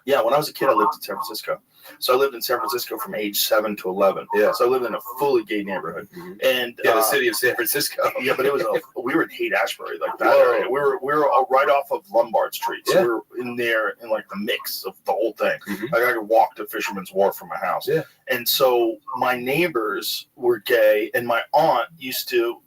Yeah, when I was a kid, I lived in San Francisco. So I lived in San Francisco from age 7 to 11. Yeah. So I lived in a fully gay neighborhood. Mhm. And Yeah, the city of San Francisco. yeah, but it was we were in Haight-Ashbury, like that Whoa. area. We were right off of Lombard Street. So Yeah. we were in there in like the mix of the whole thing. Mhm. Like I could walk to Fisherman's Wharf from my house. Yeah. And so my neighbors were gay, and my aunt used to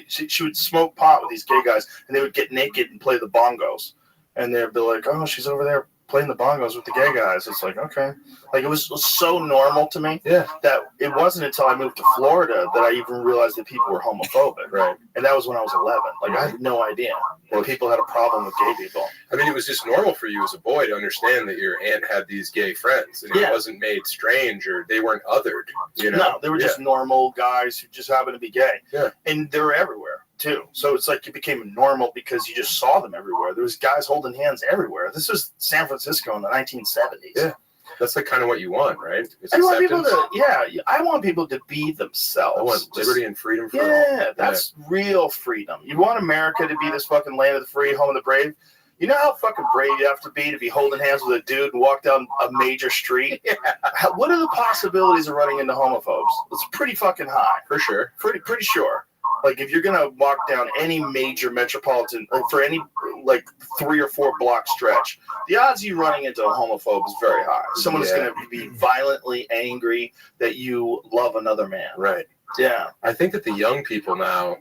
she would smoke pot with these gay guys, and they would get naked and play the bongos, and they'd be like, "Oh, she's over there playing the bongos with the gay guys." It's like, okay, like it was so normal to me Yeah. that it wasn't until I moved to Florida that I even realized that people were homophobic. Right. And that was when I was 11. Like I had no idea that people had a problem with gay people. I mean, it was just normal for you as a boy to understand that your aunt had these gay friends, and Yeah. it wasn't made strange or they weren't othered. You know? No, they were just normal guys who just happened to be gay. Yeah. And they were everywhere too. So it's like it became normal because you just saw them everywhere. There was guys holding hands everywhere. This was San Francisco in the 1970s. Yeah. That's like kind of what you want, right? It's I want people acceptance. to, I want people to be themselves. I want Just- liberty and freedom for all. Yeah, that's real freedom. You want America to be this fucking land of the free, home of the brave? You know how fucking brave you have to be holding hands with a dude and walk down a major street? Yeah. What are the possibilities of running into homophobes? It's pretty fucking high. For sure. Pretty sure. Like, if you're going to walk down any major metropolitan, for any, like, 3 or 4 block stretch, the odds of you running into a homophobe is very high. Someone is Yeah. going to be violently angry that you love another man. Right. Yeah. I think that the young people now,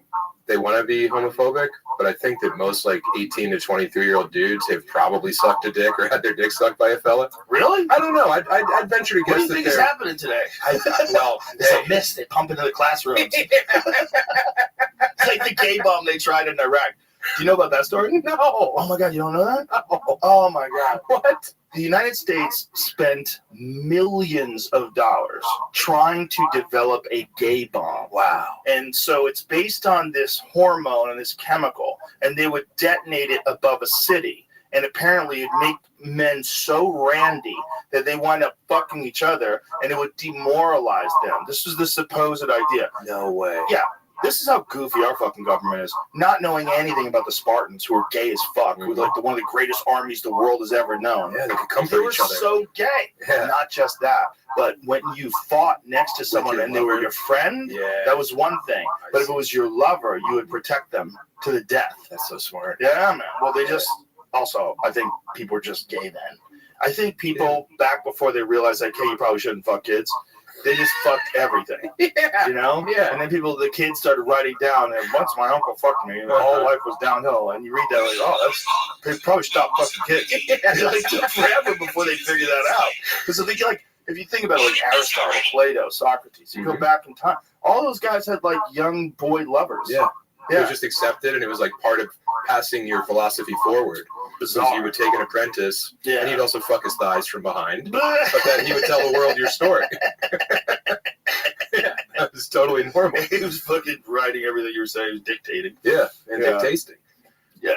they want to be homophobic, but I think that most like 18 to 23-year-old dudes have probably sucked a dick or had their dick sucked by a fella. Really? I don't know. I'd venture to guess What do you think is happening today? It's a mist. They pump into the classrooms. It's like the gay bomb they tried in Iraq. Do you know about that story? No. Oh my God, you don't know that? No. Oh my God. What? The United States spent millions of dollars trying to develop a gay bomb. Wow. And so it's based on this hormone and this chemical, and they would detonate it above a city. And apparently it'd make men so randy that they wind up fucking each other, and it would demoralize them. This was the supposed idea. No way. Yeah. This is how goofy our fucking government is. Not knowing anything about the Spartans, who are gay as fuck, who are like one of the greatest armies the world has ever known. Yeah, they could come They for were each other. so gay. Yeah. Not just that, but when you fought next to someone and they were your friend, Yeah. that was one thing. But if it was your lover, you would protect them to the death. That's so smart. Yeah, man. Well, they just also, I think people were just gay then. I think people back before they realized, like, hey, you probably shouldn't fuck kids. They just fucked everything. Yeah. You know? Yeah. And then the kids started writing down, and once my uncle fucked me, and all life was downhill. And you read that, like, oh, they probably stopped fucking kids. It like, took forever before they figured that out. Because if you think about it, like Aristotle, Plato, Socrates, you go back in time, all those guys had like young boy lovers. Yeah. It Yeah. was just accepted, and it was like part of passing your philosophy forward. Because you would take an apprentice, Yeah. and he'd also fuck his thighs from behind, but then he would tell the world your story. Yeah, that was totally normal. He was fucking writing everything you were saying, he was dictating. Yeah, and Yeah. dictasting. Yeah.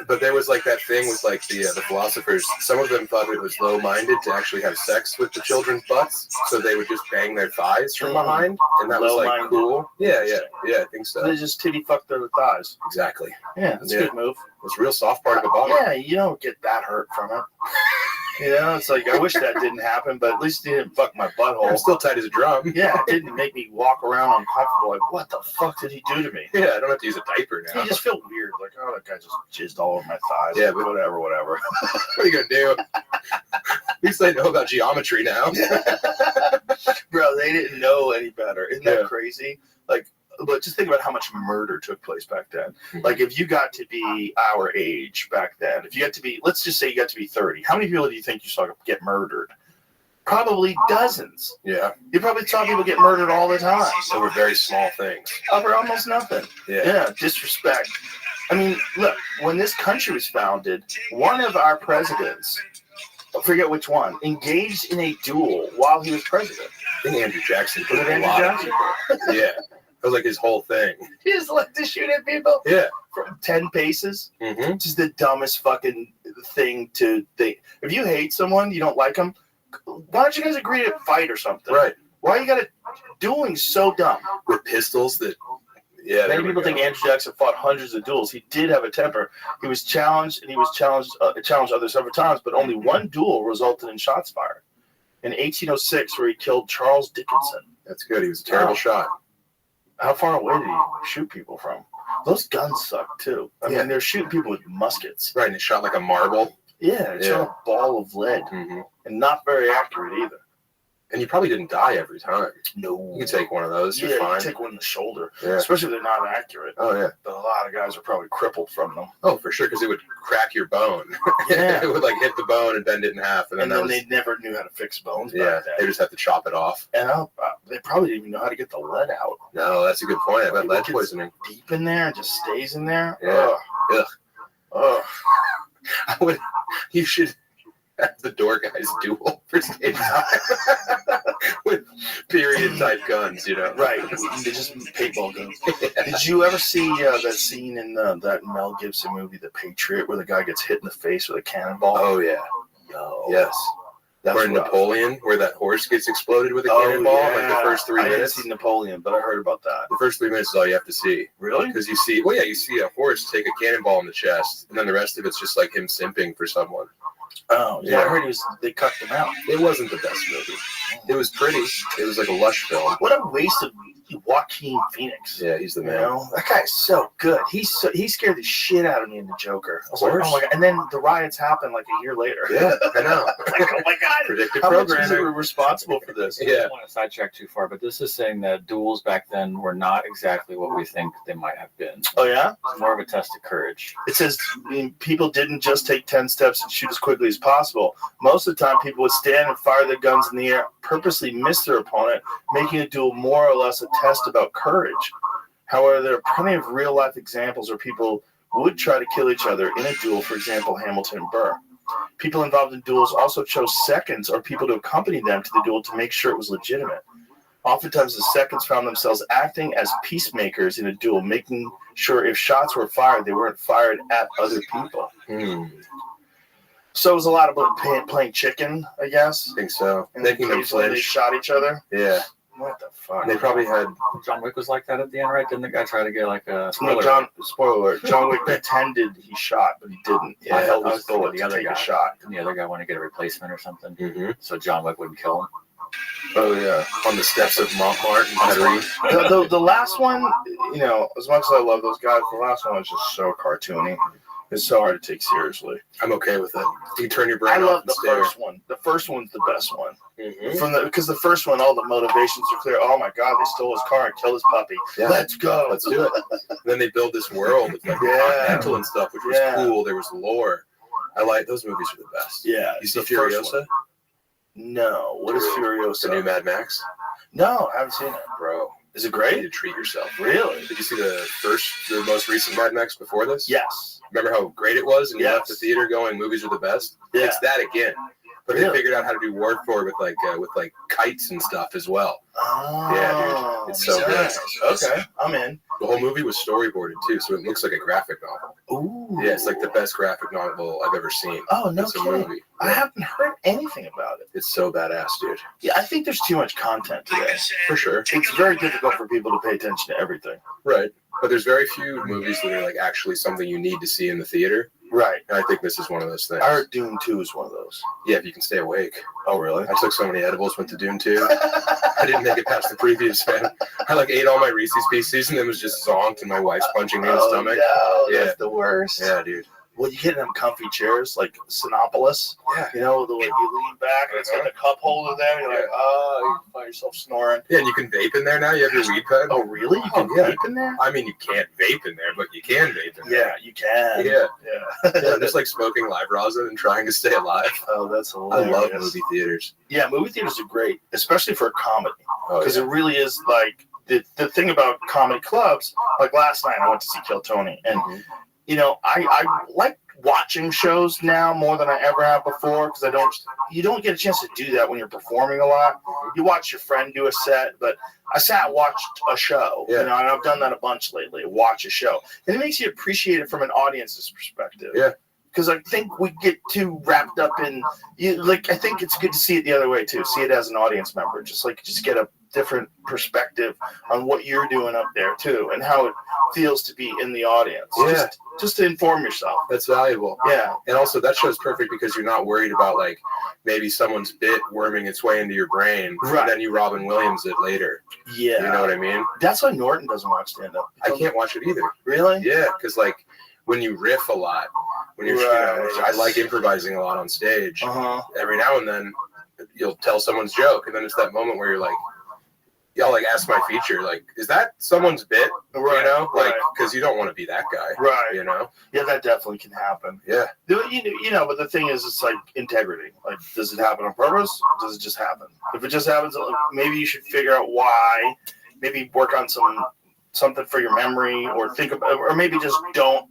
But there was like that thing with like the philosophers. Some of them thought it was low-minded to actually have sex with the children's butts, so they would just bang their thighs from behind, and that was like Low-minded. cool. Yeah, I think so. They just titty fuck their thighs. Exactly. Yeah, that's a Yeah. good move. It's a real soft part of the body. Yeah, you don't get that hurt from it. You know, it's like, I wish that didn't happen, but at least it didn't fuck my butthole. I'm still tight as a drum. Yeah, it didn't make me walk around uncomfortable. Like, what the fuck did he do to me? Yeah, I don't have to use a diaper now. You just feel weird. Like, oh, that guy just jizzed all over my thighs. Yeah, but whatever. What are you gonna do? At least they know about geometry now. Bro, they didn't know any better. Isn't that Yeah. crazy? Like, but just think about how much murder took place back then. Like, if you got to be our age back then, if you got to be, let's just say you got to be 30, how many people do you think you saw get murdered? Probably dozens. Yeah, You probably saw people get murdered all the time. over very small things. Over almost nothing. Yeah. Disrespect. I mean, look, when this country was founded, one of our presidents, I forget which one, engaged in a duel while he was president. I think Andrew Jackson put Was it a Andrew lot Jackson? of people. Yeah, that was like his whole thing. He just liked to shoot at people Yeah. from 10 paces. Mm-hmm. Which is the dumbest fucking thing to think. If you hate someone, you don't like them, why don't you guys agree to fight or something? Right. Why you gotta doing so dumb? With pistols that. Yeah. Many people think Andrew Jackson fought hundreds of duels. He did have a temper. He was challenged, and he was challenged others several times, but only one duel resulted in shots fired. In 1806, where he killed Charles Dickinson. That's good. He was a terrible shot. How far away did he shoot people from? Those guns suck too. I mean, they're shooting people with muskets. Right, and he shot like a marble. Yeah, it's shot a ball of lead, Mm-hmm. and not very accurate either. And you probably didn't die every time. No, You can take one of those. yeah, You're you fine. take one in the shoulder, Yeah. especially if they're not accurate. Oh yeah. But a lot of guys are probably crippled from them. Oh, for sure, because it would crack your bone. Yeah. It would like hit the bone and bend it in half, and And then then that was, they never knew how to fix bones yeah. back They then. just have to chop it off. And they probably didn't even know how to get the lead out. No, that's a good point. I bet People lead get poisoning. Deep in there and just stays in there. Yeah. Ugh. Ugh. I would. You should have the door guys duel for stage time with period type guns. You know. Right. They just paintball guns. Did you ever see that scene in that Mel Gibson movie, The Patriot, where the guy gets hit in the face with a cannonball? Oh yeah. No. Yes. That's Or in rough. Napoleon, where that horse gets exploded with a Oh, cannonball, like the yeah. first 3 I didn't minutes. see Napoleon, but I heard about that. The first 3 minutes is all you have to see. Really? Because you see a horse take a cannonball in the chest, and then the rest of it's just like him simping for someone. Oh, yeah. I Yeah. heard they cut them out. It wasn't the best movie. It was pretty. It was like a lush film. What a waste of Joaquin Phoenix. Yeah, he's the You man. know, that guy's so good. He scared the shit out of me in the Joker. I was like, oh my god! And then the riots happened like a year later. Yeah, I know. Like, oh my god! Predictive How much is programming. it responsible for this? I don't want to sidetrack too far, but this is saying that duels back then were not exactly what we think they might have been. Oh yeah. It's more of a test of courage. It says people didn't just take 10 steps and shoot as quickly as possible. Most of the time, people would stand and fire their guns in the air, purposely miss their opponent, making a duel more or less a test about courage. However, there are plenty of real-life examples where people would try to kill each other in a duel, for example, Hamilton and Burr. People involved in duels also chose seconds or people to accompany them to the duel to make sure it was legitimate. Oftentimes, the seconds found themselves acting as peacemakers in a duel, making sure if shots were fired, they weren't fired at other people. So it was a lot about playing chicken, I guess. I think so. And Making them occasionally they flinch. shot each other. Yeah. What the fuck? And they probably had. John Wick was like that at the end, right? Didn't the guy try to get like a No, spoiler alert. John Wick pretended he shot, but he didn't. Yeah, I held I his was thinking bullet the to other take guy. a shot. Didn't the other guy want to get a replacement or something? Mm-hmm. So John Wick wouldn't kill him. Oh yeah, on the steps of Montmartre in Paris. The last one, you know, as much as I love those guys, the last one was just so cartoony. It's so hard to take seriously. I'm okay with it. You can turn your brain I off love and the stare. first one. The first one's the best one. Mm-hmm. Because the first one, all the motivations are clear. Oh my God, they stole his car and killed his puppy. Yeah. Let's go. Let's do it. And then they build this world with like Yeah. continental and stuff, which was Yeah. cool. There was lore. I like those movies are the best. Yeah. You see the first Furiosa? one. No. What is Furiosa? The new Mad Max? No, I haven't seen it. Bro. Is it You great? need to treat yourself. Really? Did you see the most recent Mad Max before this? Yes. Remember how great it was, and you Yes. left the theater going, "Movies are the best." Yeah. It's that again, but Really? they figured out how to do word for it with like kites and stuff as well. Oh, Yeah, dude. It's so nice. good. Okay, I'm in. The whole movie was storyboarded too, so it looks like a graphic novel. Ooh. Yeah, it's like the best graphic novel I've ever seen. Oh, no It's a kidding. movie. I haven't heard anything about it. It's so badass, dude. Yeah, I think there's too much content today. For sure. It's very difficult for people to pay attention to everything. Right. But there's very few movies that are like actually something you need to see in the theater. Right. And I think this is one of those things. I heard Dune 2 is one of those. Yeah, if you can stay awake. Oh, really? I took so many edibles, went to Dune 2. I didn't make it past the previews, man. I like ate all my Reese's Pieces and then was just zonked and my wife's punching me in the stomach. No, Yeah. that's the worst. Yeah, dude. Well, you get in them comfy chairs like Sinopolis. Yeah. You know, the way you lean back and it's got the cup holder there. You're like, oh, you find yourself snoring. Yeah, and you can vape in there now. You have your weed pen. Oh, really? You can yeah. vape in there? I mean, you can't vape in there, but you can vape in there. Yeah, you can. Yeah. Yeah. Yeah, just like smoking live rosin and trying to stay alive. Oh, that's I hilarious. love movie theaters. Yeah, movie theaters are great, especially for a comedy. Oh, Because yeah. it really is like the thing about comedy clubs. Like last night, I went to see Kill Tony, and you know, I like watching shows now more than I ever have before because you don't get a chance to do that when you're performing a lot. You watch your friend do a set, but I sat and watched a show. Yeah. You know, and I've done that a bunch lately. Watch a show, and it makes you appreciate it from an audience's perspective. Yeah. Because I think we get too wrapped up in I think it's good to see it the other way too. See it as an audience member, just get a different perspective on what you're doing up there too, and how it feels to be in the audience. Yeah. Just to inform yourself. That's valuable. Yeah. And also, that show's perfect because you're not worried about like maybe someone's bit worming its way into your brain, Right. and then you Robin Williams it later. Yeah. You know what I mean? That's why Norton doesn't watch stand up. I can't watch it either. Really? Yeah, because like when you riff a lot, when you're, Right. I like improvising a lot on stage. Uh-huh. Every now and then, you'll tell someone's joke, and then it's that moment where you're like, y'all like ask my feature, like, is that someone's bit? Right, You know, like, right. because you don't want to be that guy. Right. You know? Yeah, that definitely can happen. Yeah. You know, but the thing is, it's like integrity. Like, does it happen on purpose? Or does it just happen? If it just happens, maybe you should figure out why. Maybe work on something for your memory, or think about, or maybe just don't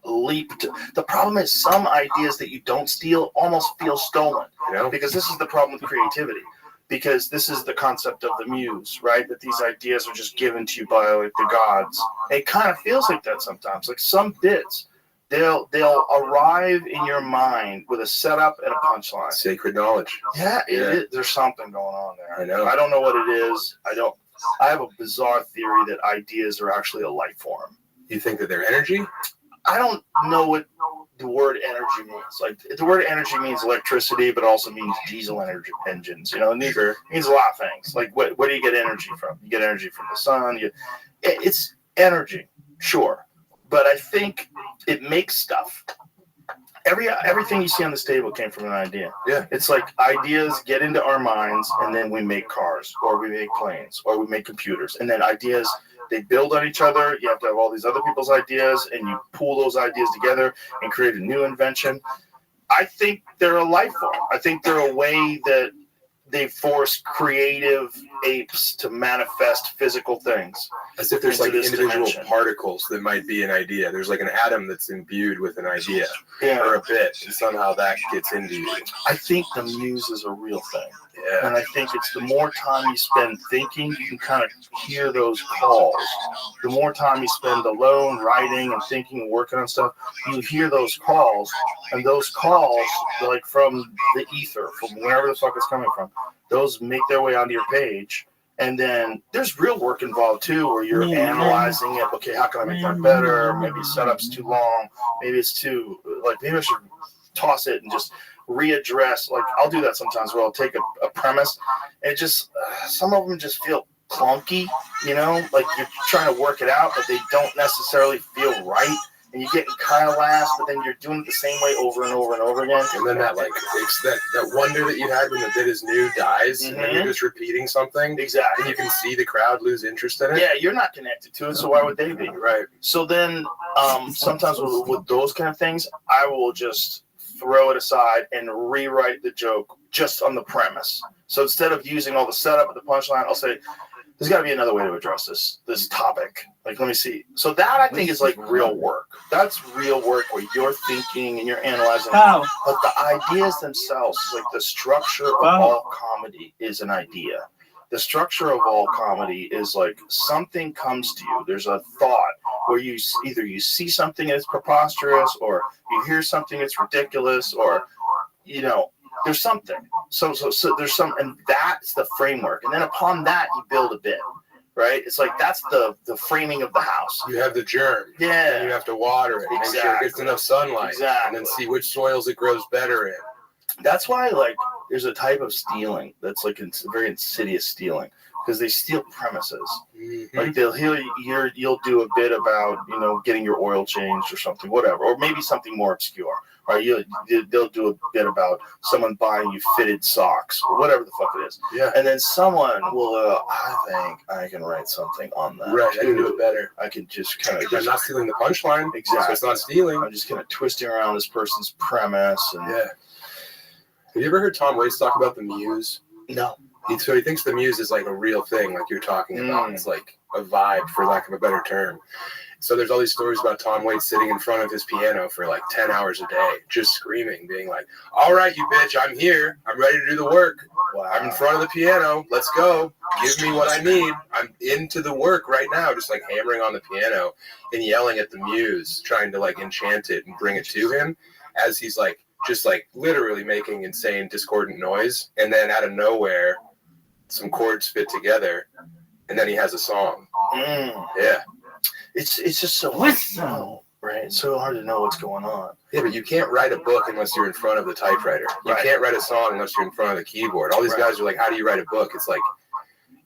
leap to. The problem is some ideas that you don't steal almost feel stolen. You know? Because this is the problem with creativity. Because this is the concept of the muse, right? That these ideas are just given to you by like the gods. It kind of feels like that sometimes. Like some bits, they'll arrive in your mind with a setup and a punchline. Sacred knowledge. Yeah, there's something going on there. I know. I don't know what it is. I have a bizarre theory that ideas are actually a life form. You think that they're energy? I don't know what the word energy means. Like the word energy means electricity, but also means diesel energy engines. You know, it means a lot of things. Like what do you get energy from? You get energy from the sun. It's energy, sure, but I think it makes stuff. Everything you see on this table came from an idea. Yeah. It's like ideas get into our minds, and then we make cars, or we make planes, or we make computers, and then ideas, they build on each other. You have to have all these other people's ideas, and you pool those ideas together and create a new invention. I think they're a life form. I think they're a way that they force creative apes to manifest physical things. As if there's like individual dimension. particles that might be an idea. There's like an atom that's imbued with an idea or a bit, and somehow that gets into you. I think the muse is a real thing. Yeah. And I think it's the more time you spend thinking, you can kind of hear those calls. The more time you spend alone writing and thinking and working on stuff, you hear those calls. And those calls, like from the ether, from wherever the fuck it's coming from, those make their way onto your page. And then there's real work involved too, where you're analyzing it. Okay, how can I make that better? Maybe setup's too long. Maybe it's too, like, maybe I should toss it and just readdress. Like, I'll do that sometimes where I'll take a premise and just, some of them just feel clunky, you know, like you're trying to work it out, but they don't necessarily feel right. And you get kind of last, but then you're doing it the same way over and over and over again. And then that, like, it's that wonder that you had when the bit is new dies, and then you're just repeating something. Exactly. And you can see the crowd lose interest in it. Yeah, you're not connected to it, so why would they be? Right. So then sometimes with those kind of things, I will just throw it aside and rewrite the joke just on the premise. So instead of using all the setup and the punchline, I'll say, there's got to be another way to address this topic. Like, let me see. So that, I think, is like real work. That's real work where you're thinking and you're analyzing. Wow. But the ideas themselves, like the structure of all comedy is an idea. The structure of all comedy is like something comes to you. There's a thought where you either you see something that's preposterous, or you hear something that's ridiculous, or, you know, there's something. So there's some, and that's the framework. And then upon that, you build a bit, right? It's like, that's the framing of the house. You have the germ. Yeah. And you have to water it. Exactly. Make sure it gets enough sunlight. Exactly. And then see which soils it grows better in. That's why, like, there's a type of stealing that's like very insidious stealing, because they steal premises. Mm-hmm. Like you'll do a bit about, you know, getting your oil changed or something, whatever, or maybe something more obscure. Or they'll do a bit about someone buying you fitted socks or whatever the fuck it is. Yeah. And then someone will, I think I can write something on that. Right, I can do it better. I can just kind of. I'm not stealing the punchline. Exactly. So it's not stealing. I'm just kind of twisting around this person's premise. And yeah. Have you ever heard Tom Waits talk about the muse? No. So he thinks the muse is like a real thing, like you're talking about. It's like a vibe, for lack of a better term. So there's all these stories about Tom Waits sitting in front of his piano for like 10 hours a day, just screaming, being like, all right, you bitch, I'm here. I'm ready to do the work. Wow. I'm in front of the piano. Let's go. Give me what I need. I'm into the work right now, just like hammering on the piano and yelling at the muse, trying to like enchant it and bring it to him as he's like, just like literally making insane discordant noise. And then out of nowhere, some chords fit together, and then he has a song. Yeah. It's just so hard to know, right? It's so hard to know what's going on. Yeah, but you can't write a book unless you're in front of the typewriter. You can't write a song unless you're in front of the keyboard. All these guys are like, how do you write a book? It's like,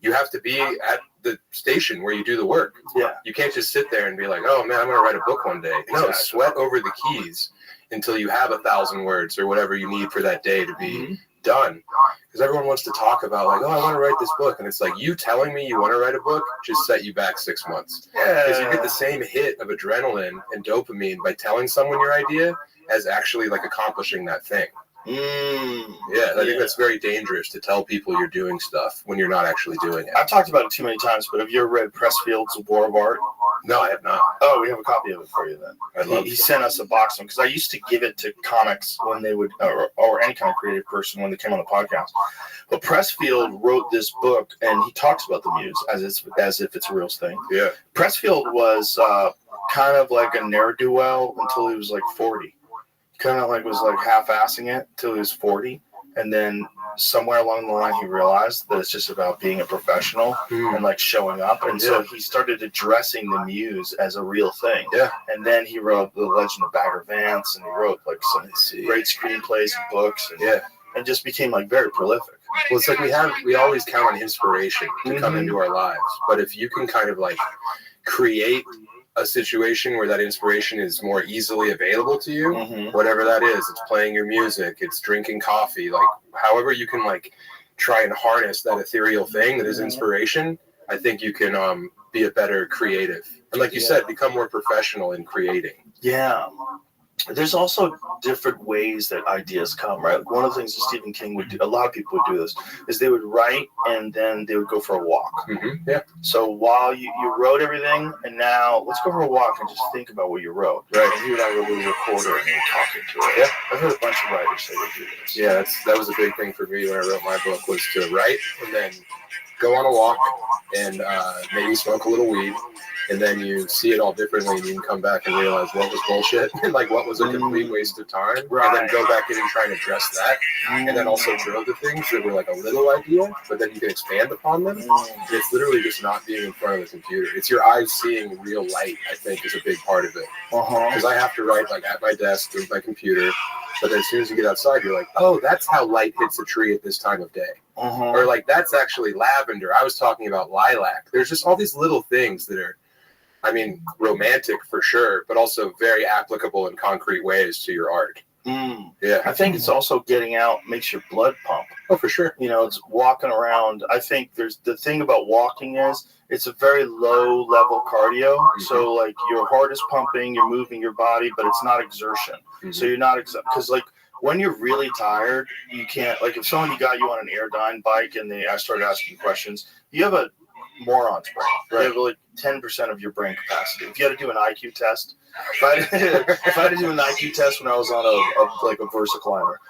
you have to be at the station where you do the work. Yeah. You can't just sit there and be like, oh man, I'm going to write a book one day. No, sweat over the keys until you have 1,000 words or whatever you need for that day to be done. Because everyone wants to talk about like, oh, I want to write this book. And it's like, you telling me you want to write a book just set you back 6 months. Because you get the same hit of adrenaline and dopamine by telling someone your idea as actually like accomplishing that thing. Yeah, I think that's very dangerous to tell people you're doing stuff when you're not actually doing it. I've talked about it too many times, but have you ever read Pressfield's War of Art? No, I have not. Oh, we have a copy of it for you then. He sent us a box of them, because I used to give it to comics when they would, or any kind of creative person when they came on the podcast. But Pressfield wrote this book, and he talks about the muse as if it's a real thing. Yeah. Pressfield was kind of like a ne'er-do-well until he was like 40. Kind of like was like half-assing it until he was 40. And then somewhere along the line, he realized that it's just about being a professional and like showing up. And so he started addressing the muse as a real thing. Yeah. And then he wrote The Legend of Bagger Vance, and he wrote like some great screenplays and books. And, and just became like very prolific. Well, it's like we always count on inspiration to come into our lives. But if you can kind of like create a situation where that inspiration is more easily available to you, whatever that is, it's playing your music, it's drinking coffee, like however you can like try and harness that ethereal thing that is inspiration, I think you can be a better creative. And like you said, become more professional in creating. Yeah. There's also different ways that ideas come, right? One of the things that Stephen King would do, a lot of people would do this, is they would write and then they would go for a walk. Yeah. So while you wrote everything, and now let's go for a walk and just think about what you wrote. Right. And he would have a little recorder and he would talk into it. Yeah. I've heard a bunch of writers say they do this. Yeah, that was a big thing for me when I wrote my book, was to write and then go on a walk and maybe smoke a little weed. And then you see it all differently, and you can come back and realize what was bullshit and like what was a complete waste of time. Right. And then go back in and try and address that. And then also drill the things that were like a little idea, but then you can expand upon them. It's literally just not being in front of the computer. It's your eyes seeing real light, I think, is a big part of it. Because I have to write like at my desk with my computer, but then as soon as you get outside, you're like, oh, that's how light hits a tree at this time of day. Or like, that's actually lavender. I was talking about lilac. There's just all these little things that are, I mean, romantic for sure, but also very applicable in concrete ways to your art. Yeah. I think it's also getting out makes your blood pump. Oh, for sure. You know, it's walking around. I think there's the thing about walking is it's a very low level cardio. So like your heart is pumping, you're moving your body, but it's not exertion. So you're not, because like when you're really tired, you can't, like if somebody got you on an Airdyne bike and I started asking questions, you have a moron's brain. Right. You have like 10% of your brain capacity. If you had to do an IQ test, if I had to do an IQ test when I was on a Versa climber,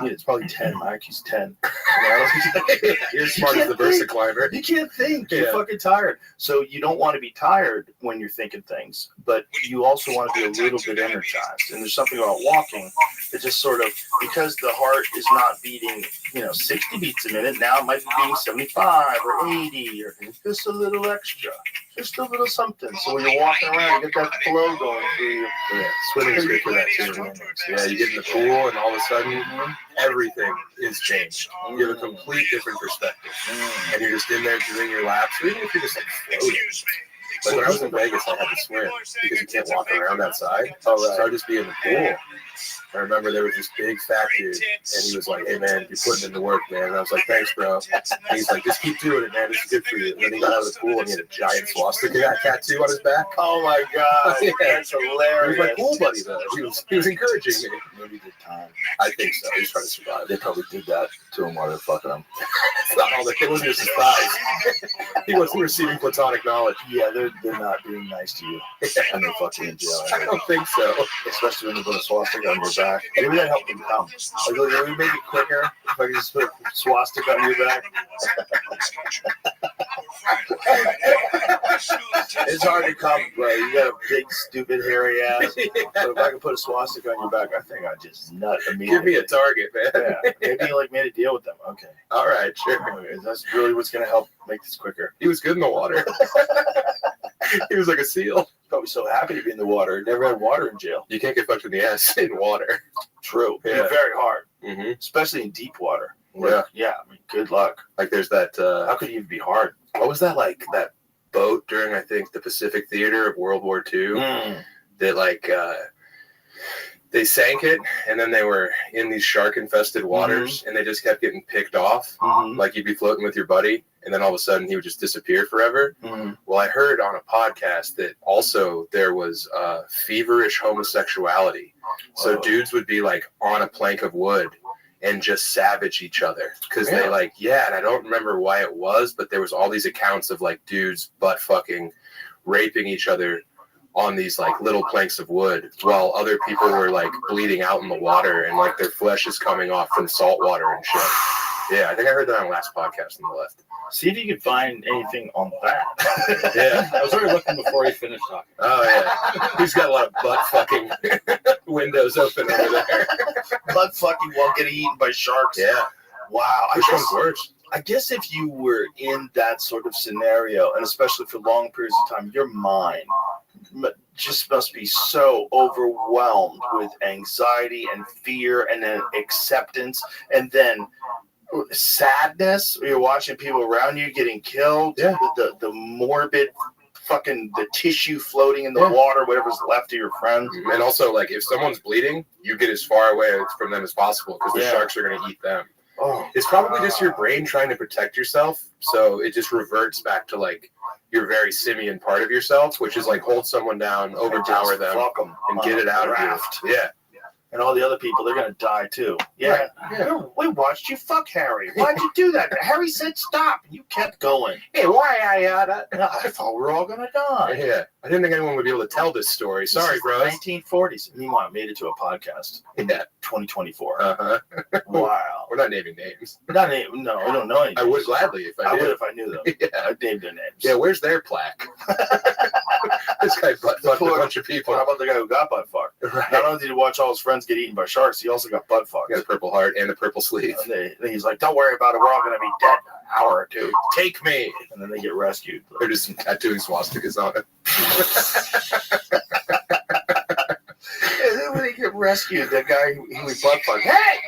it's probably 10. My IQ's 10. You're as smart as the Versa climber. You can't think. You're fucking tired. So you don't want to be tired when you're thinking things, but you also want to be a little bit energized. And there's something about walking that just sort of, because the heart is not beating, 60 beats a minute. Now it might be beating 75 or 80 or just a little extra. Just a little something. So when you're walking around, you get that flow going through you. Yeah, swimming's good for that too. Yeah, you get in the pool and all of a sudden everything is changed. You have a complete different perspective. And you're just in there doing your laps, or even if you're just like floating. Like when I was in Vegas, I had to swim because you can't walk around outside. So I'd just be in the pool. I remember there was this big fat dude, and he was like, "Hey man, you're putting in the work, man." And I was like, "Thanks, bro." And he's like, "Just keep doing it, man. This is good for you." And then he got out of the pool and he had a giant swastika tattoo on his back. Oh my god, that's hilarious. He was like, "Cool, buddy." Though he was encouraging me. Maybe good time. I think so. He was trying to survive. They probably did that to him while they're fucking him. It's not all that. It wasn't a surprise. He wasn't receiving platonic knowledge. Yeah, they're not being nice to you, and they're fucking in jail. I don't think so. Especially when you put a swastika on your back. Maybe that helped them come. Like, let me make it quicker. If I can just put a swastika on your back. It's hard to come, bro. You got a big, stupid, hairy ass. So if I can put a swastika on your back, I think I'd just nut immediately. Give me a target, man. Yeah. Maybe you made a deal with them. Okay. All right, sure. Okay. That's really what's going to help make this quicker. He was good in the water. He was like a seal. Probably so happy to be in the water. Never had water in jail. You can't get fucked in the ass in water. True. Yeah. It's very hard, especially in deep water. Yeah. I mean, good luck. Like there's that. How could it even be hard? What was that like? That boat during I think the Pacific Theater of World War II. That like they sank it, and then they were in these shark-infested waters, and they just kept getting picked off. Like you'd be floating with your buddy, and then all of a sudden he would just disappear forever. Well, I heard on a podcast that also there was feverish homosexuality. So dudes would be like on a plank of wood and just savage each other because they and I don't remember why it was, but there was all these accounts of like dudes butt fucking, raping each other on these like little planks of wood while other people were like bleeding out in the water and like their flesh is coming off from salt water and shit. Yeah, I think I heard that on the last podcast on the left. See if you can find anything on that. Yeah. I was already looking before he finished talking. Oh, yeah. He's got a lot of butt fucking windows open over there. Butt fucking while getting eaten by sharks. Yeah. Wow. Which one's worse? I guess if you were in that sort of scenario, and especially for long periods of time, your mind just must be so overwhelmed with anxiety and fear and then acceptance and then sadness. You're watching people around you getting killed. Yeah. The morbid fucking the tissue floating in the water, whatever's left of your friends. And also, like, if someone's bleeding, you get as far away from them as possible because the sharks are going to eat them. Oh, it's probably just your brain trying to protect yourself, so it just reverts back to like your very simian part of yourself, which is like hold someone down, overpower them, and get it out of you. Yeah. And all the other people, they're going to die too. Yeah. Right. Yeah. We watched you fuck Harry. Why'd you do that? Harry said stop, and you kept going. Hey, why I thought we were all going to die. Yeah. I didn't think anyone would be able to tell this story. Sorry, bro. 1940s. Meanwhile, made it to a podcast. Yeah. 2024. Uh-huh. Wow. We're not naming names. No, I don't know any. I would gladly if I did. would if I knew them. Yeah. I'd name their names. Yeah, where's their plaque? This guy butt fucked a bunch of people. How about the guy who got butt fucked? Right. Not only did he watch all his friends get eaten by sharks, he also got butt fucked. He got a purple heart and a purple sleeve. And he's like, don't worry about it. We're all going to be dead in an hour or two. Take me. And then they get rescued. They're just tattooing swastikas on it. And then when they get rescued, that guy who we butt fucked, hey!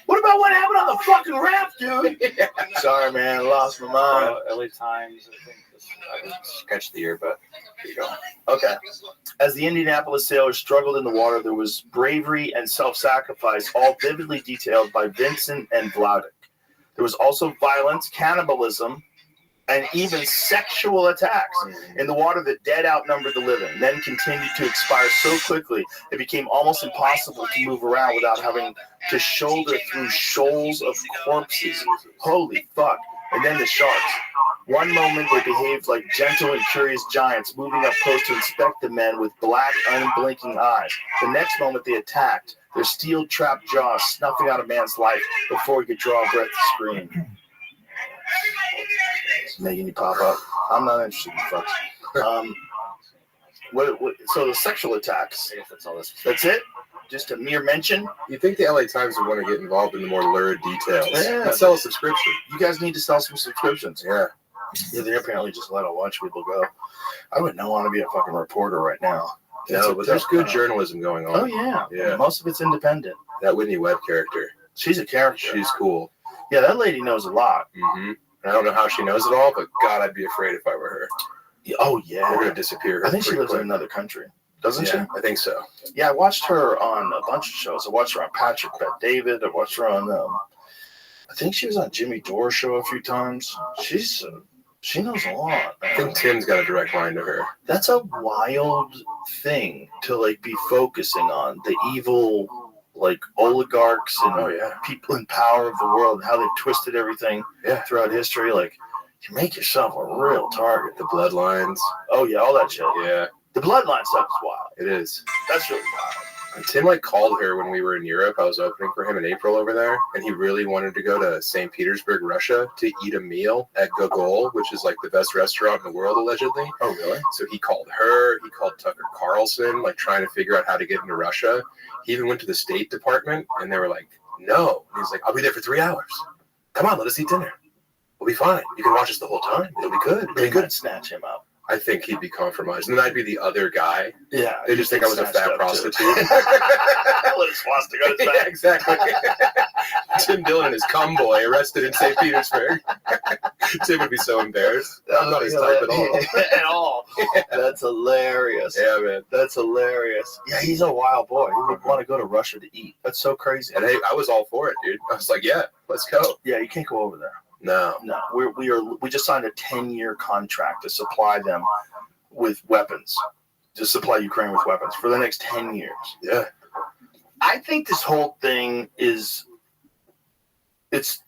What about what happened on the fucking raft, dude? Yeah. Sorry, man. I lost my mind. LA Times, I think. I didn't sketch the year, but there you go. Okay. As the Indianapolis sailors struggled in the water, there was bravery and self-sacrifice, all vividly detailed by Vincent and Vladek. There was also violence, cannibalism, and even sexual attacks. In the water, the dead outnumbered the living. Men continued to expire so quickly, it became almost impossible to move around without having to shoulder through shoals of corpses. Holy fuck. And then the sharks. One moment they behaved like gentle and curious giants, moving up close to inspect the men with black, unblinking eyes. The next moment they attacked, their steel-trapped jaws snuffing out a man's life before he could draw a breath to scream. It's making you pop up. I'm not interested in fucks. So the sexual attacks. That's all this. That's it? Just a mere mention? You think the LA Times would want to get involved in the more lurid details? Yeah. Let's sell a subscription. You guys need to sell some subscriptions. Yeah. Yeah, they apparently just let a bunch of people go. I would not want to be a fucking reporter right now. No, but there's good journalism going on. Oh, yeah. Yeah. Most of it's independent. That Whitney Webb character. She's a character. She's cool. Yeah, that lady knows a lot. Mm-hmm. I don't know how she knows it all, but God, I'd be afraid if I were her. Yeah, oh, yeah. We're going to disappear. I think she lives in another country. Doesn't she? I think so. Yeah, I watched her on a bunch of shows. I watched her on Patrick Bet David. I watched her on, I think she was on Jimmy Dore's show a few times. She knows a lot. I think Tim's got a direct line to her. That's a wild thing to like be focusing on, the evil like oligarchs and people in power of the world, and how they've twisted everything throughout history. Like, you make yourself a real target. The bloodlines. Oh yeah, all that shit. Yeah. The bloodline stuff is wild. It is. That's really wild. And Tim called her when we were in Europe. I was opening for him in April over there, and he really wanted to go to St. Petersburg, Russia, to eat a meal at Gogol, which is like the best restaurant in the world, allegedly. Oh, really? So he called her. He called Tucker Carlson, trying to figure out how to get into Russia. He even went to the State Department, and they were like, no. And he's like, I'll be there for 3 hours. Come on, let us eat dinner. We'll be fine. You can watch us the whole time. It'll be good. They could snatch him up. I think he'd be compromised. And then I'd be the other guy. Yeah. They just think I was a fat prostitute. Yeah, exactly. Tim Dillon and his convoy arrested in St. Petersburg. Tim would be so embarrassed. I'm not his type at all. At all. Yeah. That's hilarious. Yeah, man. That's hilarious. Yeah, he's a wild boy. He would want to go to Russia to eat. That's so crazy. And hey, I was all for it, dude. I was like, yeah, let's go. Yeah, you can't go over there. No. We just signed a 10-year contract to supply them with weapons, to supply Ukraine with weapons for the next 10 years. Yeah. I think this whole thing it's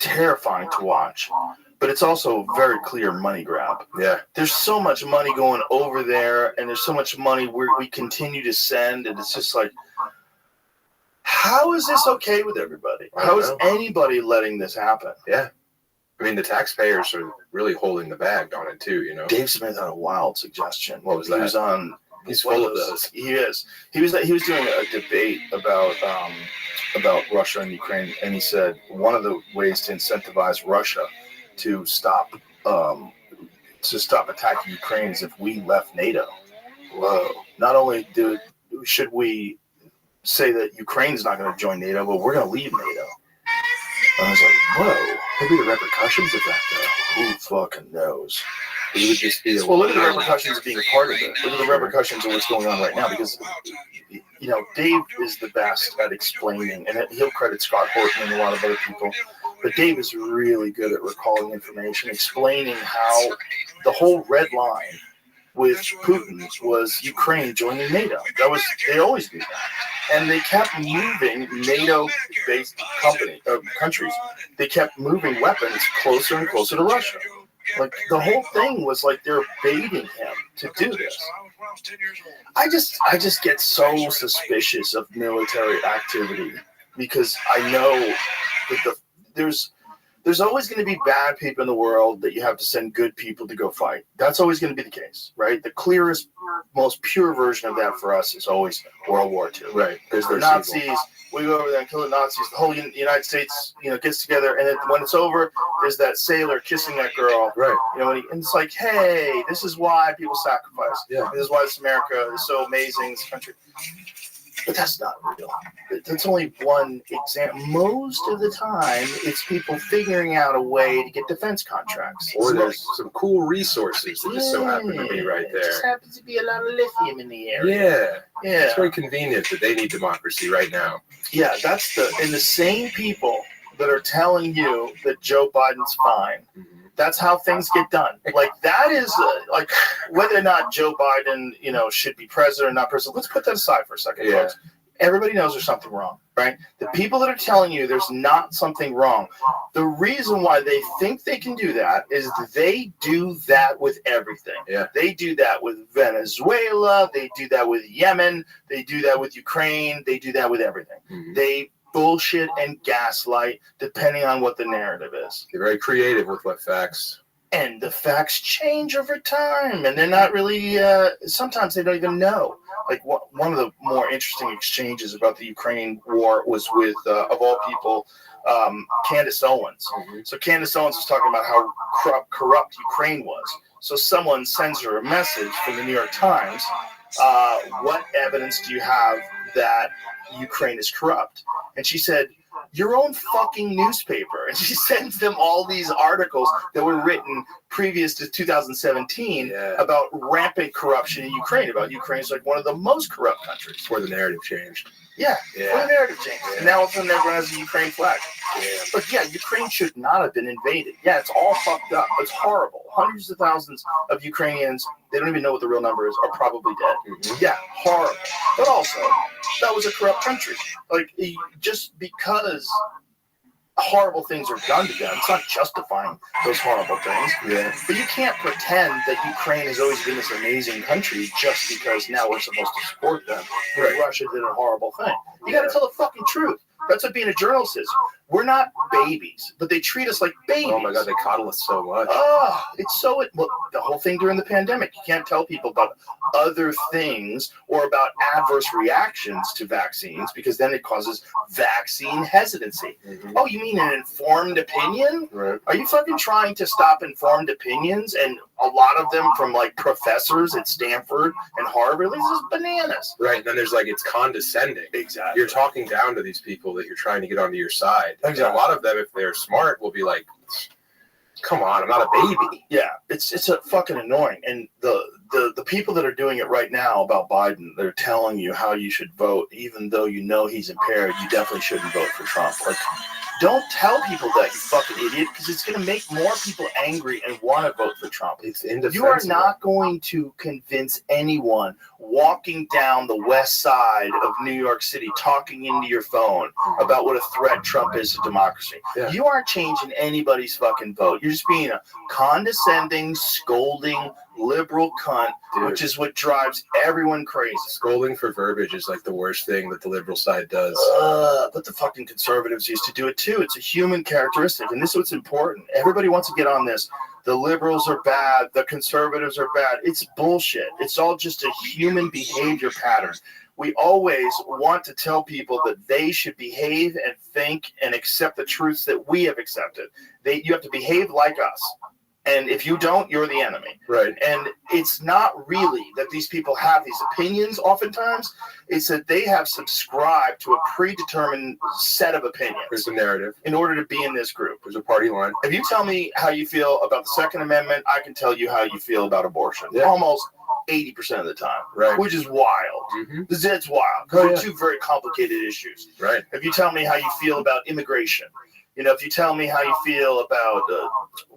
terrifying to watch, but it's also a very clear money grab. Yeah. There's so much money going over there, and there's so much money we continue to send, and it's just like, How is this okay with everybody? How is anybody letting this happen? Yeah. I mean, the taxpayers are really holding the bag on it too, you know. Dave Smith had a wild suggestion. What was that? He was on. He's full of those. He is. He was doing a debate about Russia and Ukraine, and he said one of the ways to incentivize Russia to stop attacking Ukraine is if we left NATO. Whoa! Not only should we say that Ukraine's not going to join NATO, but we're going to leave NATO. And I was like, whoa! Maybe the repercussions of that, though. Who fucking knows? It would just be well, look at the repercussions of being part of it. Look at the repercussions of what's going on right now, because, you know, Dave is the best at explaining, and he'll credit Scott Horton and a lot of other people, but Dave is really good at recalling information, explaining how the whole red line with Putin was Ukraine joining NATO. They always do that. And they kept moving NATO-based countries. They kept moving weapons closer and closer to Russia. Like, the whole thing was like they're baiting him to do this. I just get so suspicious of military activity, because I know that there's always going to be bad people in the world that you have to send good people to go fight. That's always going to be the case, right? The clearest, most pure version of that for us is always World War II. Right. Because the Nazis, we go over there and kill the Nazis. The whole United States, gets together, and then when it's over, there's that sailor kissing that girl. Right. And it's like, hey, this is why people sacrifice. Yeah. This is why this America is so amazing, this country. But that's not real. That's only one example. Most of the time, it's people figuring out a way to get defense contracts. Or there's some cool resources that just so happen to be right there. There just happens to be a lot of lithium in the area. Yeah. It's very convenient that they need democracy right now. Yeah, and the same people that are telling you that Joe Biden's fine. Mm-hmm. That's how things get done. Like, that is like whether or not Joe Biden, should be president or not president. Let's put that aside for a second, folks. Everybody knows there's something wrong, right? The people that are telling you there's not something wrong, the reason why they think they can do that is they do that with everything. Yeah. They do that with Venezuela. They do that with Yemen. They do that with Ukraine. They do that with everything. Mm-hmm. They bullshit and gaslight depending on what the narrative is. They're very creative with what facts. And the facts change over time, and they're not really, sometimes they don't even know. Like, one of the more interesting exchanges about the Ukraine war was with, of all people, Candace Owens. Mm-hmm. So Candace Owens was talking about how corrupt Ukraine was. So someone sends her a message from the New York Times. What evidence do you have that Ukraine is corrupt? And she said, your own fucking newspaper. And she sends them all these articles that were written previous to 2017 about rampant corruption in Ukraine, about Ukraine's like one of the most corrupt countries. Before the narrative changed. Yeah. Before the narrative changed. Yeah. And now all of a sudden everyone has a Ukraine flag. Yeah. But Ukraine should not have been invaded. Yeah, it's all fucked up. It's horrible. Hundreds of thousands of Ukrainians, they don't even know what the real number is, are probably dead. Mm-hmm. Yeah, horrible. But also, that was a corrupt country. Like, just because horrible things are done to them, it's not justifying those horrible things. Yeah. But you can't pretend that Ukraine has always been this amazing country just because now we're supposed to support them. Right. Russia did a horrible thing. You got to tell the fucking truth. That's what being a journalist is. We're not babies, but they treat us like babies. Oh my God, they coddle us so much. Oh, it's so. Well, the whole thing during the pandemic, you can't tell people about other things or about adverse reactions to vaccines because then it causes vaccine hesitancy. Mm-hmm. Oh, you mean an informed opinion? Right. Are you fucking trying to stop informed opinions? And a lot of them from like professors at Stanford and Harvard. This is bananas. Right. And then there's like, it's condescending. Exactly. You're talking down to these people that you're trying to get onto your side. Exactly. And a lot of them, if they're smart, will be like, come on, I'm not a baby. Yeah, it's a fucking annoying. And the people that are doing it right now about Biden, they're telling you how you should vote, even though you know he's impaired, you definitely shouldn't vote for Trump. Like, don't tell people that, you fucking idiot, because it's going to make more people angry and want to vote for Trump. It's indefensible. You are not going to convince anyone walking down the west side of New York City talking into your phone about what a threat Trump is to democracy. Yeah. You aren't changing anybody's fucking vote. You're just being a condescending, scolding, liberal cunt, Dude. which is what drives everyone crazy. Scolding for verbiage is like the worst thing that the liberal side does. But the fucking conservatives used to do it too. It's a human characteristic, and this is what's important. Everybody wants to get on this. The liberals are bad. The conservatives are bad. It's bullshit. It's all just a human behavior pattern. We always want to tell people that they should behave and think and accept the truths that we have accepted. You have to behave like us. And if you don't, you're the enemy. Right. And it's not really that these people have these opinions oftentimes. It's that they have subscribed to a predetermined set of opinions. There's a narrative. In order to be in this group. There's a party line. If you tell me how you feel about the Second Amendment, I can tell you how you feel about abortion. Yeah. Almost 80% of the time. Right. Which is wild. Mm-hmm. It's wild. Because they're two very complicated issues. Right. If you tell me how you feel about immigration, if you tell me how you feel about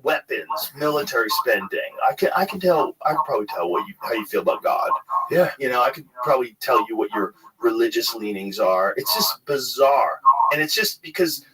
weapons, military spending, I can probably tell how you feel about God. Yeah. I could probably tell you what your religious leanings are. It's just bizarre. And it's just because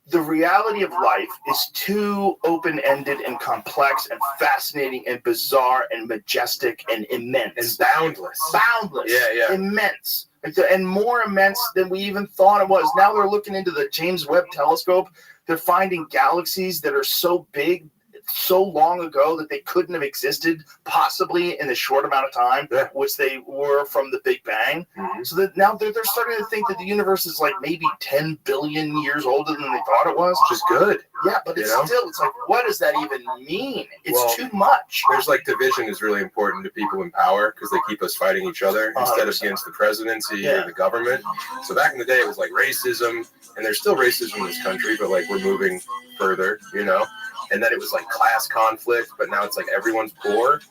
the reality of life is too open-ended and complex and fascinating and bizarre and majestic and immense. And boundless. Boundless. Yeah. Immense. And more immense than we even thought it was. Now they're looking into the James Webb Telescope. They're finding galaxies that are so big, so long ago that they couldn't have existed possibly in a short amount of time, which they were from the Big Bang. Mm-hmm. So that now they're starting to think that the universe is like maybe 10 billion years older than they thought it was. Which is good. Yeah, but it's like, what does that even mean? It's too much. There's division is really important to people in power because they keep us fighting each other instead of against the presidency or the government. So back in the day, it was like racism, and there's still racism in this country, but we're moving further, And then it was like class conflict, but now it's like everyone's poor,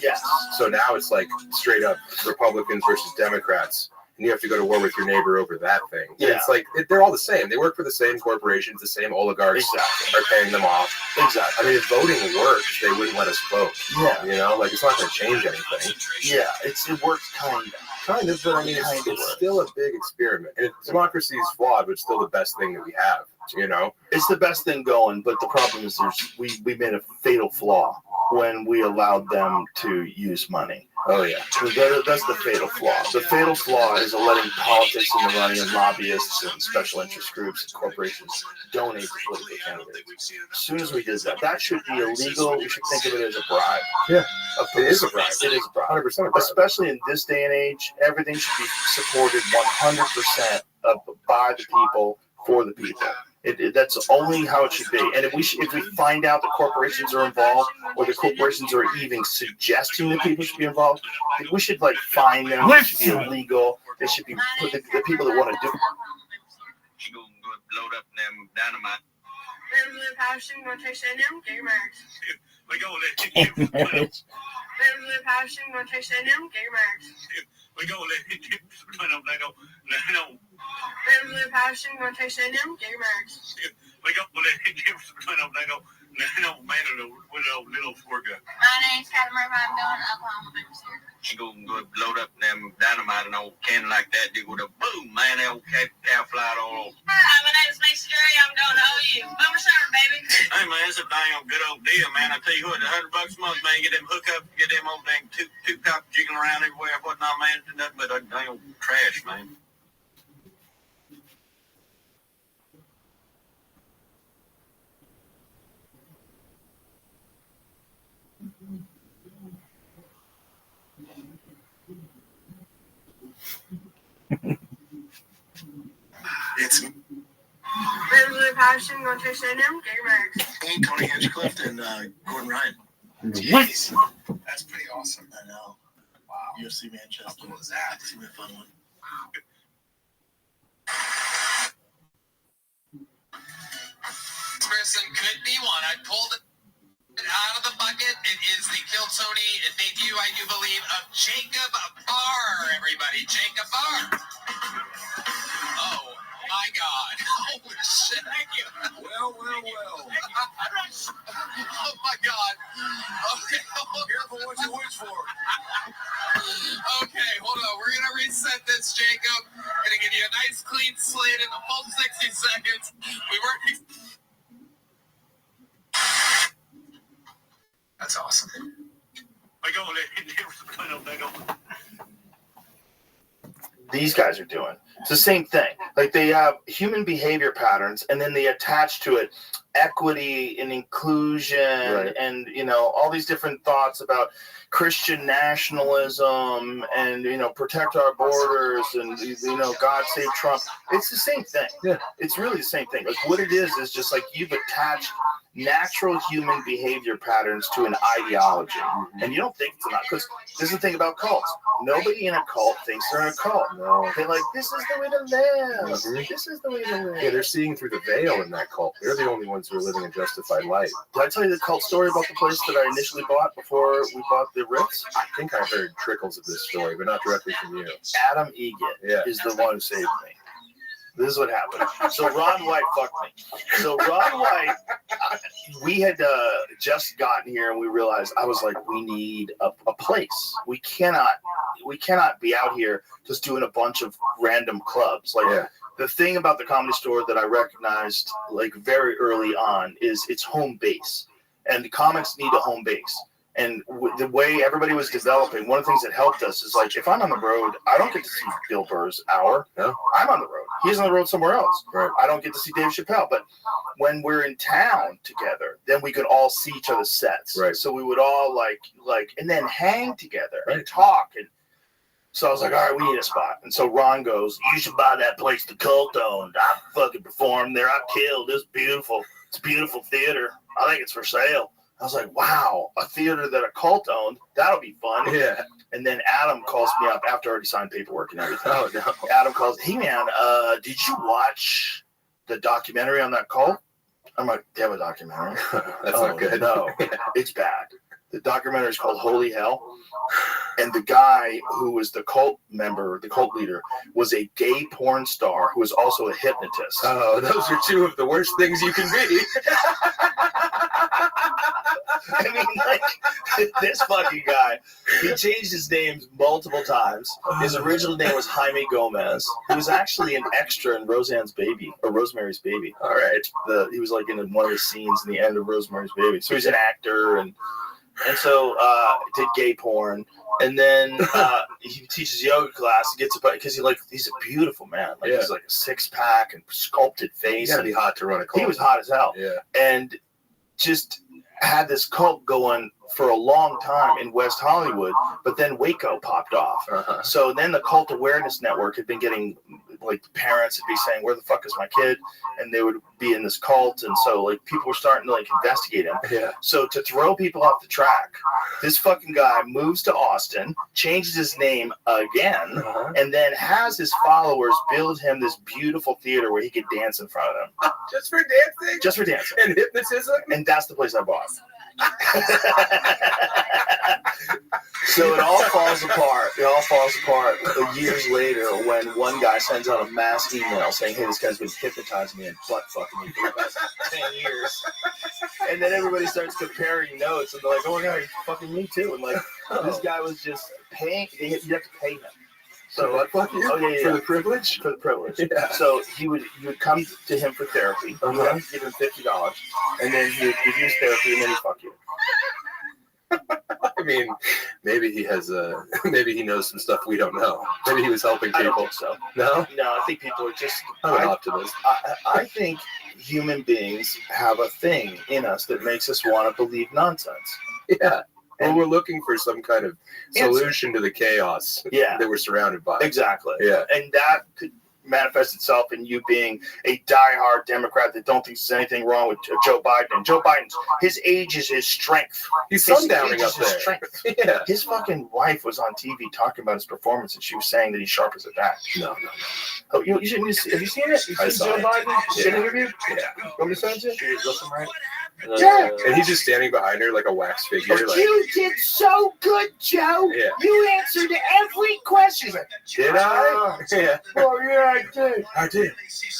Yes. So now it's like straight up Republicans versus Democrats. And you have to go to war with your neighbor over that thing. And it's like they're all the same. They work for the same corporations, the same oligarchs are paying them off. Exactly. I mean, if voting works, they wouldn't let us vote. Yeah. It's not going to change anything. Yeah, it works kind of. Kind of, but I mean, it's still a big experiment. And democracy is flawed, but it's still the best thing that we have, It's the best thing going, but the problem is we made a fatal flaw when we allowed them to use money. Oh, yeah. So that's the fatal flaw. The fatal flaw is letting politics and the money and lobbyists and special interest groups and corporations donate to political candidates. As soon as we did that, that should be illegal. We should think of it as a bribe. Yeah. It is a bribe. It is a bribe. 100% a bribe. Especially in this day and age, everything should be supported 100% by the people, for the people. That's only how it should be. And if we find out that corporations are involved, or the corporations are even suggesting that people should be involved, we should find them. It should be illegal. They should be the people that want to do it. She gonna load up them dynamite. We go let Gamers. we go let little forga. My name's Kevin Murphy. I'm going to Oklahoma babysitter. She gonna go load up them dynamite and old cannon like that. They go to boom, man. That old cow fly all over. Hi, my name's Macy Jerry. I'm going to OU. Bummer summer, baby. Hey man, it's a dang good old deal, man. I tell you what, $100 a month, man. Get them hookups, get them old dang two cops jiggling around everywhere. Whatnot, man. It's nothing but a dang old trash, man. It's Tony Hinchcliffe and Gordon Ryan. Jeez. That's pretty awesome. I know. Wow. UFC Manchester. What was that? It's gonna be a fun one. Person could be one. I pulled it out of the bucket. It is the Kill Tony debut, I do believe, of Jacob Barr, everybody. Jacob Barr. Oh, my God. Oh, shit. Thank you. Well. Oh, my God. Okay. Careful what you wish for. Okay, hold on. We're going to reset this, Jacob. We're going to give you a nice, clean slate in the full 60 seconds. We were... That's awesome. these guys are doing. It's the same thing. Like they have human behavior patterns, and then they attach to it equity and inclusion, and all these different thoughts about Christian nationalism and protect our borders and God save Trump. It's the same thing. Yeah, it's really the same thing. Like what it is just like you've attached natural human behavior patterns to an ideology, and you don't think it's not, because this is the thing about cults. Nobody in a cult thinks they're in a cult. No, they're like, this is the way to live. This is the way to live. Yeah, they're seeing through the veil in that cult. They're the only ones who are living a justified life. Did I tell you the cult story about the place that I initially bought before we bought the Ritz? I think I heard trickles of this story, but not directly from you. Adam Egan is the one who saved me. This is what happened. So Ron White fucked me. So Ron White, we had just gotten here, and we realized, I was like, we need a place. We cannot be out here just doing a bunch of random clubs. Like the thing about the Comedy Store that I recognized like very early on is its home base, and the comics need a home base. And the way everybody was developing, one of the things that helped us is like, if I'm on the road, I don't get to see Bill Burr's hour. No, I'm on the road. He's on the road somewhere else. Right. I don't get to see Dave Chappelle. But when we're in town together, then we could all see each other's sets. Right. So we would all like, and then hang together and talk. And so I was like, all right, we need a spot. And so Ron goes, you should buy that place the cult owned. I fucking performed there. I killed. It's beautiful. It's a beautiful theater. I think it's for sale. I was like, wow, a theater that a cult owned, that'll be fun. Yeah. And then Adam calls me up after I already signed paperwork and everything. Oh, no. Adam calls, hey, man, did you watch the documentary on that cult? I'm like, they have a documentary? That's not good. No, it's bad. The documentary is called Holy Hell. And the guy who was the cult member, the cult leader, was a gay porn star who was also a hypnotist. Oh, those are two of the worst things you can be. I mean, like, this fucking guy, he changed his names multiple times. His original name was Jaime Gomez. He was actually an extra in Rosemary's Baby. All right. He was like in one of the scenes in the end of Rosemary's Baby. So he's an actor, and so did gay porn. And then he teaches yoga class. He gets because he's a beautiful man. Like he's like a 6-pack and sculpted face. You gotta be hot to run a cult. He was hot as hell. Yeah. And just had this cult going for a long time in West Hollywood, but then Waco popped off. Uh-huh. So then the Cult Awareness Network had been getting, like, the parents would be saying, where the fuck is my kid? And they would be in this cult. And so, like, people were starting to, like, investigate him. Yeah. So to throw people off the track, this fucking guy moves to Austin, changes his name again, and then has his followers build him this beautiful theater where he could dance in front of them. Just for dancing? Just for dancing. And hypnotism? And that's the place I bought. So it all falls apart. It all falls apart years later when one guy sends out a mass email saying, hey, this guy's been hypnotizing me and butt fucking me for the past 10 years. And then everybody starts comparing notes, and they're like, oh my God, he's fucking me too. And like, this guy was just paying, you have to pay him. So what fuck you? Oh, yeah. For the privilege? For the privilege. Yeah. So you would come to him for therapy. You would have to give him $50, and then he would give you his therapy, and then he'd fuck you. I mean, maybe he has maybe he knows some stuff we don't know. Maybe he was helping people. I don't think so. No? No, I think people are just... I'm an optimist. I think human beings have a thing in us that makes us want to believe nonsense. Yeah. And we're looking for some kind of solution to the chaos that we're surrounded by. Exactly. Yeah. And that could manifest itself in you being a diehard Democrat that don't think there's anything wrong with Joe Biden. And Joe Biden's, his age is his strength. He's sundowning up there. Strength. Yeah. His fucking wife was on TV talking about his performance, and she was saying that he's sharp as a tack. No. Oh, have you seen it? You seen Joe Biden? Interview? Yeah. Want me to send it? Listen, right? Yeah. And he's just standing behind her like a wax figure. Like, you did so good, Joe. Yeah. You answered every question. Did I? Yeah. Oh, yeah, I did. I did.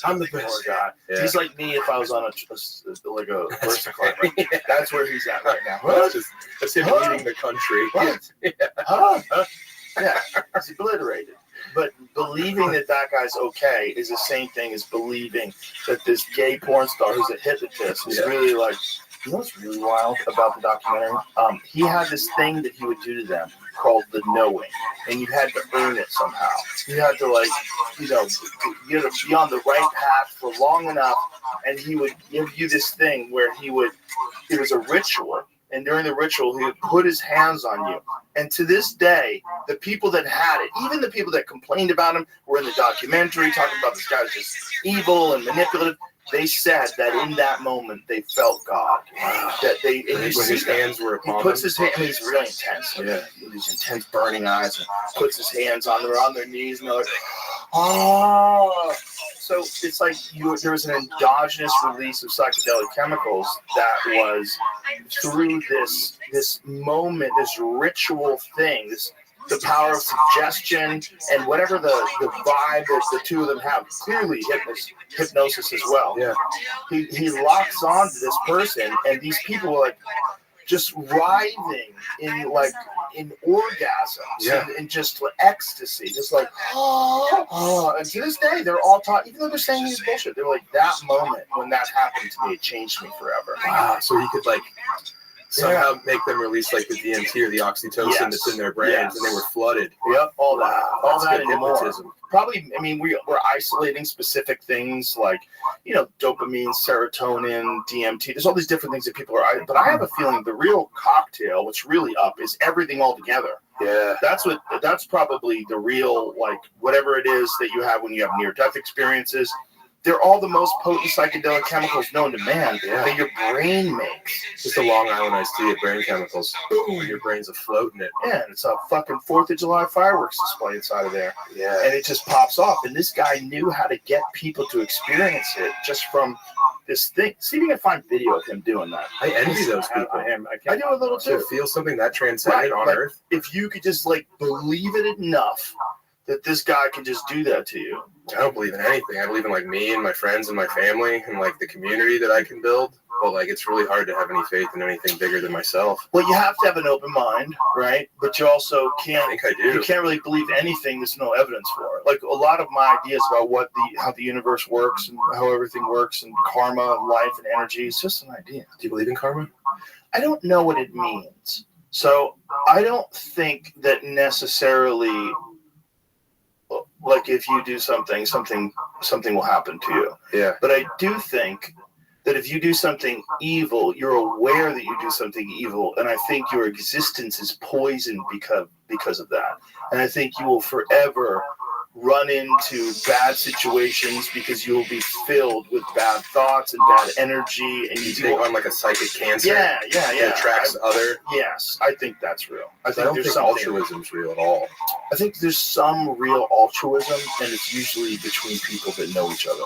I'm the best. Oh, God. Yeah. He's like me if I was on a versa climb. Right? That's where he's at right now. That's him leading the country. What? Yeah. He's obliterated. But believing that guy's okay is the same thing as believing that this gay porn star who's a hypnotist is really like You know what's really wild about the documentary? He had this thing that he would do to them called the knowing, and you had to earn it somehow. You had to, like, you had to be on the right path for long enough, and he would give you this thing where it was a ritual, and during the ritual, he would put his hands on you. And to this day, the people that had it, even the people that complained about him, were in the documentary talking about this guy's just evil and manipulative. They said that in that moment they felt God. That when his hands were upon him. He puts his hand. I mean, he's really intense. Yeah, these intense burning eyes, and puts his hands on their knees, and they're like, oh. So it's like there was an endogenous release of psychedelic chemicals that was through this moment, this ritual thing, the power of suggestion, and whatever the vibe that the two of them have, clearly hypnosis as well. Yeah, he locks on to this person, and these people are like just writhing in orgasms and just ecstasy, just like oh. And to this day, they're all taught, even though they're saying these bullshit, they're like, that moment when that happened to me, it changed me forever. Wow. So he could somehow make them release like the DMT or the oxytocin that's in their brains, and they were flooded. Yep, all that, all that and hypnotism. More. Probably, I mean, we're isolating specific things like, dopamine, serotonin, DMT. There's all these different things that people are. But I have a feeling the real cocktail, what's really up, is everything all together. Yeah, that's probably the real, whatever it is that you have when you have near-death experiences. They're all the most potent psychedelic chemicals known to man that your brain makes. Just a Long Island iced tea of brain chemicals. Boom, your brain's afloat in it. Yeah, and it's a fucking 4th of July fireworks display inside of there. Yeah. And it just pops off. And this guy knew how to get people to experience it just from this thing. See if you can find video of him doing that. I envy those people. I do a little too. To feel something that transcendent on Earth. If you could just believe it enough that this guy can just do that to you. I don't believe in anything. I believe in me and my friends and my family and the community that I can build. But it's really hard to have any faith in anything bigger than myself. Well, you have to have an open mind, right? But you also can't. I think I do. You can't really believe anything there's no evidence for. A lot of my ideas about how the universe works and how everything works and karma, and life, and energy is just an idea. Do you believe in karma? I don't know what it means, so I don't think that necessarily. If you do something will happen to you. Yeah. But I do think that if you do something evil, you're aware that you do something evil, and I think your existence is poisoned because of that. And I think you will forever run into bad situations because you will be filled with bad thoughts and bad energy, and you take on a psychic cancer. Yeah. It attracts other. Yes, I think that's real. I don't think altruism's real at all. I think there's some real altruism, and it's usually between people that know each other.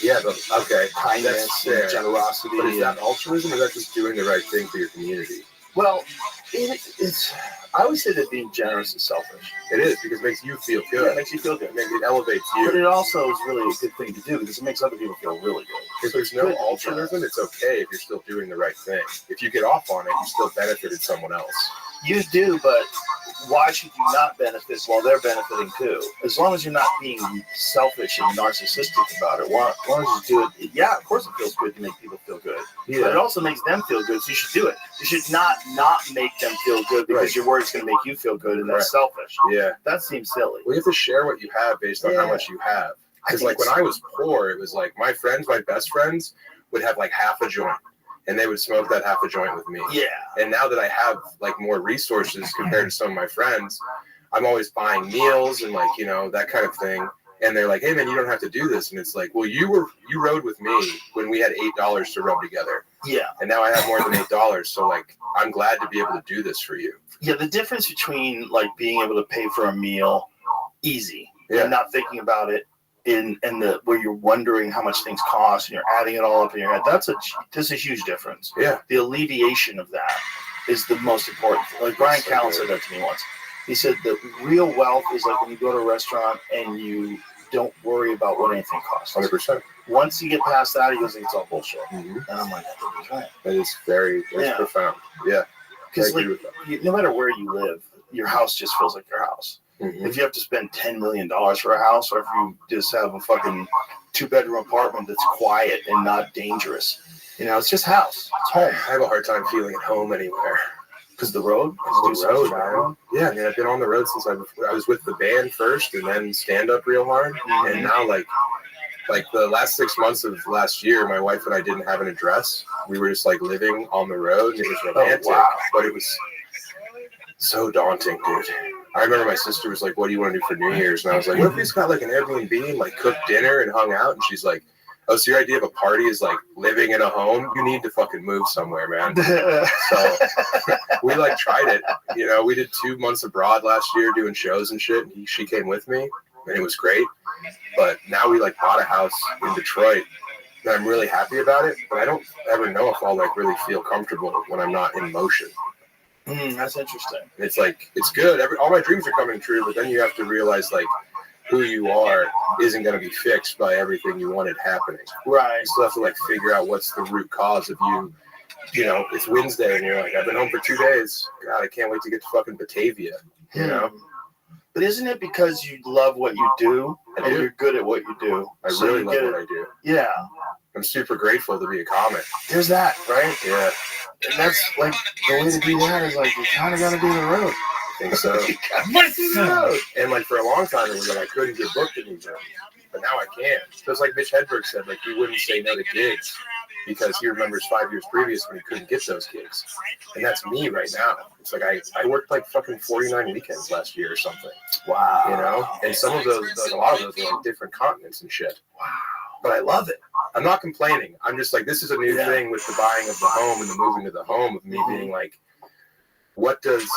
Yeah, but okay, kindness and generosity. But is that altruism, or is that just doing the right thing for your community? Well, it's. I always say that being generous is selfish. It is, because it makes you feel good. Yeah, it makes you feel good. It elevates you. But it also is really a good thing to do because it makes other people feel really good. If there's no altruism, it's okay if you're still doing the right thing. If you get off on it, you still benefited someone else. You do, but why should you not benefit while they're benefiting too? As long as you're not being selfish and narcissistic about it. As long as you do it, yeah, of course it feels good to make people feel good. Yeah. But it also makes them feel good, so you should do it. You should not make them feel good because you're worried it's going to make you feel good, and that's selfish. Yeah. That seems silly. Well, you have to share what you have based on how much you have. Because when I was poor, it was my friends, my best friends, would have half a joint. And they would smoke that half a joint with me. Yeah. And now that I have more resources compared to some of my friends, I'm always buying meals and that kind of thing. And they're like, "Hey man, you don't have to do this." And it's well, you rode with me when we had $8 to rub together. Yeah. And now I have more than $8. So I'm glad to be able to do this for you. Yeah. The difference between being able to pay for a meal easy and not thinking about it where you're wondering how much things cost and you're adding it all up in your head, that's a huge difference. Yeah. The alleviation of that is the most important thing. Brian Callen said that to me once. He said that real wealth is when you go to a restaurant and you don't worry about what anything costs. 100%. Once you get past that, he goes, it's all bullshit. Mm-hmm. And I'm like, I think he's right. That is very profound. Yeah. Because no matter where you live, your house just feels like your house. Mm-hmm. If you have to spend $10 million for a house, or if you just have a fucking 2-bedroom apartment that's quiet and not dangerous, You know, it's just house. It's home. I have a hard time feeling at home anywhere. Because the road? The road, man. Yeah, I mean, I've been on the road since I was with the band first and then stand-up real hard. Mm-hmm. And now, like the last 6 months of last year, my wife and I didn't have an address. We were just, like, living on the road, and it was romantic. Oh, wow. But it was so daunting, dude. I remember my sister was like, what do you want to do for New Year's? And I was like, what if we just got, like, an Airbnb and, like, cooked dinner and hung out? And she's like, oh, so your idea of a party is like living in a home? You need to fucking move somewhere, man. So we like tried it. You know, we did 2 months abroad last year doing shows and shit. And she came with me and it was great. But now we like bought a house in Detroit and I'm really happy about it. But I don't ever know if I'll like really feel comfortable when I'm not in motion. That's interesting. It's like, it's good. All my dreams are coming true, but then you have to realize like, who you are isn't going to be fixed by everything you wanted happening. Right. You still have to like figure out what's the root cause of you know, it's Wednesday and you're like, I've been home for 2 days. God, I can't wait to get to fucking Batavia, you know? But isn't it because you love what you do and you're good at what you do? I really love what I do. Yeah. I'm super grateful to be a comic. There's that, right? Yeah. And that's like, the way to do that is like, you kind of got to be on the road. I think so. And like for a long time, it was like I couldn't get booked anymore, but now I can. Just like Mitch Hedberg said, like he wouldn't say no to gigs because he remembers 5 years previous when he couldn't get those gigs, and that's me right now. It's like I worked like fucking 49 weekends last year or something. Wow. You know, and some of those, like a lot of those, are like different continents and shit. Wow. But I love it. I'm not complaining. I'm just like, this is a new thing with the buying of the home and the moving to the home of me being like, what does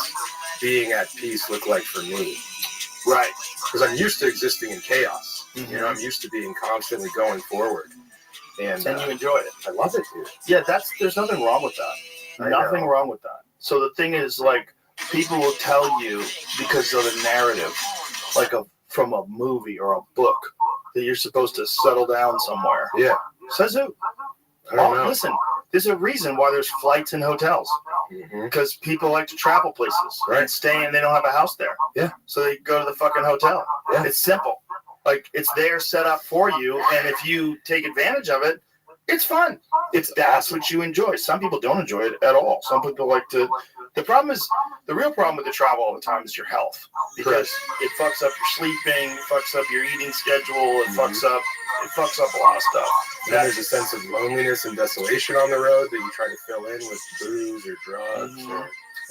being at peace look like for me? Right. Because I'm used to existing in chaos. Mm-hmm. You know, I'm used to being constantly going forward. And you enjoy it. I love it, dude. Yeah, there's nothing wrong with that. Nothing wrong with that. So the thing is, like, people will tell you because of the narrative, like from a movie or a book, that you're supposed to settle down somewhere. Yeah. Says who? I don't know. Listen, there's a reason why there's flights and hotels. Because people like to travel places and stay and they don't have a house there. Yeah. So they go to the fucking hotel. Yeah. It's simple. Like, it's there set up for you, and if you take advantage of it, it's fun. That's what you enjoy. Some people don't enjoy it at all. Some people like to. The real problem with the travel all the time is your health, because it fucks up your sleeping, it fucks up your eating schedule, it fucks up a lot of stuff. And then there's a sense of loneliness and desolation on the road that you try to fill in with booze or drugs.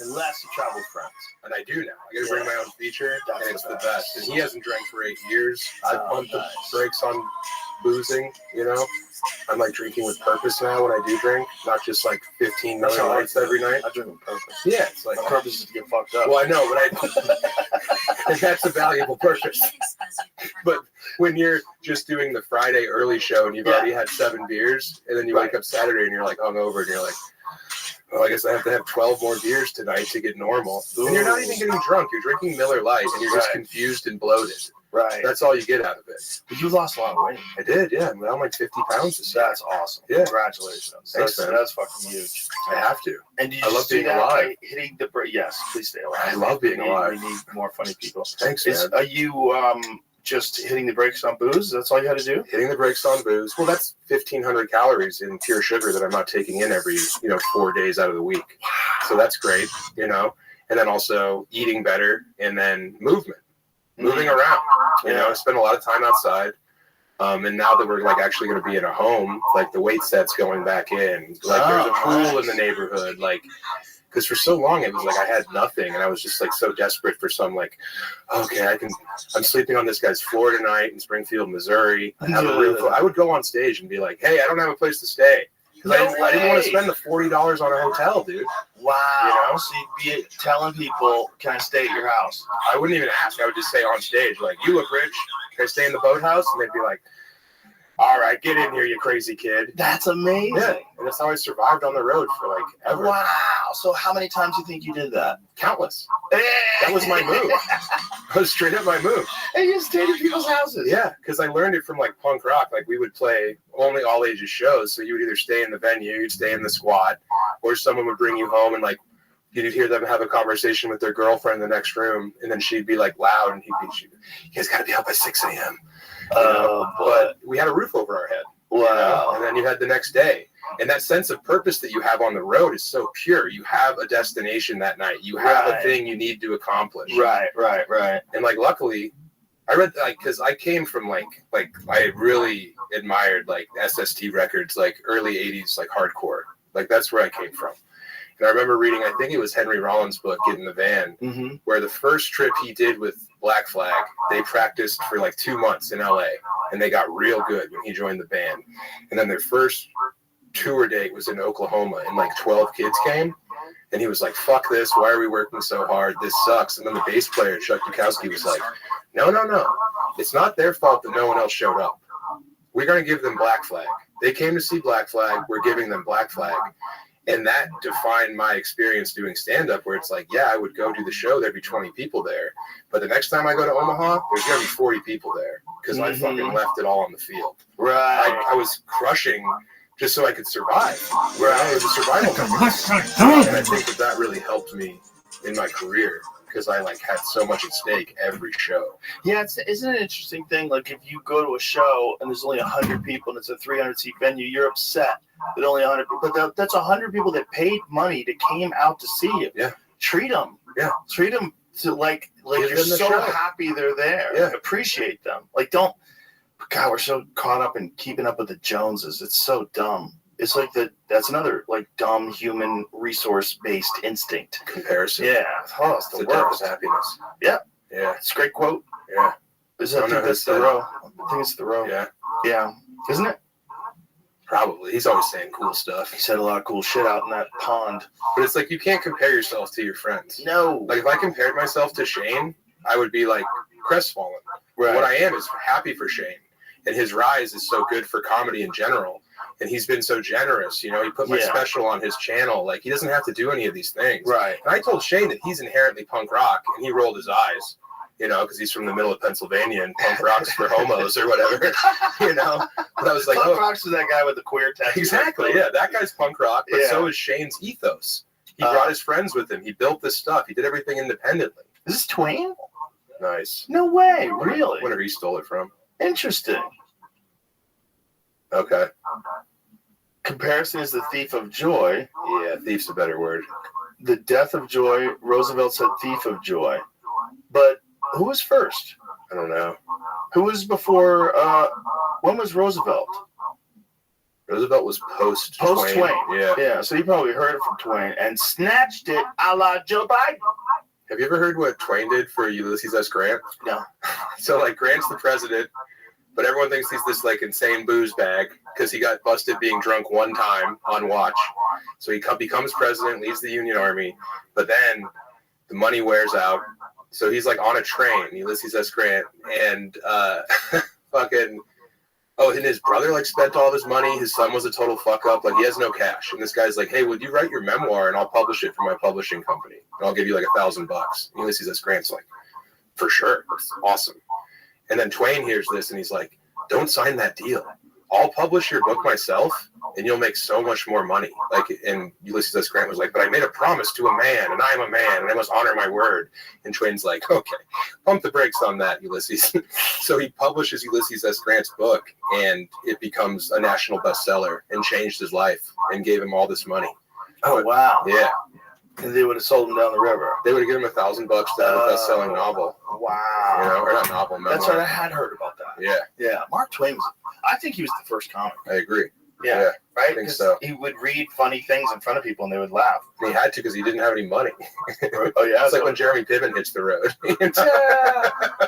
Unless you travel with friends. And I do now. I got to bring my own feature, and it's the best. And he hasn't drank for 8 years. I've pumped the brakes on boozing, you know. I'm like drinking with purpose now when I do drink, not just like 15 Miller Lights every night. I drink with purpose. Yeah, it's like my purpose is to get fucked up. Well, I know, but that's a valuable purpose. But when you're just doing the Friday early show and you've already had 7 beers, and then you wake up Saturday and you're like hungover and you're like, well, I guess I have to have 12 more beers tonight to get normal. Ooh. And you're not even getting drunk. You're drinking Miller Lite and you're just confused and bloated. Right. That's all you get out of it. But you lost a lot of weight. I did, yeah. I'm like 50 pounds this year. That's awesome. Yeah. Congratulations. Thanks, man. That's fucking huge. I have to. And do you I love being alive. Hitting the yes, please stay alive. I love being alive. We need more funny people. Thanks, man. Are you just hitting the brakes on booze? That's all you had to do? Hitting the brakes on booze. Well, that's 1,500 calories in pure sugar that I'm not taking in every 4 days out of the week. Wow. So that's great, you know. And then also eating better, and then movement. Moving around, you know, I spend a lot of time outside. And now that we're like actually going to be in a home, like the weight set's going back in. Like there's a pool in the neighborhood, like, because for so long it was like I had nothing, and I was just like so desperate for some like, okay, I'm sleeping on this guy's floor tonight in Springfield, Missouri. I would go on stage and be like, hey, I don't have a place to stay. I didn't want to spend the $40 on a hotel, dude. Wow. You know? So you'd be telling people, can I stay at your house? I wouldn't even ask. I would just say on stage, like, you look rich. Can I stay in the boathouse? And they'd be like, all right, get in here, you crazy kid. That's amazing. Yeah. And that's how I survived on the road for like ever. Wow. So how many times do you think you did that? Countless. That was my move. That was straight up my move. And you stayed at people's houses. Yeah, because I learned it from like punk rock. Like we would play only all ages shows. So you would either stay in the venue, you'd stay in the squat, or someone would bring you home and like you'd hear them have a conversation with their girlfriend in the next room, and then she'd be like loud, and he'd be, you guys got to be up by 6 a.m. But we had a roof over our head. Wow. And then you had the next day. And that sense of purpose that you have on the road is so pure. You have a destination that night. You have a thing you need to accomplish. Right. And like, luckily, I read because I came from like I really admired like SST records, like early '80s, like hardcore. Like that's where I came from. And I remember reading, I think it was Henry Rollins' book, Get in the Van, where the first trip he did with Black Flag, they practiced for like 2 months in LA, and they got real good when he joined the band. And then their first tour date was in Oklahoma, and like 12 kids came, and he was like, fuck this, why are we working so hard, this sucks. And then the bass player, Chuck Dukowski, was like, no, it's not their fault that no one else showed up. We're going to give them Black Flag. They came to see Black Flag, we're giving them Black Flag. And that defined my experience doing stand-up, where it's like, yeah, I would go do the show, there'd be 20 people there. But the next time I go to Omaha, there's going to be 40 people there, because I fucking left it all on the field. Right. I was crushing just so I could survive. Right. It was a survival company. And I think that really helped me in my career, because I like had so much at stake every show. Yeah, isn't it an interesting thing? Like if you go to a show and there's only 100 people and it's a 300-seat venue, you're upset that only 100 people. But that's 100 people that paid money that came out to see you. Yeah. Treat them. Yeah. Treat them to like you're so happy they're there. Yeah. Appreciate them. Like don't. God, we're so caught up in keeping up with the Joneses. It's so dumb. It's like that's another like dumb human resource based instinct. Comparison. Yeah. Oh, it's the worst. Death of happiness. Yeah. Yeah. It's a great quote. Yeah. I think that's Thoreau. I think it's Thoreau. Yeah. Yeah. Isn't it? Probably. He's always saying cool stuff. He said a lot of cool shit out in that pond. But it's like you can't compare yourself to your friends. No. Like if I compared myself to Shane, I would be like crestfallen. Right. What I am is happy for Shane. And his rise is so good for comedy in general. And he's been so generous, you know, he put my special on his channel. Like, he doesn't have to do any of these things. Right. And I told Shane that he's inherently punk rock, and he rolled his eyes, you know, because he's from the middle of Pennsylvania, and punk rock's for homos or whatever, you know. But I was like, punk rock's is that guy with the queer tattoo. Exactly, yeah, that guy's punk rock, but so is Shane's ethos. He brought his friends with him. He built this stuff. He did everything independently. Is this Twain? Nice. No way, really? Wonder who he stole it from. Interesting. Okay. Comparison is the thief of joy. Yeah, thief's a better word. The death of joy. Roosevelt said thief of joy. But who was first? I don't know. Who was before? When was Roosevelt? Roosevelt was post Twain. Yeah. So you probably heard it from Twain and snatched it a la Joe Biden. Have you ever heard what Twain did for Ulysses S. Grant? No. So like Grant's the president, but everyone thinks he's this like insane booze bag because he got busted being drunk one time on watch. So he becomes president, leaves the Union Army, but then the money wears out. So he's like on a train, Ulysses S. Grant, and and his brother like spent all of his money. His son was a total fuck up. Like he has no cash. And this guy's like, hey, would you write your memoir and I'll publish it for my publishing company? And I'll give you like $1,000. Ulysses S. Grant's like, for sure. That's awesome. And then Twain hears this and he's like, don't sign that deal. I'll publish your book myself and you'll make so much more money. Like, and Ulysses S. Grant was like, but I made a promise to a man and I'm a man and I must honor my word. And Twain's like, okay, pump the brakes on that, Ulysses. So he publishes Ulysses S. Grant's book and it becomes a national bestseller and changed his life and gave him all this money. Oh, wow. Yeah. And they would have sold him down the river. They would have given him $1,000 to have a best-selling novel. Wow. You know, or not novel, memoir. That's right. I had heard about that. Yeah. Yeah. Mark Twain I think he was the first comic. I agree. Yeah. Right? I think so. He would read funny things in front of people and they would laugh. And he had to because he didn't have any money. Oh, yeah. It's like when Jeremy Piven hits the road.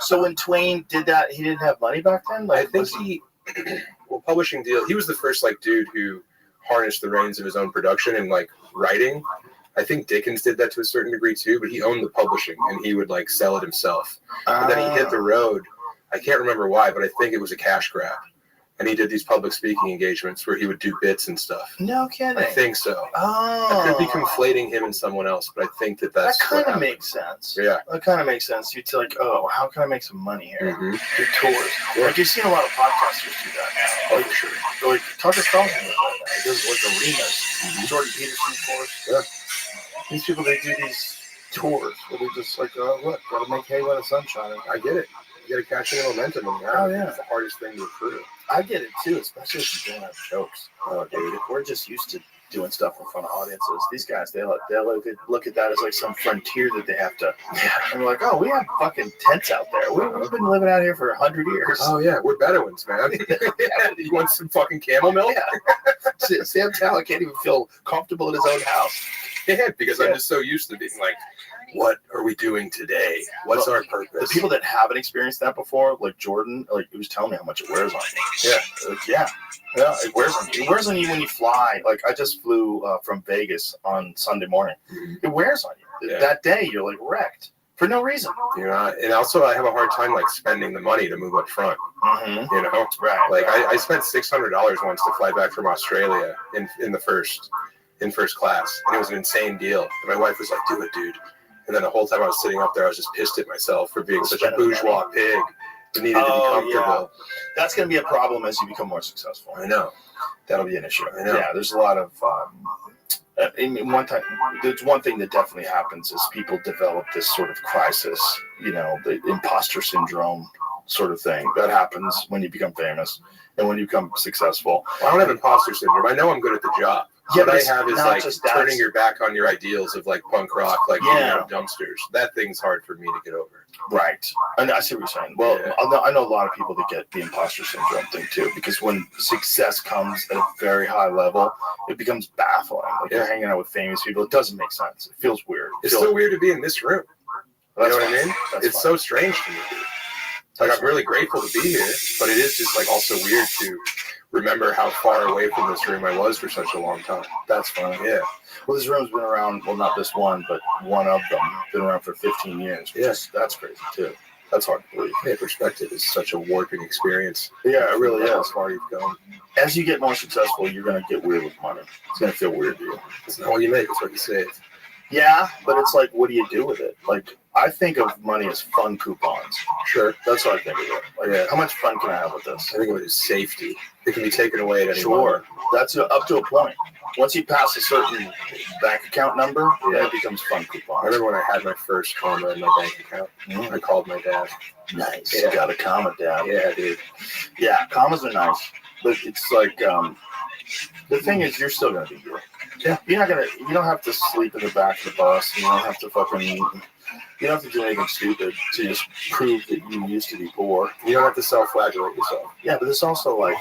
So when Twain did that, he didn't have money back then? Like, I think publishing deal, he was the first like dude who harnessed the reins of his own production and like writing. I think Dickens did that to a certain degree too, but he owned the publishing and he would like sell it himself. And then he hit the road. I can't remember why, but I think it was a cash grab. And he did these public speaking engagements where he would do bits and stuff. No kidding. I think so. Oh. I could be conflating him and someone else, but I think that's that kind of makes sense. Yeah. That kind of makes sense. You'd say like, oh, how can I make some money here? Mm-hmm. Do tours. Yeah. Like you've seen a lot of podcasters do that. Oh, for sure. Like Tucker Carlson does that. He does like arenas. Jordan Peterson, of course. Yeah. These people, they do these tours where they just like, oh, look, gotta make hay while the sun's shining. I get it. You got to catch the momentum. And it's the hardest thing to improve. I get it too, especially if you don't have jokes. Oh, dude, we're just used to doing stuff in front of audiences. These guys, they look at that as like some frontier that they have to. Yeah. And we're like, oh, we have fucking tents out there. We've been living out here for 100 years. Oh yeah, we're Bedouins, man. You want some fucking camel milk? Yeah. Sam Talent can't even feel comfortable in his own house. Yeah, because I'm just so used to being like, what are we doing today? What's our purpose? The people that haven't experienced that before, like Jordan, like he was telling me how much it wears on you. Yeah, it wears on you. It wears on you when you fly. Like I just flew from Vegas on Sunday morning. Mm-hmm. It wears on you. Yeah. That day, you're like wrecked for no reason. And also I have a hard time like spending the money to move up front. Mm-hmm. You know, right? Like I spent $600 once to fly back from Australia in first class, and it was an insane deal. And my wife was like, "Do it, dude." And then the whole time I was sitting up there, I was just pissed at myself for being such a bourgeois pig who needed to be comfortable. Yeah. That's going to be a problem as you become more successful. I know. That'll be an issue. I know. Yeah, there's a lot of... there's one thing that definitely happens is people develop this sort of crisis, you know, the imposter syndrome sort of thing. That happens when you become famous and when you become successful. Well, I don't have imposter syndrome. I know I'm good at the job. Yeah, what I have is like just turning your back on your ideals of like punk rock, like dumpsters. That thing's hard for me to get over. Right. And I see what you're saying. Well, I know a lot of people that get the imposter syndrome thing too, because when success comes at a very high level, it becomes baffling. Like you're hanging out with famous people. It doesn't make sense. It feels weird. It's so weird to be in this room. You know what I mean? It's so strange to me, dude. Like I'm really grateful to be here, but it is just like also weird to remember how far away from this room I was for such a long time. That's funny. Yeah. Well, this room's been around, well, not this one, but one of them, been around for 15 years. Yes. That's crazy, too. That's hard to believe. Yeah, perspective is such a warping experience. Yeah, it really is. How far you've gone. As you get more successful, you're going to get weird with money. It's going to feel weird to you. It's not what you make, it's what you save. Yeah, but it's like, what do you do with it? Like, I think of money as fun coupons. Sure. That's what I think of it. Like, how much fun can I have with this? I think of it as safety. It can be taken away at any Sure. moment. That's up to a point. Once you pass a certain bank account number, then it becomes fun coupons. I remember when I had my first comma in my bank account. I called my dad. Nice. Yeah. Got a comma, Dad. Yeah, dude. Yeah, commas are nice. But it's like, the thing is, you're still going to be good. Yeah. You don't have to sleep in the back of the bus. You don't have to you don't have to do anything stupid to just prove that you used to be poor. You don't have to self-flagellate yourself. Yeah, but it's also like,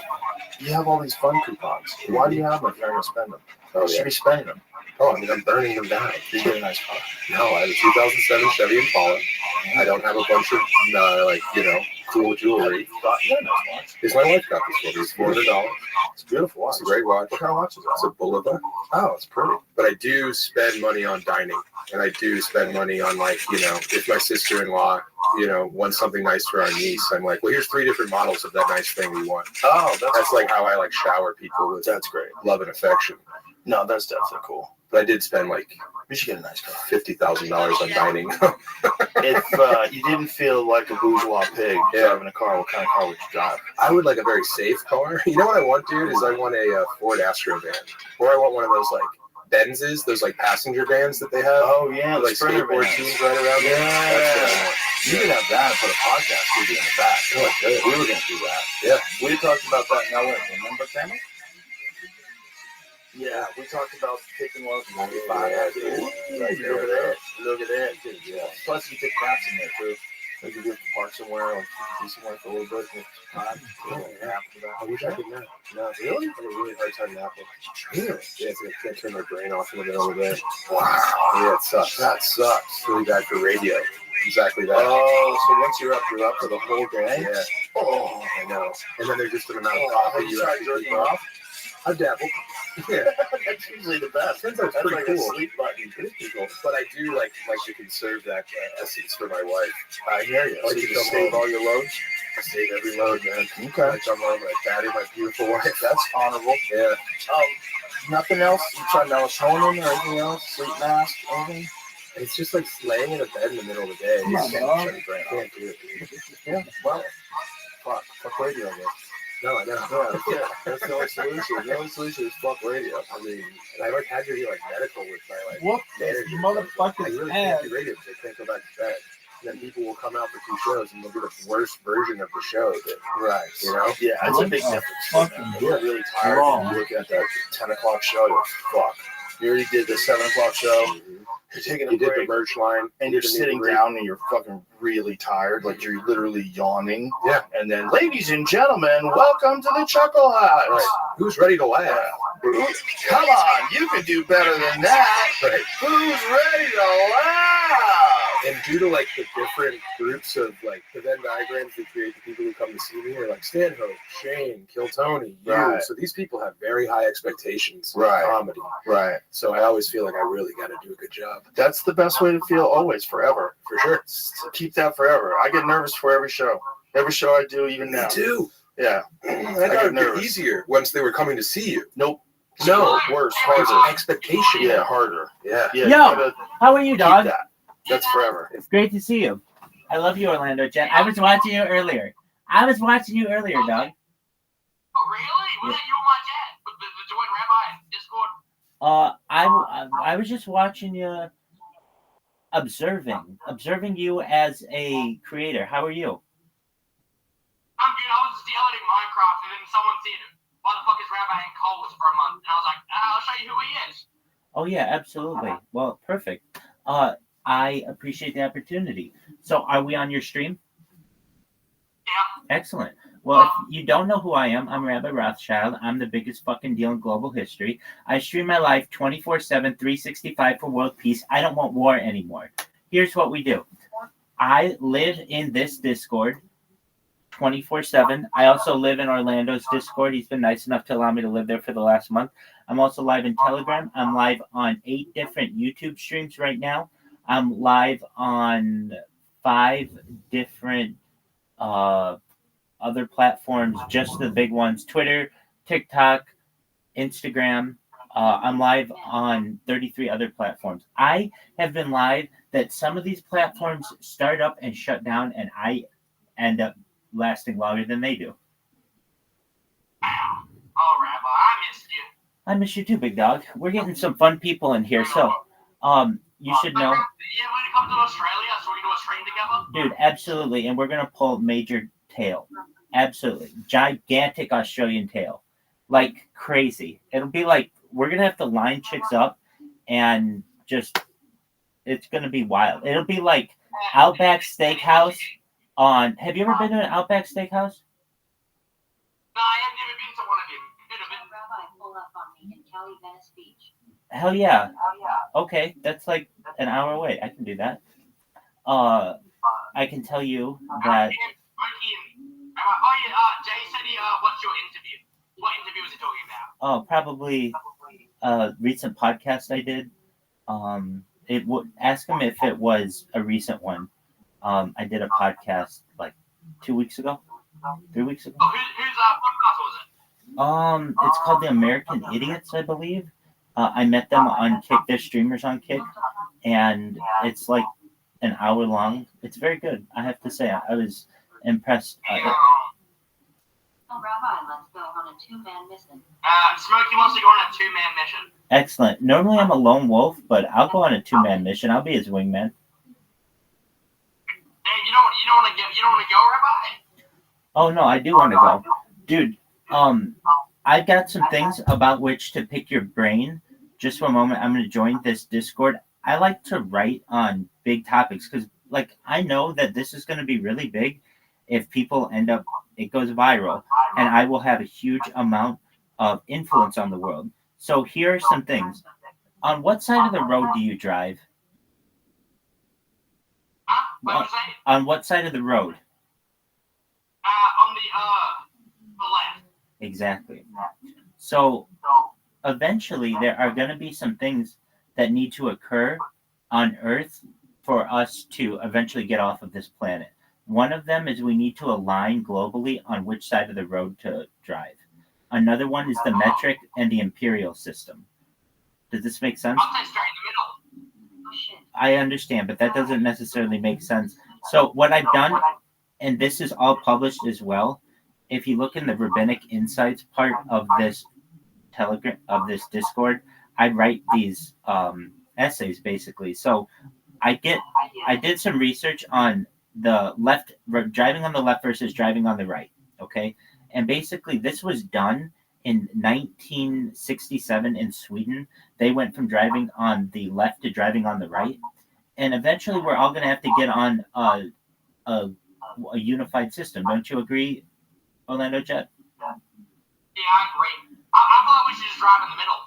you have all these fun coupons. Why do you have them if you're not going to spend them? You should be spending them. Oh, I mean, I'm burning them down. You get a nice car. No, I have a 2007 Chevy Impala. I don't have a bunch of, cool jewelry. Because my wife got this for me. It's $400. It's a beautiful watch. It's a great watch. What kind of watch is that? It's a Boulevard. Oh, it's pretty. But I do spend money on dining. And I do spend money on, if my sister-in-law, wants something nice for our niece, I'm like, well, here's 3 different models of that nice thing we want. Oh, that's like how I shower people with. That's great. Love and affection. No, that's definitely cool. But I did spend we should get a nice car. $50,000 on dining. If you didn't feel like a bourgeois pig driving a car, what kind of car would you drive? I would like a very safe car. You know what I want, dude? Is I want a Ford Astro van, or I want one of those Benzes, those passenger vans that they have. Oh yeah, skateboard teams right around there. Yeah. That's what I want. You could have that and put a podcast studio in the back. Oh, good. We were gonna do that. Yeah, we talked about that in LA. Remember, Tammy? Yeah, we talked about taking one of the 95. Yeah, dude. Look at that. Look at that. Yeah. Plus, you take naps in there too. Like you get to park somewhere, do somewhere for a little bit. I wish I could nap. No, really? I have a really hard time napping. Really? Yeah, I can't turn my brain off in the middle of the day. Wow. Yeah, it sucks. That sucks. It's really bad for radio. Exactly that. Oh, so once you're up for the whole day? Yeah. Oh, I know. And then there's just an amount of coffee you have to jerking off. I've dabbled. Yeah. That's usually the best. That's pretty like cool. A sleep button. But I do like to conserve that essence for my wife. I hear you. I like so to you save all your loads? I save every load, man. Okay. I come home and I batter my beautiful wife. That's honorable. Yeah. Nothing else? You try melatonin or anything else? Sleep mask? Anything? It's just like laying in a bed in the middle of the day. Come on, can't do it. Yeah, well, fuck radio, man. No, I know. Yeah, that's the only solution. The only solution is fuck radio. I mean, and I had to be medical with my Whoop manager. this motherfucker's I really ass. can't do radio because I can't go back to bed. then people will come out for 2 shows and they'll be the worst version of the show. Right. You know? Yeah, it's a big difference. You're really tired. You look at that 10 o'clock show, you're fuck. You already did the 7 o'clock show. You're taking a You did break, the merch line, and you're sitting down and you're fucking really tired. Like you're literally yawning. Yeah. And then, ladies and gentlemen, welcome to the Chuckle Hut. Right. Who's ready to laugh? Come on, you can do better than that. Right. Who's ready to laugh? And due to like the different groups of like the Venn diagrams we create, the people who come to see me are like Stanhope, Shane, Kill Tony, you. Right. So these people have very high expectations Right. of comedy. Right. So I always feel like I really got to do a good job. That's the best way to feel always, forever. For sure. Keep that forever. I get nervous for every show. Every show I do, even now. Me too. Yeah. I thought it'd get easier once they were coming to see you. Nope. No. Worse, It's harder. expectation. Yeah, harder. Yeah. Yeah. Yo, you gotta how are you, keep dog? that. That's forever. It's great to see you. I love you, Orlando Jet. I was watching you earlier. dog. Oh, really? Was it you and my dad? The Joint Rabbi Discord? I was just watching you, observing you as a creator. How are you? I'm good. I was just downloading Minecraft, and then someone said, "Why the fuck is Rabbi in Coles for a month?" And I was like, "I'll show you who he is." Oh yeah, absolutely. Well, perfect. I appreciate the opportunity. So, are we on your stream? Yeah. Excellent. Well, if you don't know who I am, I'm Rabbi Rothschild. I'm the biggest fucking deal in global history. I stream my life 24/7, 365 for world peace. I don't want war anymore. Here's what we do. I live in this Discord 24/7. I also live in Orlando's Discord. He's been nice enough to allow me to live there for the last month. I'm also live in Telegram. I'm live on 8 different YouTube streams right now. I'm live on 5 different other platforms, just the big ones: Twitter, TikTok, Instagram. I'm live on 33 other platforms. I have been live that some of these platforms start up and shut down, and I end up lasting longer than they do. Oh, Rabbi, I missed you. I miss you too, big dog. We're getting some fun people in here, so you should know. Yeah, when it comes to Australia, so we can do a stream together. Dude, absolutely. And we're going to pull major tail. Absolutely. Gigantic Australian tail. Like crazy. It'll be like, we're going to have to line chicks up and just, it's going to be wild. It'll be like Outback Steakhouse on, have you ever been to an Outback Steakhouse? No, I have never been to one of them. Rabbi pulled up on me in Cali, Venice Beach. Hell yeah. Okay, that's like an hour away. I can do that. I can tell you that. Oh yeah, Jay said he what's your interview? What interview was he talking about? Probably a recent podcast I did. It would ask him if it was a recent one. I did a podcast like 2 weeks ago, 3 weeks ago. Oh, whose podcast was it? It's called The American Idiots, I believe. I met them on Kick. They're streamers on Kick, and it's like an hour long. It's very good, I have to say. I was impressed. Oh, Rabbi, let's go on a 2-man mission. Smokey wants to go on a 2-man mission. Excellent. Normally I'm a lone wolf, but I'll go on a 2-man mission. I'll be his wingman. Hey, you don't want to go, Rabbi? Oh no, I do want to go, dude. I've got some things about which to pick your brain. Just for a moment, I'm going to join this Discord. I like to write on big topics because, like, I know that this is going to be really big if people end up, it goes viral, and I will have a huge amount of influence on the world. So here are some things. On what side of the road do you drive? On what side of the road? On the left. Exactly. So eventually there are going to be some things that need to occur on Earth for us to eventually get off of this planet. One of them is we need to align globally on which side of the road to drive. Another one is the metric and the imperial system. Does this make sense? I'll say straight in the middle. I understand, but that doesn't necessarily make sense. So what I've done, and this is all published as well, if you look in the rabbinic insights part of this Telegram, of this Discord, I write these essays basically. So I did some research on the left, driving on the left versus driving on the right. Okay, and basically this was done in 1967 in Sweden. They went from driving on the left to driving on the right, and eventually we're all going to have to get on a unified system. Don't you agree, Orlando Jet? Yeah, I agree. I thought we should just drive in the middle.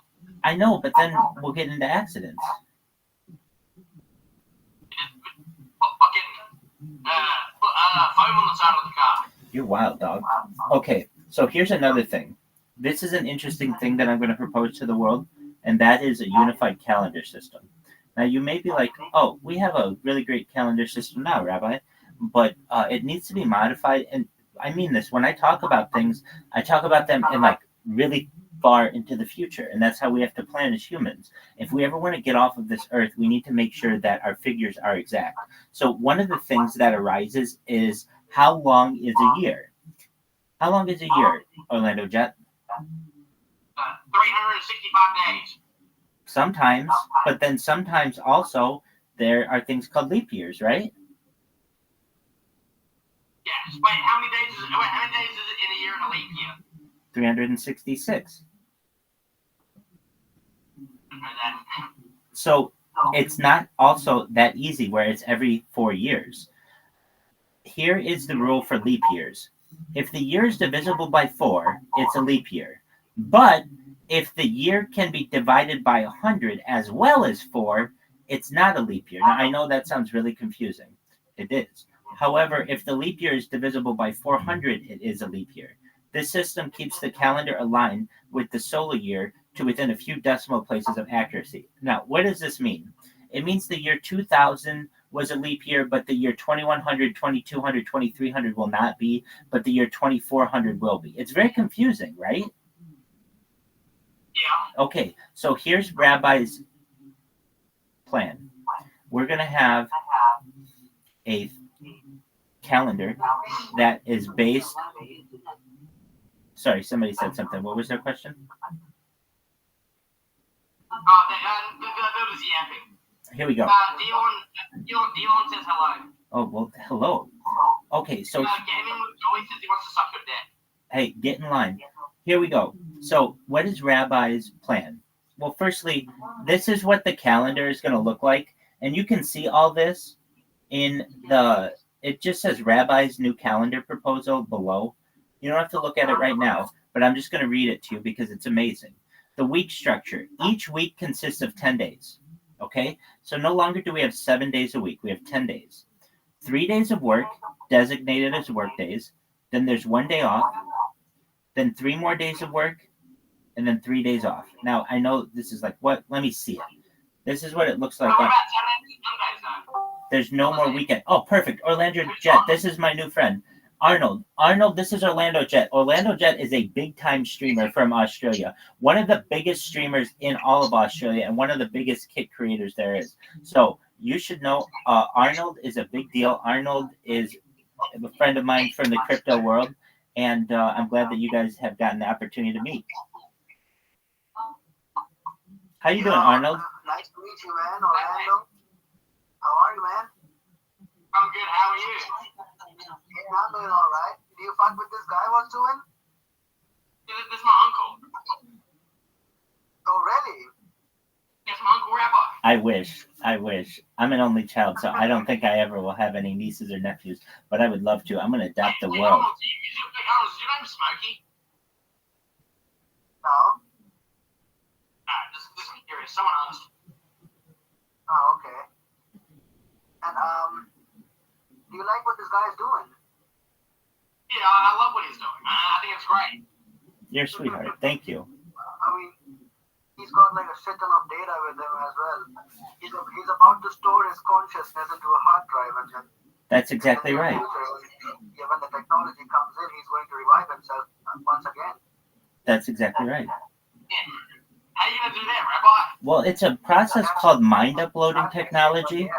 I know, but then we'll get into accidents. Foam on the side of the car. You're wild, dog. Okay, so here's another thing. This is an interesting thing that I'm going to propose to the world, and that is a unified calendar system. Now, you may be like, oh, we have a really great calendar system now, Rabbi, but it needs to be modified. And I mean this. When I talk about things, I talk about them in like really far into the future, and that's how we have to plan as humans. If we ever want to get off of this earth, we need to make sure that our figures are exact. So one of the things that arises is, how long is a year? How long is a year, Orlando Jet? 365 days. Sometimes, but then sometimes also there are things called leap years, right? Yes. Wait, how many days is it in a year in a leap year? 366. So it's not also that easy where it's every 4 years. Here is the rule for leap years. If the year is divisible by 4, it's a leap year. But if the year can be divided by 100 as well as 4, it's not a leap year. Now, I know that sounds really confusing. It is. However, if the leap year is divisible by 400, it is a leap year. This system keeps the calendar aligned with the solar year to within a few decimal places of accuracy. Now, what does this mean? It means the year 2000 was a leap year, but the year 2100, 2200, 2300 will not be, but the year 2400 will be. It's very confusing, right? Yeah. Okay, so here's Rabbi's plan. We're going to have a calendar that is based... Sorry, somebody said something. What was their question? That was yapping. Here we go. Dion says hello. Oh, well, hello. Okay, so... Gaming always says he wants to suck your dick. Hey, get in line. Here we go. So, what is Rabbi's plan? Well, firstly, this is what the calendar is going to look like. And you can see all this in the... It just says Rabbi's new calendar proposal below. You don't have to look at it right now, but I'm just going to read it to you because it's amazing. The week structure. Each week consists of 10 days. Okay? So no longer do we have 7 days a week. We have 10 days. 3 days of work, designated as work days. Then there's 1 day off. Then 3 more days of work. And then 3 days off. Now, I know this is like, what? Let me see it. This is what it looks like. There's no more weekend. Oh, perfect. Orlando Jet. This is my new friend. Arnold, this is Orlando Jet. Orlando Jet is a big-time streamer from Australia. One of the biggest streamers in all of Australia and one of the biggest kit creators there is. So you should know Arnold is a big deal. Arnold is a friend of mine from the crypto world, and I'm glad that you guys have gotten the opportunity to meet. How you doing, Arnold? Nice to meet you, man. Orlando. How are you, man? I'm good. How are you? Yeah, I'm doing all right. Do you fuck with this guy? What's doing? This is my uncle. Oh, really? It's my Uncle Rabbi. I wish. I'm an only child, so I don't think I ever will have any nieces or nephews, but I would love to. I'm going to adopt the world. Arnold, is your name Smokey? No. Just curious. Someone asked. Oh, okay. And, do you like what this guy is doing? Yeah, I love what he's doing. I think it's great. You're a sweetheart. Thank you. I mean, he's got like a shit ton of data with him as well. He's about to store his consciousness into a hard drive, and then That's exactly right. When the technology comes in, he's going to revive himself once again. That's exactly right. How are you going to do that, Rabbi? Well, it's a process called mind uploading technology.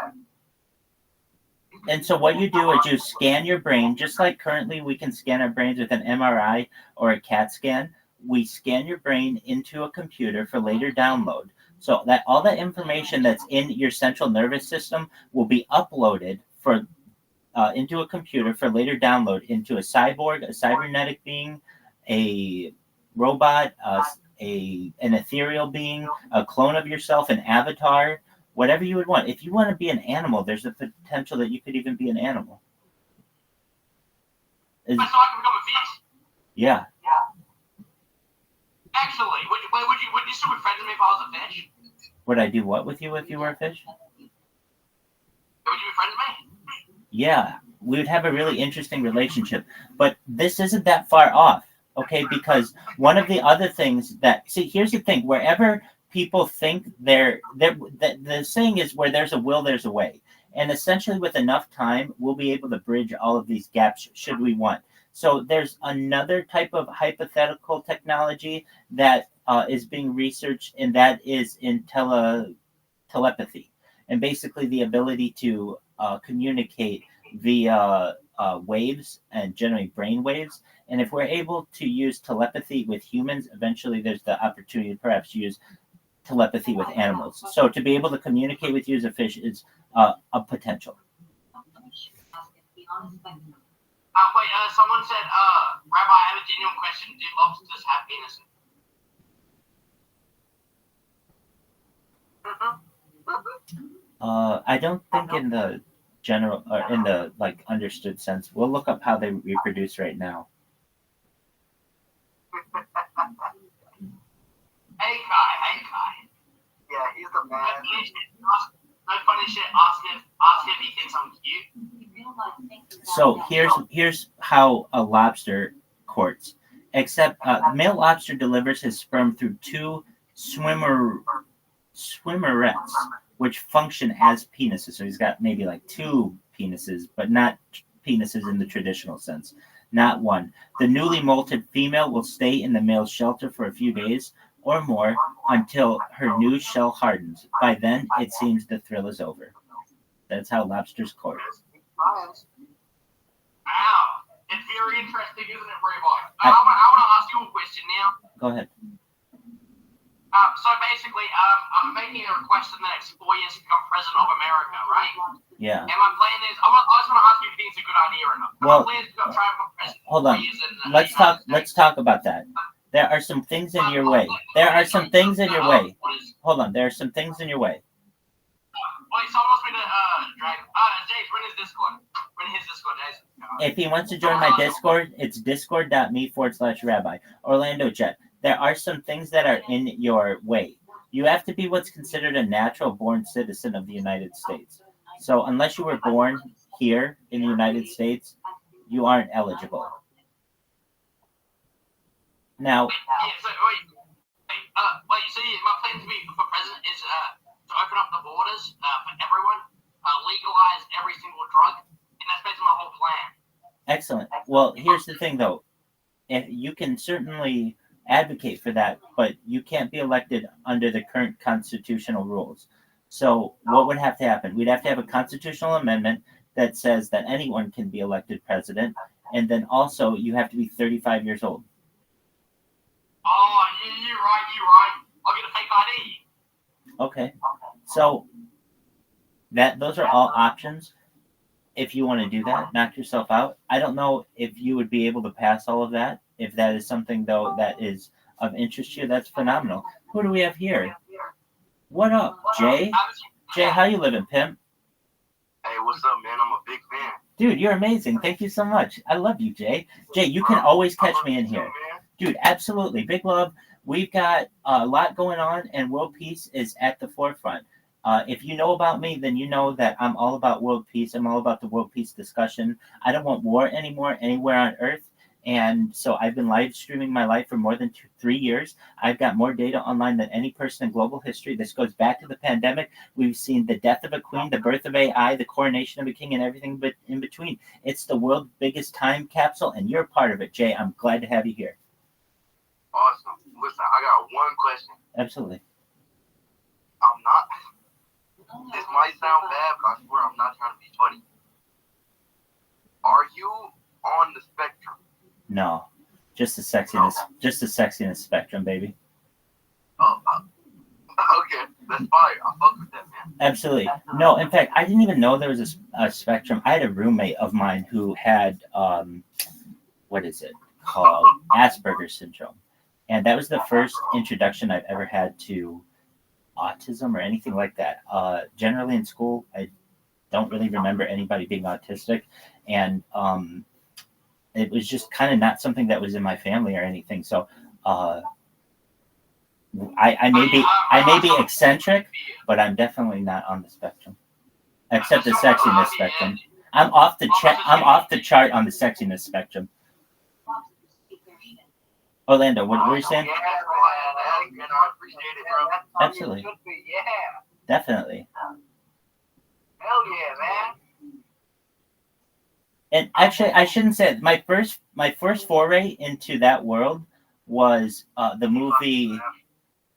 And so what you do is you scan your brain, just like currently we can scan our brains with an MRI or a CAT scan. We scan your brain into a computer for later download. So that all that information that's in your central nervous system will be uploaded for into a computer for later download into a cyborg, a cybernetic being, a robot, an ethereal being, a clone of yourself, an avatar, whatever you would want. If you want to be an animal, there's a potential that you could even be an animal. So I can become a fish? Yeah. Excellent. Would you still be friends with me if I was a fish? Would I do what with you if you were a fish? Would you be friends with me? Yeah, we would have a really interesting relationship. But this isn't that far off, okay? Because one of the other things here's the thing: wherever people think the saying is, where there's a will, there's a way. And essentially, with enough time, we'll be able to bridge all of these gaps should we want. So there's another type of hypothetical technology that is being researched, and that is in telepathy, and basically the ability to communicate via waves and generate brain waves. And if we're able to use telepathy with humans, eventually there's the opportunity to perhaps use telepathy with animals. So to be able to communicate with you as a fish is a potential. Someone said, Rabbi, I have a genuine question. Do lobsters have penises? I don't think in the general or in the understood sense. We'll look up how they reproduce right now. Hey Kai. Yeah, he's the man. No funny shit. Ask if he thinks I'm cute. So here's how a lobster courts. Except male lobster delivers his sperm through two swimmerets, which function as penises. So he's got maybe like two penises, but not penises in the traditional sense. Not one. The newly molted female will stay in the male's shelter for a few days or more until her new shell hardens. By then, it seems the thrill is over. That's how lobsters court. Wow. It's very interesting, isn't it, Rabbi? I want to ask you a question now. Go ahead. So basically, I'm making a request in the next 4 years to become president of America, right? Yeah. And my plan is, I just want to ask you if you think it's a good idea or not. Well, my plan is to try and become president. Hold on. Let's talk about that. There are some things in your way. There are some things in your way. Hold on. There are some things in your way. Wait, someone wants me to drag. Jace, when is Discord? When is Discord, Jace? If he wants to join my Discord, it's discord.me/rabbi. Orlando Jet. There are some things that are in your way. You have to be what's considered a natural born citizen of the United States. So unless you were born here in the United States, you aren't eligible. Now, my plan to be for president is to open up the borders for everyone, legalize every single drug, and that's basically my whole plan. Excellent. Well, here's the thing, though. If you can certainly advocate for that, but you can't be elected under the current constitutional rules. So what would have to happen? We'd have to have a constitutional amendment that says that anyone can be elected president, and then also you have to be 35 years old. Oh, you're right. I'll get a fake ID. Okay. So those are all options. If you want to do that, knock yourself out. I don't know if you would be able to pass all of that. If that is something, though, that is of interest to you, that's phenomenal. Who do we have here? What up, Jay? Jay, how you living, pimp? Hey, what's up, man? I'm a big fan. Dude, you're amazing. Thank you so much. I love you, Jay. Jay, you can always catch me in here. Dude, absolutely. Big love. We've got a lot going on, and world peace is at the forefront. If you know about me, then you know that I'm all about world peace. I'm all about the world peace discussion. I don't want war anymore anywhere on Earth. And so I've been live streaming my life for more than 3 years. I've got more data online than any person in global history. This goes back to the pandemic. We've seen the death of a queen, the birth of AI, the coronation of a king, and everything but in between. It's the world's biggest time capsule, and you're part of it, Jay. I'm glad to have you here. Awesome. Listen, I got one question. Absolutely. This might sound bad, but I swear I'm not trying to be funny. Are you on the spectrum? No, just the sexiness spectrum, baby. Okay. That's fire. I fuck with that, man. Absolutely. No, in fact, I didn't even know there was a spectrum. I had a roommate of mine who had, what is it called? Asperger's syndrome. And that was the first introduction I've ever had to autism or anything like that. Generally in school, I don't really remember anybody being autistic. And it was just kind of not something that was in my family or anything. So I may be eccentric, but I'm definitely not on the spectrum, except the sexiness spectrum. I'm off the chart on the sexiness spectrum. Orlando, what were you saying? Yeah, man. I appreciate it, bro. Absolutely. Yeah. Definitely. Hell yeah, man. And actually, I shouldn't say it. My first foray into that world was the movie.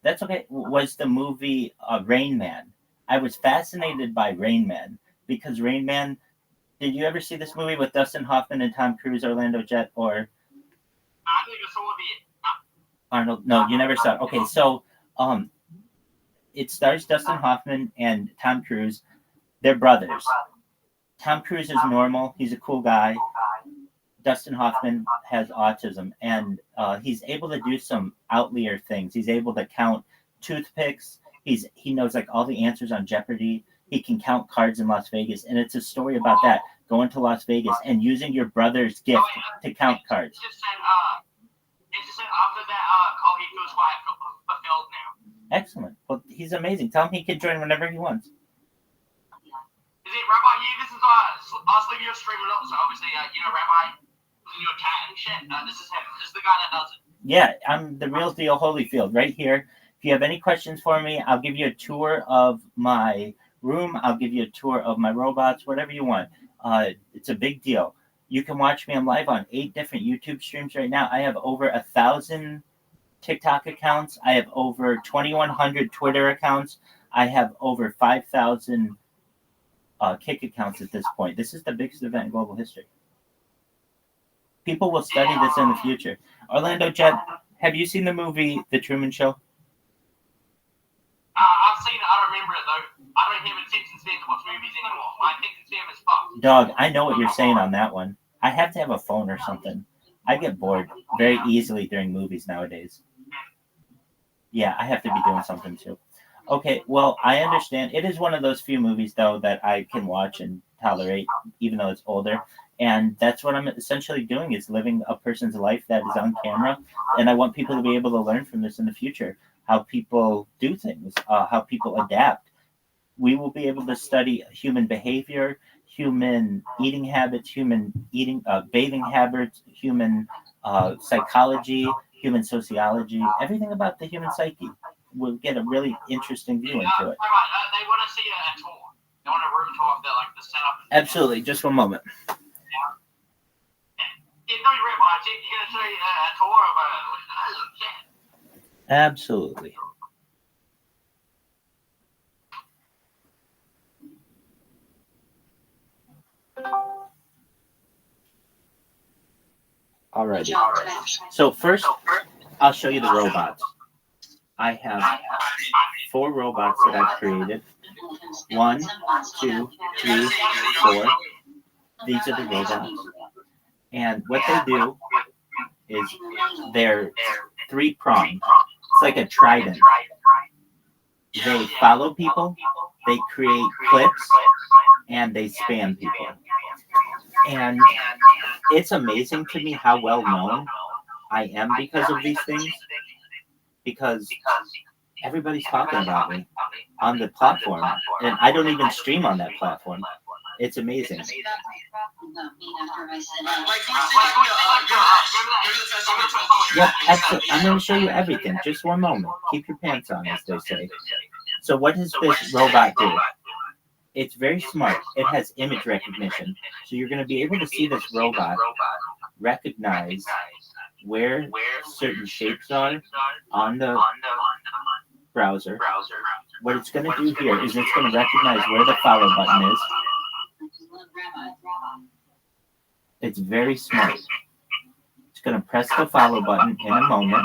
That's okay. Was the movie Rain Man? I was fascinated by Rain Man because Rain Man. Did you ever see this movie with Dustin Hoffman and Tom Cruise, Orlando Jet, or I think it's all the Arnold? No, you never saw it. Okay, so it stars Dustin Hoffman and Tom Cruise. They're brothers. Tom Cruise is normal. He's a cool guy. Dustin Hoffman has autism, and he's able to do some outlier things. He's able to count toothpicks. He knows like all the answers on Jeopardy. He can count cards in Las Vegas, and it's a story about that, going to Las Vegas and using your brother's gift to count cards. It just said after that, call he feels quite fulfilled now. Excellent. Well, he's amazing. Tell him he can join whenever he wants. Is it Rabbi? Yeah, this is us leaving your streaming up. So obviously, Rabbi, your cat and shit. This is him. This is the guy that does it. Yeah, I'm the real deal Holyfield right here. If you have any questions for me, I'll give you a tour of my room. I'll give you a tour of my robots, whatever you want. It's a big deal. You can watch me. I'm live on 8 different YouTube streams right now. I have over 1,000 TikTok accounts. I have over 2,100 Twitter accounts. I have over 5,000 Kick accounts at this point. This is the biggest event in global history. People will study this in the future. Orlando Jet, have you seen the movie The Truman Show? I've seen it. I don't remember it though. I don't have attention span to watch movies anymore. My attention span is fucked. Dog, I know what you're saying on that one. I have to have a phone or something. I get bored very easily during movies nowadays. Yeah, I have to be doing something too. Okay, well, I understand. It is one of those few movies, though, that I can watch and tolerate, even though it's older. And that's what I'm essentially doing, is living a person's life that is on camera. And I want people to be able to learn from this in the future, how people do things, how people adapt. We will be able to study human behavior, human eating habits, human bathing habits, human psychology, human sociology, everything about the human psyche. We'll get a really interesting view into it. They want to see a tour. They want a room tour of the setup. Absolutely. Just one moment. Yeah, no, you're right, Bob. You're going to show you a tour of Absolutely. Alrighty. So first, I'll show you the robots. I have 4 robots that I've created. 1, 2, 3, 4. These are the robots. And what they do is they're 3-pronged. It's like a trident. They follow people, they create clips, and they spam people. And it's amazing to me how well known I am because of these things. Because everybody's talking about me on the platform, and I don't even stream on that platform. It's amazing. Yeah, absolutely. I'm going to show you everything. Just one moment. Keep your pants on, as they say. So what does this robot do? It's very smart. It has image recognition. So you're going to be able to see this robot recognize where certain shapes are on the browser. What it's going to do here is it's going to recognize where the follow button is. It's very smart. It's going to press the follow button in a moment.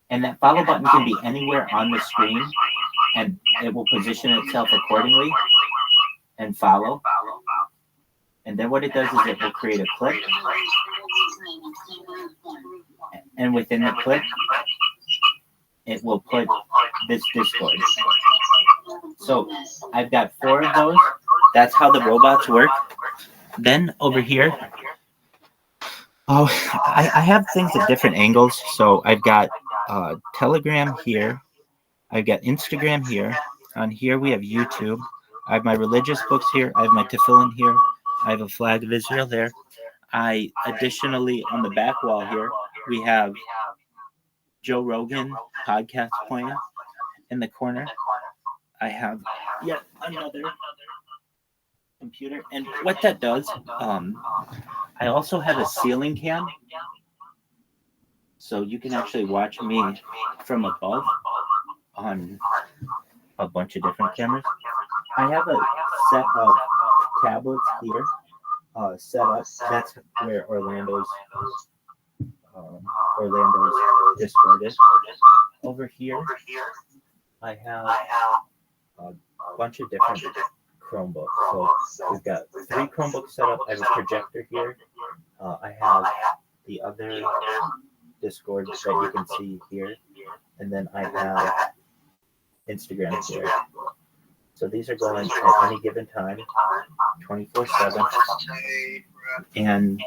And that follow button can be anywhere on the screen. and it will position itself accordingly and follow. And then what it does is it will create a clip, and within the clip, it will put this Discord. So I've got 4 of those. That's how the robots work. Then over here, I have things at different angles. So I've got Telegram here. I've got Instagram here. On here we have YouTube. I have my religious books here. I have my tefillin here. I have a flag of Israel there. I additionally, on the back wall here, we have Joe Rogan podcast playing. In the corner, I have yet another computer. And what that does, I also have a ceiling cam. So you can actually watch me from above on a bunch of different cameras. I have a set of tablets here set up. That's where Orlando's Discord is. Over here, I have a bunch of different Chromebooks. So we've got 3 Chromebooks set up. I have a projector here. I have the other Discord that you can see here. And then I have Instagram here. So these are going at any given time, 24/7. And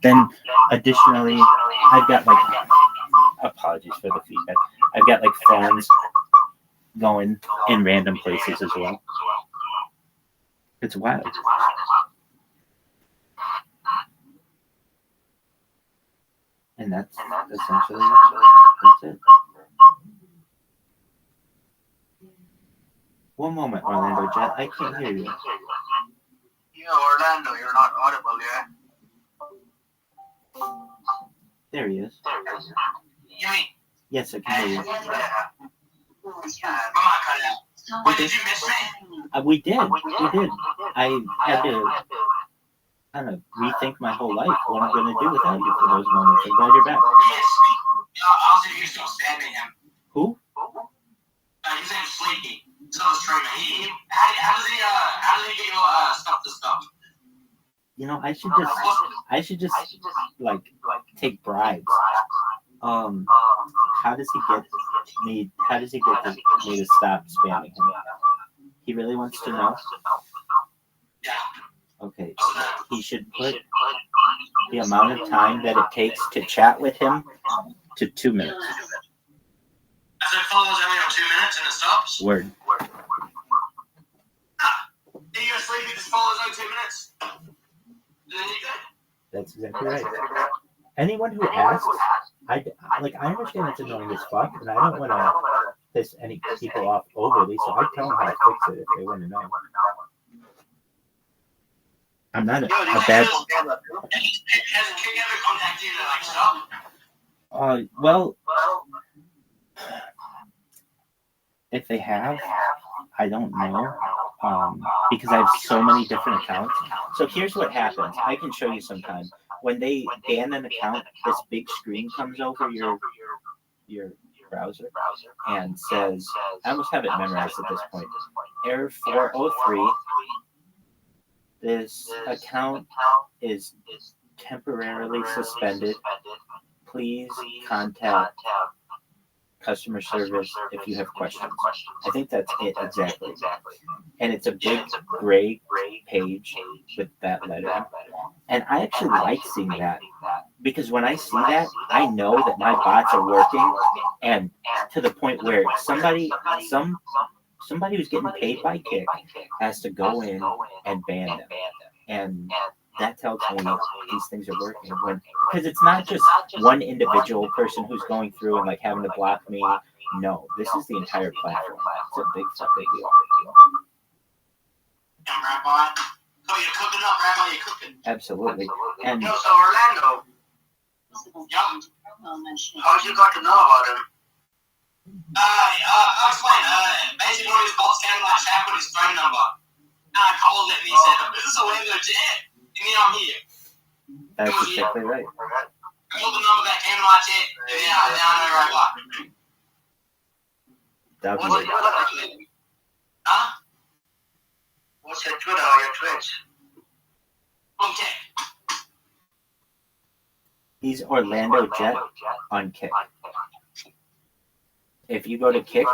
then additionally, I've got apologies for the feedback. I've got phones going in random places as well. It's wild. And that's essentially that's it. One moment, Orlando Jet. I can't hear you. Yeah, Orlando, you're not audible yet. There he is. You mean? Yes, I can hear you. Wait, did you miss me? We did. I had to kind of rethink my whole life, what I'm going to do without you for those moments. I'm glad you're back. Yes. I was thinking you're still spamming him. Who? His name's Flaky. He's on the streamer. How does he get your stuff to stop? You know, I should just take bribes. How does he get me to stop spamming him? He really wants to know? Yeah. Okay. He should put the amount of time that it takes to chat with him to 2 minutes. I said follows only on 2 minutes and it stops? Word. You're sleepy, just follows on 2 minutes. Then you good. That's exactly right. Anyone who asks, I understand it's annoying as fuck, and I don't want to piss any people off overly, so I tell them how to fix it if they want to know. I'm not a bad. Has King ever contacted you to stop? Well, if they have, I don't know, because I have so many different accounts. So here's what happens. I can show you sometime. When they ban an account, this big screen comes over your browser and says, I almost have it memorized at this point, error 403, this account is temporarily suspended. Please contact customer service if you have questions. I think that's it exactly. And it's a big gray page with that letter. And I actually like seeing that, because when I see that, I know that my bots are working, and to the point where somebody who's getting paid by Kick has to go in and ban them. And that tells me these things are working. Because it's not just one individual person who's going through and having to block me. No, this is the entire platform. It's a big fucking deal. Rabbi, you're cooking up, Rabbi, you're cooking. Absolutely. And so Orlando, how'd you got to know about him? I'll explain. Basically, one of his boss came to my chat with his phone number. And I called it and he said, this is Orlando Jet. And then I'm here. That's exactly right. I called the number that came to my chat. And now I know right why. W. What's your Twitter? Huh? What's your Twitter or your Twitch? Okay. He's Orlando Jet on Kick. If you go to Kick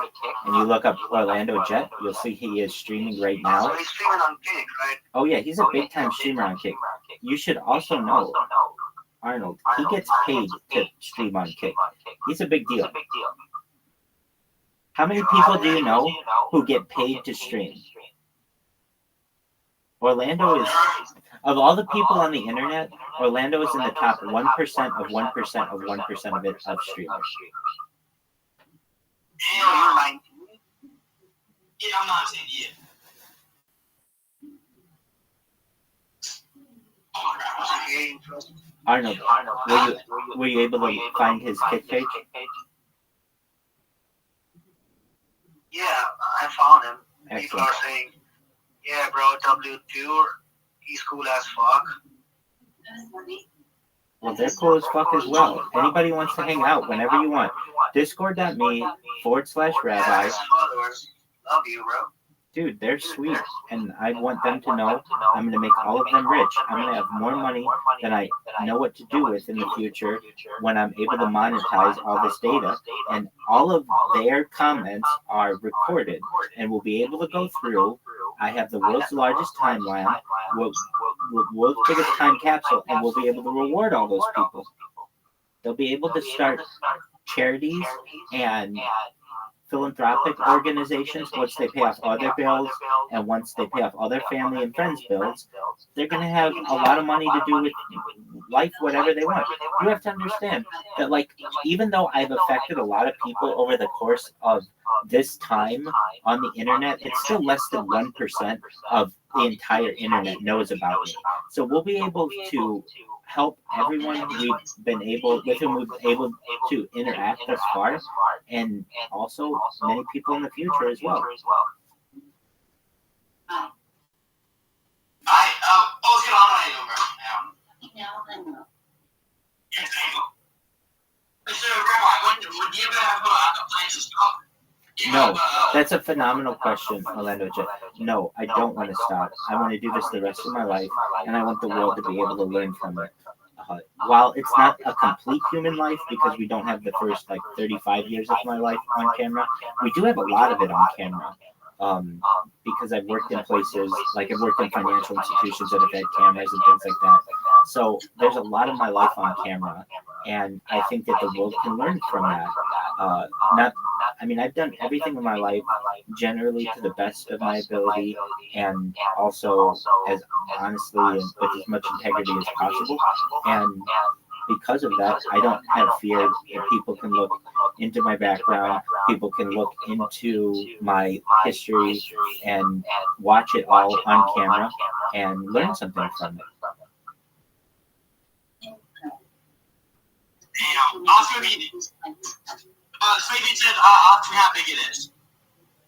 and you look up Orlando Jet, you'll see he is streaming right now. So he's streaming on Kick, right? Oh yeah, he's a big time streamer on Kick. You should also know, Arnold, he gets paid to stream on Kick. He's a big deal. How many people do you know who get paid to stream? Orlando is, of all the people on the internet, Orlando is in the top 1% of 1% of 1% of it of streamers. You're 19? Yeah, I'm 19, yeah. Arnold, were you able to find his Kick page? Yeah, I found him. People Excellent. are saying, yeah, bro, W2, he's cool as fuck. Well, they're cool as fuck as well. Anybody wants to hang out whenever you want. Discord.me/rabbi. Followers love you, bro. Dude, they're sweet, and I want them to know I'm going to make all of them rich. I'm going to have more money than I know what to do with in the future when I'm able to monetize all this data. And all of their comments are recorded and we'll be able to go through. I have the world's largest timeline, world's biggest time capsule, and we'll be able to reward all those people. They'll be able to start charities and philanthropic organizations once they pay off all their bills and once they pay off all their family and friends' bills. They're going to have a lot of money to do with life, whatever they want. You have to understand that, like, even though I've affected a lot of people over the course of this time on the internet, it's still less than 1% of the entire internet knows about me. So we'll be able to help everyone with whom we've been able to interact thus far, and also many people in the future as well. No, that's a phenomenal question, Orlando Jet. No, I don't want to stop. I want to do this the rest of my life, and I want the world to be able to learn from it. While it's not a complete human life, because we don't have the first 35 years of my life on camera, we do have a lot of it on camera. Because I've worked in places, like I've worked in financial institutions that have had cameras and things like that. So there's a lot of my life on camera, and I think that the world can learn from that. I've done everything in my life generally to the best of my ability, and also as honestly and with as much integrity as possible. And because of that, I don't have fear that people can look into my background, people can look into my history and watch it all on camera and learn something from it. Oscar meetings. So you said Oscar, how big it is?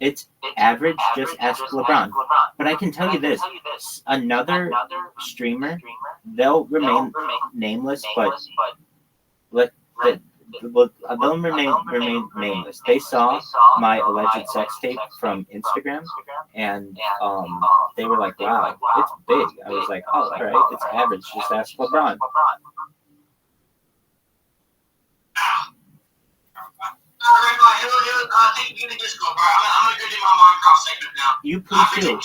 It's average, just ask LeBron. But I can tell you this, another streamer, they'll remain nameless, but they'll remain nameless. They saw my alleged sex tape from Instagram, and they were like, wow, it's big. I was like, oh, all right, it's average, just ask LeBron. You please do.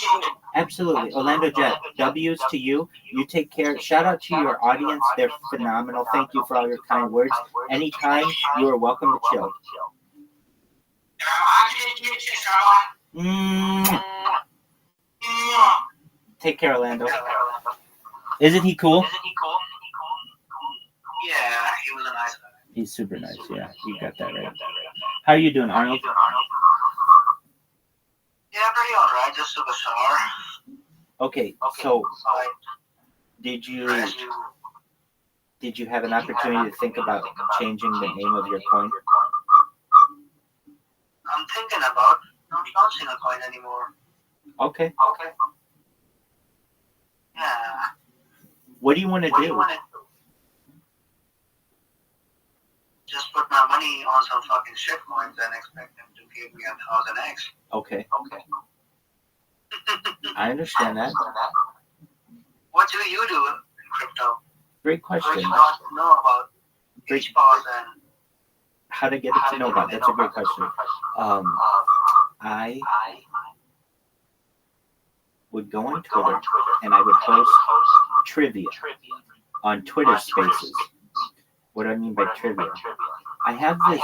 Absolutely. Orlando Jet, W's to you. You take care. Shout out to your audience. They're phenomenal. Thank you for all your kind words. Anytime, you are welcome to chill. Take care, Orlando. Isn't he cool? Yeah, he was a nice guy. He's super nice, yeah. You got that right. How are you doing, Arnold? Yeah, pretty alright. Just took a shower. Okay, so did you have an opportunity to think about changing the name of your coin? I'm thinking about not launching a coin anymore. Okay. Yeah. What do you want to do? Just put my money money on some fucking shit coins and expect them to give me 1,000x. Okay. I understand that. What do you do in crypto? Great question. First, to know about HPOS and how to get it to know about. That's a great question. I would go on Twitter and I would host trivia on Twitter Spaces. What do I mean by trivia? I have this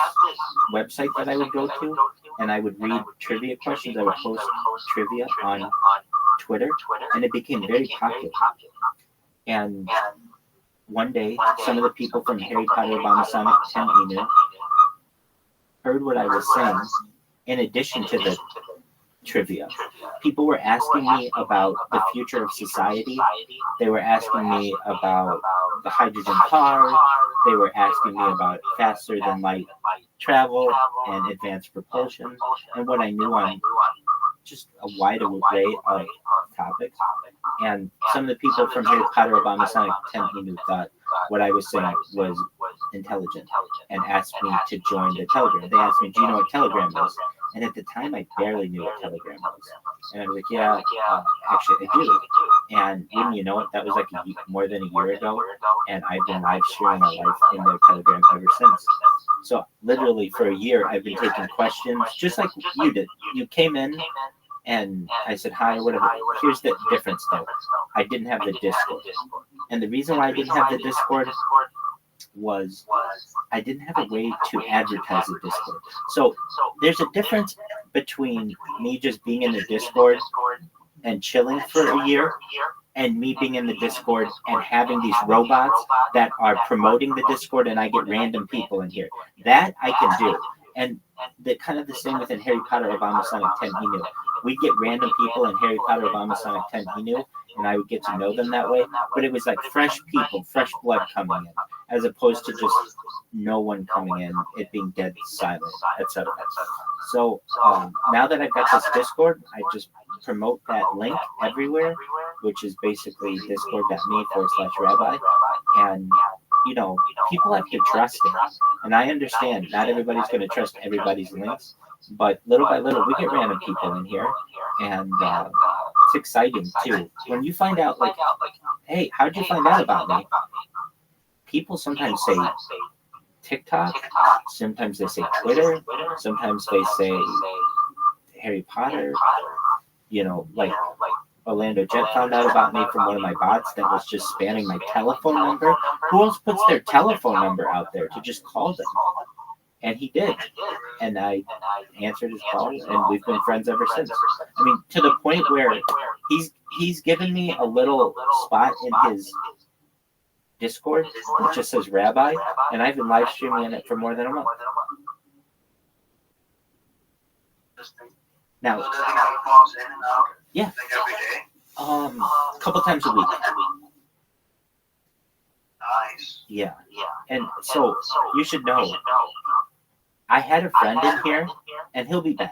website that I would go to and I would read trivia questions. I would host trivia on Twitter and it became very popular. And one day, some of the people from Harry Potter, Obama, Sonic 10 email heard what I was saying in addition to the trivia. People were asking me about the future of society. They were asking me about the hydrogen car. They were asking me about faster than light travel and advanced propulsion and what I knew on just a wide array of topics. And some of the people from Harry Potter, Obama, Sonic 10 thought what I was saying was intelligent and asked me to join the Telegram. They asked me, do you know what Telegram is? And at the time, I barely knew what Telegram was. And I was like, yeah, actually, I do. And wouldn't you know it, that was like more than a year ago. And I've been live streaming my life in their Telegram ever since. So literally for a year, I've been taking questions, just like you did. You came in and I said, hi, or whatever. Here's the difference, though. I didn't have the Discord. And the reason why I didn't have the Discord was I didn't have a way to advertise the Discord. So there's a difference between me just being in the Discord and chilling for a year and me being in the Discord and having these robots that are promoting the Discord and I get random people in here. That I can do. And the kind of the same within Harry Potter, Obama, Sonic 10 email. We'd get random people in Harry Potter, Obama, Sonic 10 email, and I would get to know them that way. But it was like fresh people, fresh blood coming in, as opposed to just no one coming in, it being dead silent, etc. So now that I've got this Discord, I just promote that link everywhere, which is basically discord.me/rabbi. And you know, people have to trust it. And I understand not everybody's going to trust everybody's links, but little by little, we get random people in here. And it's exciting, too. When you find out, like, hey, how'd you find out about me? People sometimes say TikTok, sometimes they say Twitter, sometimes they say Harry Potter, you know, like Orlando Jet found out about me from one of my bots that was just spamming my telephone number. Who else puts their telephone number out there to just call them? And he did. And I answered his call, and we've been friends ever since. I mean, to the point where he's given me a little spot in his Discord that just says Rabbi, and I've been live streaming in it for more than a month. Now, yeah, a couple times a week. Nice. Yeah, and so you should know, I had a friend in here, and he'll be back.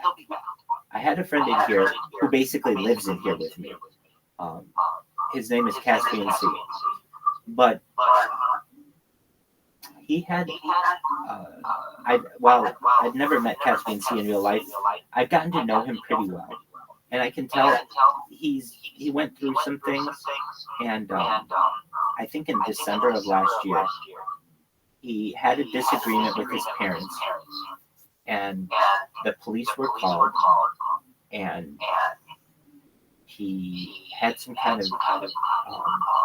I had a friend in here who basically lives in here with me. His name is Caspian C. But he had, I'd never met Caspian C in real life. I've gotten to know him pretty well. And I can tell he went through some things. And I think in December of last year, he had a disagreement with his parents. And the police were called. And he had some kind of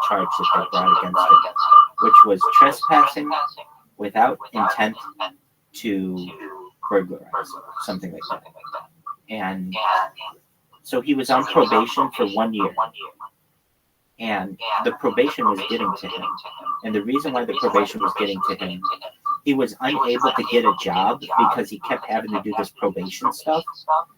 charge that they brought against him, which was trespassing without intent to burglarize, something like that. And so he was on probation for 1 year. And the probation was getting to him. And the reason why the probation was getting to him, he was unable to get a job because he kept having to do this probation stuff.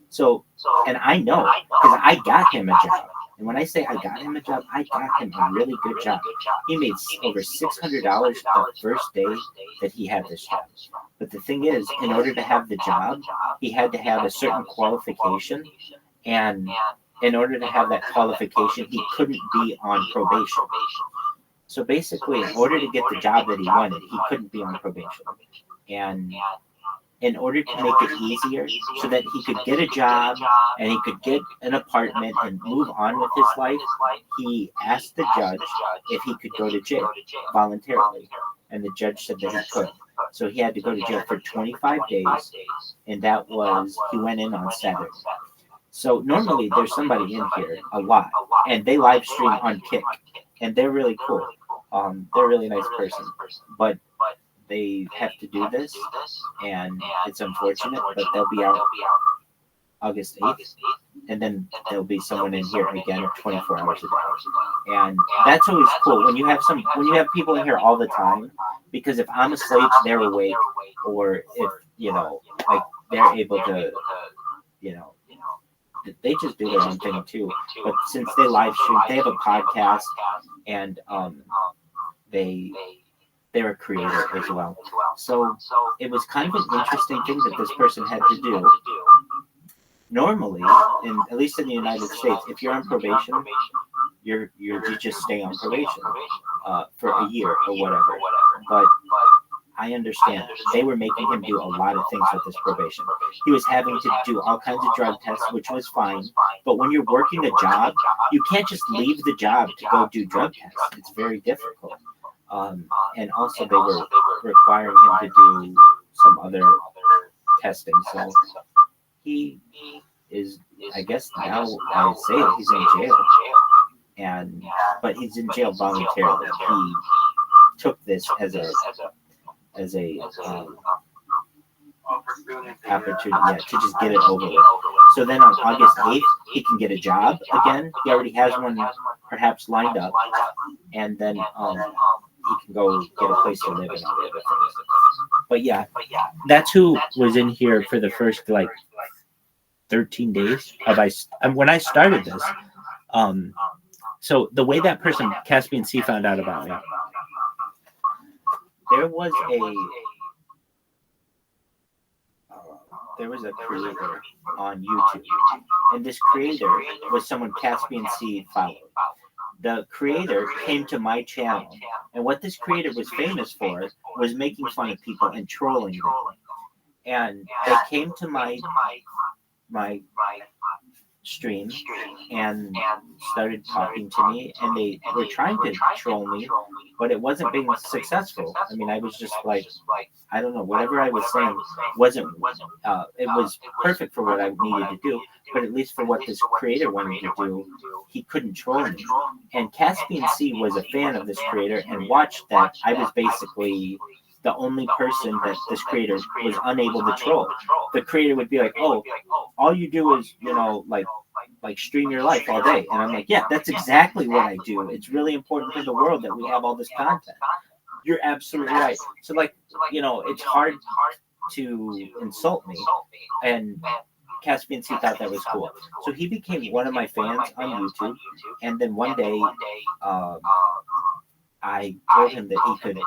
So, and I know, because I got him a job. And when I say I got him a job, I got him a really good job. He made over $600 the first day that he had this job. But the thing is, in order to have the job, he had to have a certain qualification. And in order to have that qualification, he couldn't be on probation. So basically, in order to get the job that he wanted, he couldn't be on probation. And in order to make it easier so that he could get a job and he could get an apartment and move on with his life, he asked the judge if he could go to jail voluntarily. And the judge said that he could. So he had to go to jail for 25 days, and that was, he went in on Saturday. So normally there's somebody in here a lot, and they live stream on Kick, and they're really cool. They're a really nice person, but they have to do this, and it's unfortunate, but they'll be out August 8th, and then there'll be someone in here again 24 hours a day. And that's always cool when you have people in here all the time, because if I'm asleep, they're awake, or if, like they're able to, they just do their own thing too. But since they live stream, they have a podcast, and they're a creator as well. So it was kind of an interesting thing that this person had to do. Normally, at least in the United States, if you're on probation, you just stay on probation for a year or whatever. But I understand they were making him do a lot of things with this probation. He was having to do all kinds of drug tests, which was fine. But when you're working a job, you can't just leave the job to go do drug tests. It's very difficult. And also they were requiring him to do some other testing. So he is, I guess now I would say he's in jail. But he's in jail voluntarily. He took this as a opportunity, to just get it over with. So then on August 8th, he can get a job again. He already has one perhaps lined up, and then he can go get a place to live and all the other things. But yeah, that's who was in here for the first 13 days when I started this. So the way that person, Caspian C, found out about me, there was a creator on YouTube, and this creator was someone Caspian C followed. The creator came to my channel, and what this creator was famous for was making fun of people and trolling them. And they came to my stream and started talking to me, and they were trying to troll me, but it wasn't being successful. I mean, I was just like, I don't know, whatever I was saying wasn't it was perfect for what I needed to do, but at least for what this creator wanted to do, he couldn't troll me. And Caspian C was a fan of this creator and watched that I was basically the only person that this creator was unable to troll. The creator would be like, oh, all you do is, like stream your life all day. And I'm like, yeah, that's exactly what I do. It's really important for the world that we have all this content. You're absolutely right. So it's hard to insult me. And Caspian C thought that was cool. So he became one of my fans on YouTube. And then one day, I told him that he could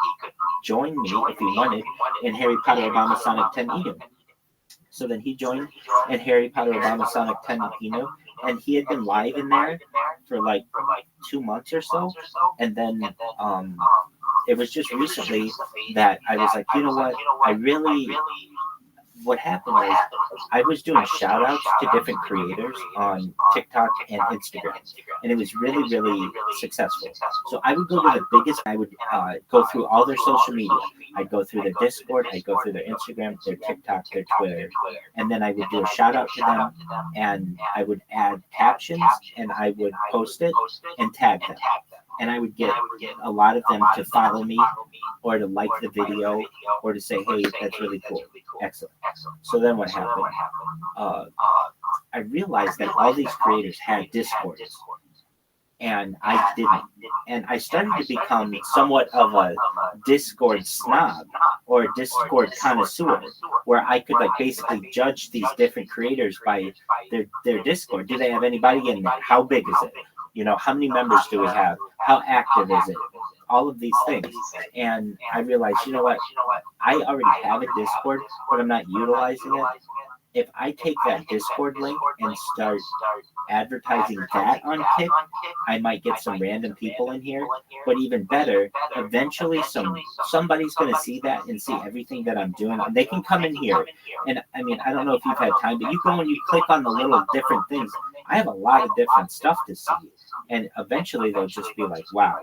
join me if he wanted in Harry Potter Obama Sonic 10 Eno. So then he joined in Harry Potter Obama Sonic 10 Eno, and he had been live in there for 2 months or so. And then it was just recently that I was like, you know what, what happened was I was doing shout outs to different creators on TikTok and Instagram, and it was really, really successful. So I would go to the biggest, I would go through all their social media. I'd go through their Discord, I'd go through their Instagram, their TikTok, their Twitter, and then I would do a shout out to them, and I would add captions, and I would post it and tag them. And I would get a lot of them to follow me or to like the video or to say, hey, that's really cool. Excellent. So then what happened? I realized that all these creators had Discords, and I didn't. And I started to become somewhat of a Discord snob or a Discord connoisseur, where I could basically judge these different creators by their Discord. Do they have anybody in there? How big is it? How many members do we have? How active is it? All of these things. And I realized, you know what? I already have a Discord, but I'm not utilizing it. if I take that Discord link and start advertising that on Kick, I might get some random people in here. But even better, eventually somebody's going to see that and see everything that I'm doing. And they can come in here. And I mean, I don't know if you've had time, but you go and you click on the little different things. I have a lot of different stuff to see. And eventually they'll just be like, wow,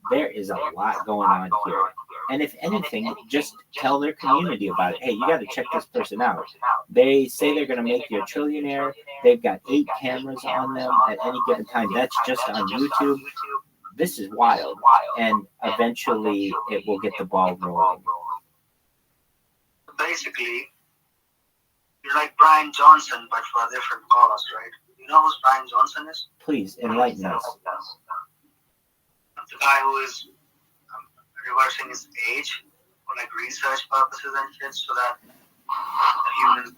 there is a lot going on here. And if anything, just tell their community about it. Hey, you got to check this person out. They say they're going to make you a trillionaire. They've got 8 cameras on them at any given time. That's just on YouTube. This is wild. And eventually it will get the ball rolling. Basically, you're like Brian Johnson, but for a different cause, right? You know who Brian Johnson is? Please, enlighten us. The guy who is reversing his age for like research purposes and shit, so that the humans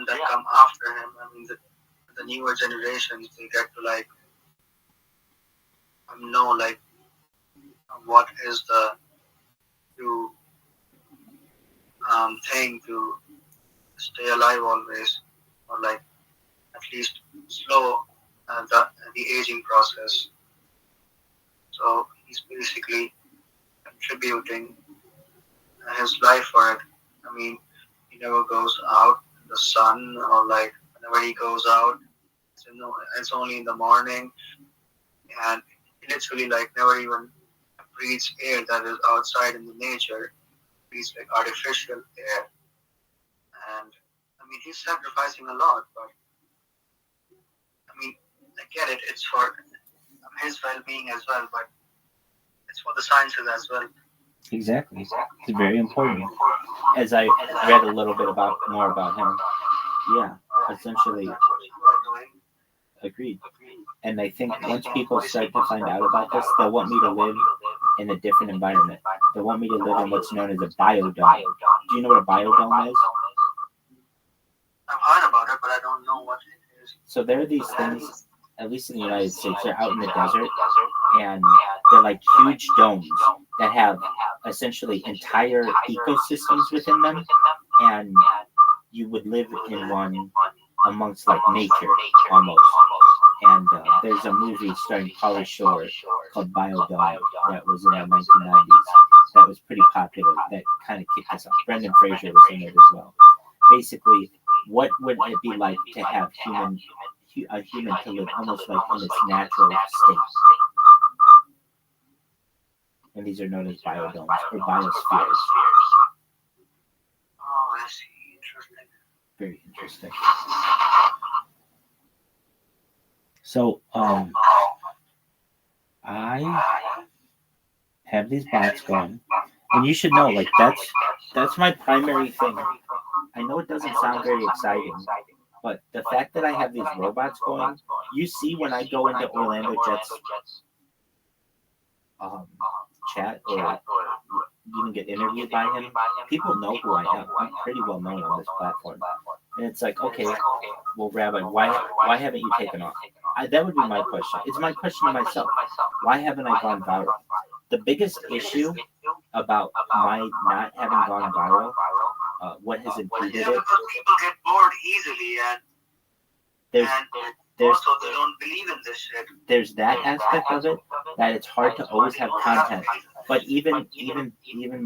that come after him, I mean the newer generations, they get to like know like what is the new thing to stay alive always, or like at least slow the aging process. So he's basically contributing his life for it. I mean, he never goes out in the sun, or like whenever he goes out, it's only in the morning, and he literally like never even breathes air that is outside in the nature. Breathes like artificial air, and I mean he's sacrificing a lot, but I mean I get it. It's for his well-being as well, but it's for the sciences as well. Exactly. It's very important. As I read a little bit more about him, yeah, essentially agreed. And I think once people start to find out about this, they'll want me to live in a different environment. They want me to live in what's known as a biodome. Do you know what a biodome is? I've heard about it, but I don't know what it is. So there are these things, at least in the United States, they're out in the desert, and they're like huge domes that have essentially entire ecosystems within them, and you would live in one amongst like nature almost. And there's a movie starring Pauly Shore called Biodome that was in the 1990s that was pretty popular, that kind of kicked us off. Brendan Fraser was in it as well. Basically, what would it be like to have a human to live almost like in its natural state? And these are known as biodomes or biospheres. Oh, I see. Interesting. Very interesting. So, I have these bots going, and you should know, like, that's my primary thing. I know it doesn't sound very exciting, but the fact that I have these robots going, you see when I go into Orlando Jets chat or even get interviewed by him, people know who I am. I'm pretty well known on this platform. And it's like, okay, well, Rabbi, why haven't you taken off? That would be my question. It's my question to myself. Why haven't I gone viral? The biggest issue about my not having gone viral, what has impeded it? Because people get bored easily, and also they don't believe in this shit. There's that aspect of it, that it's hard to always have content. But even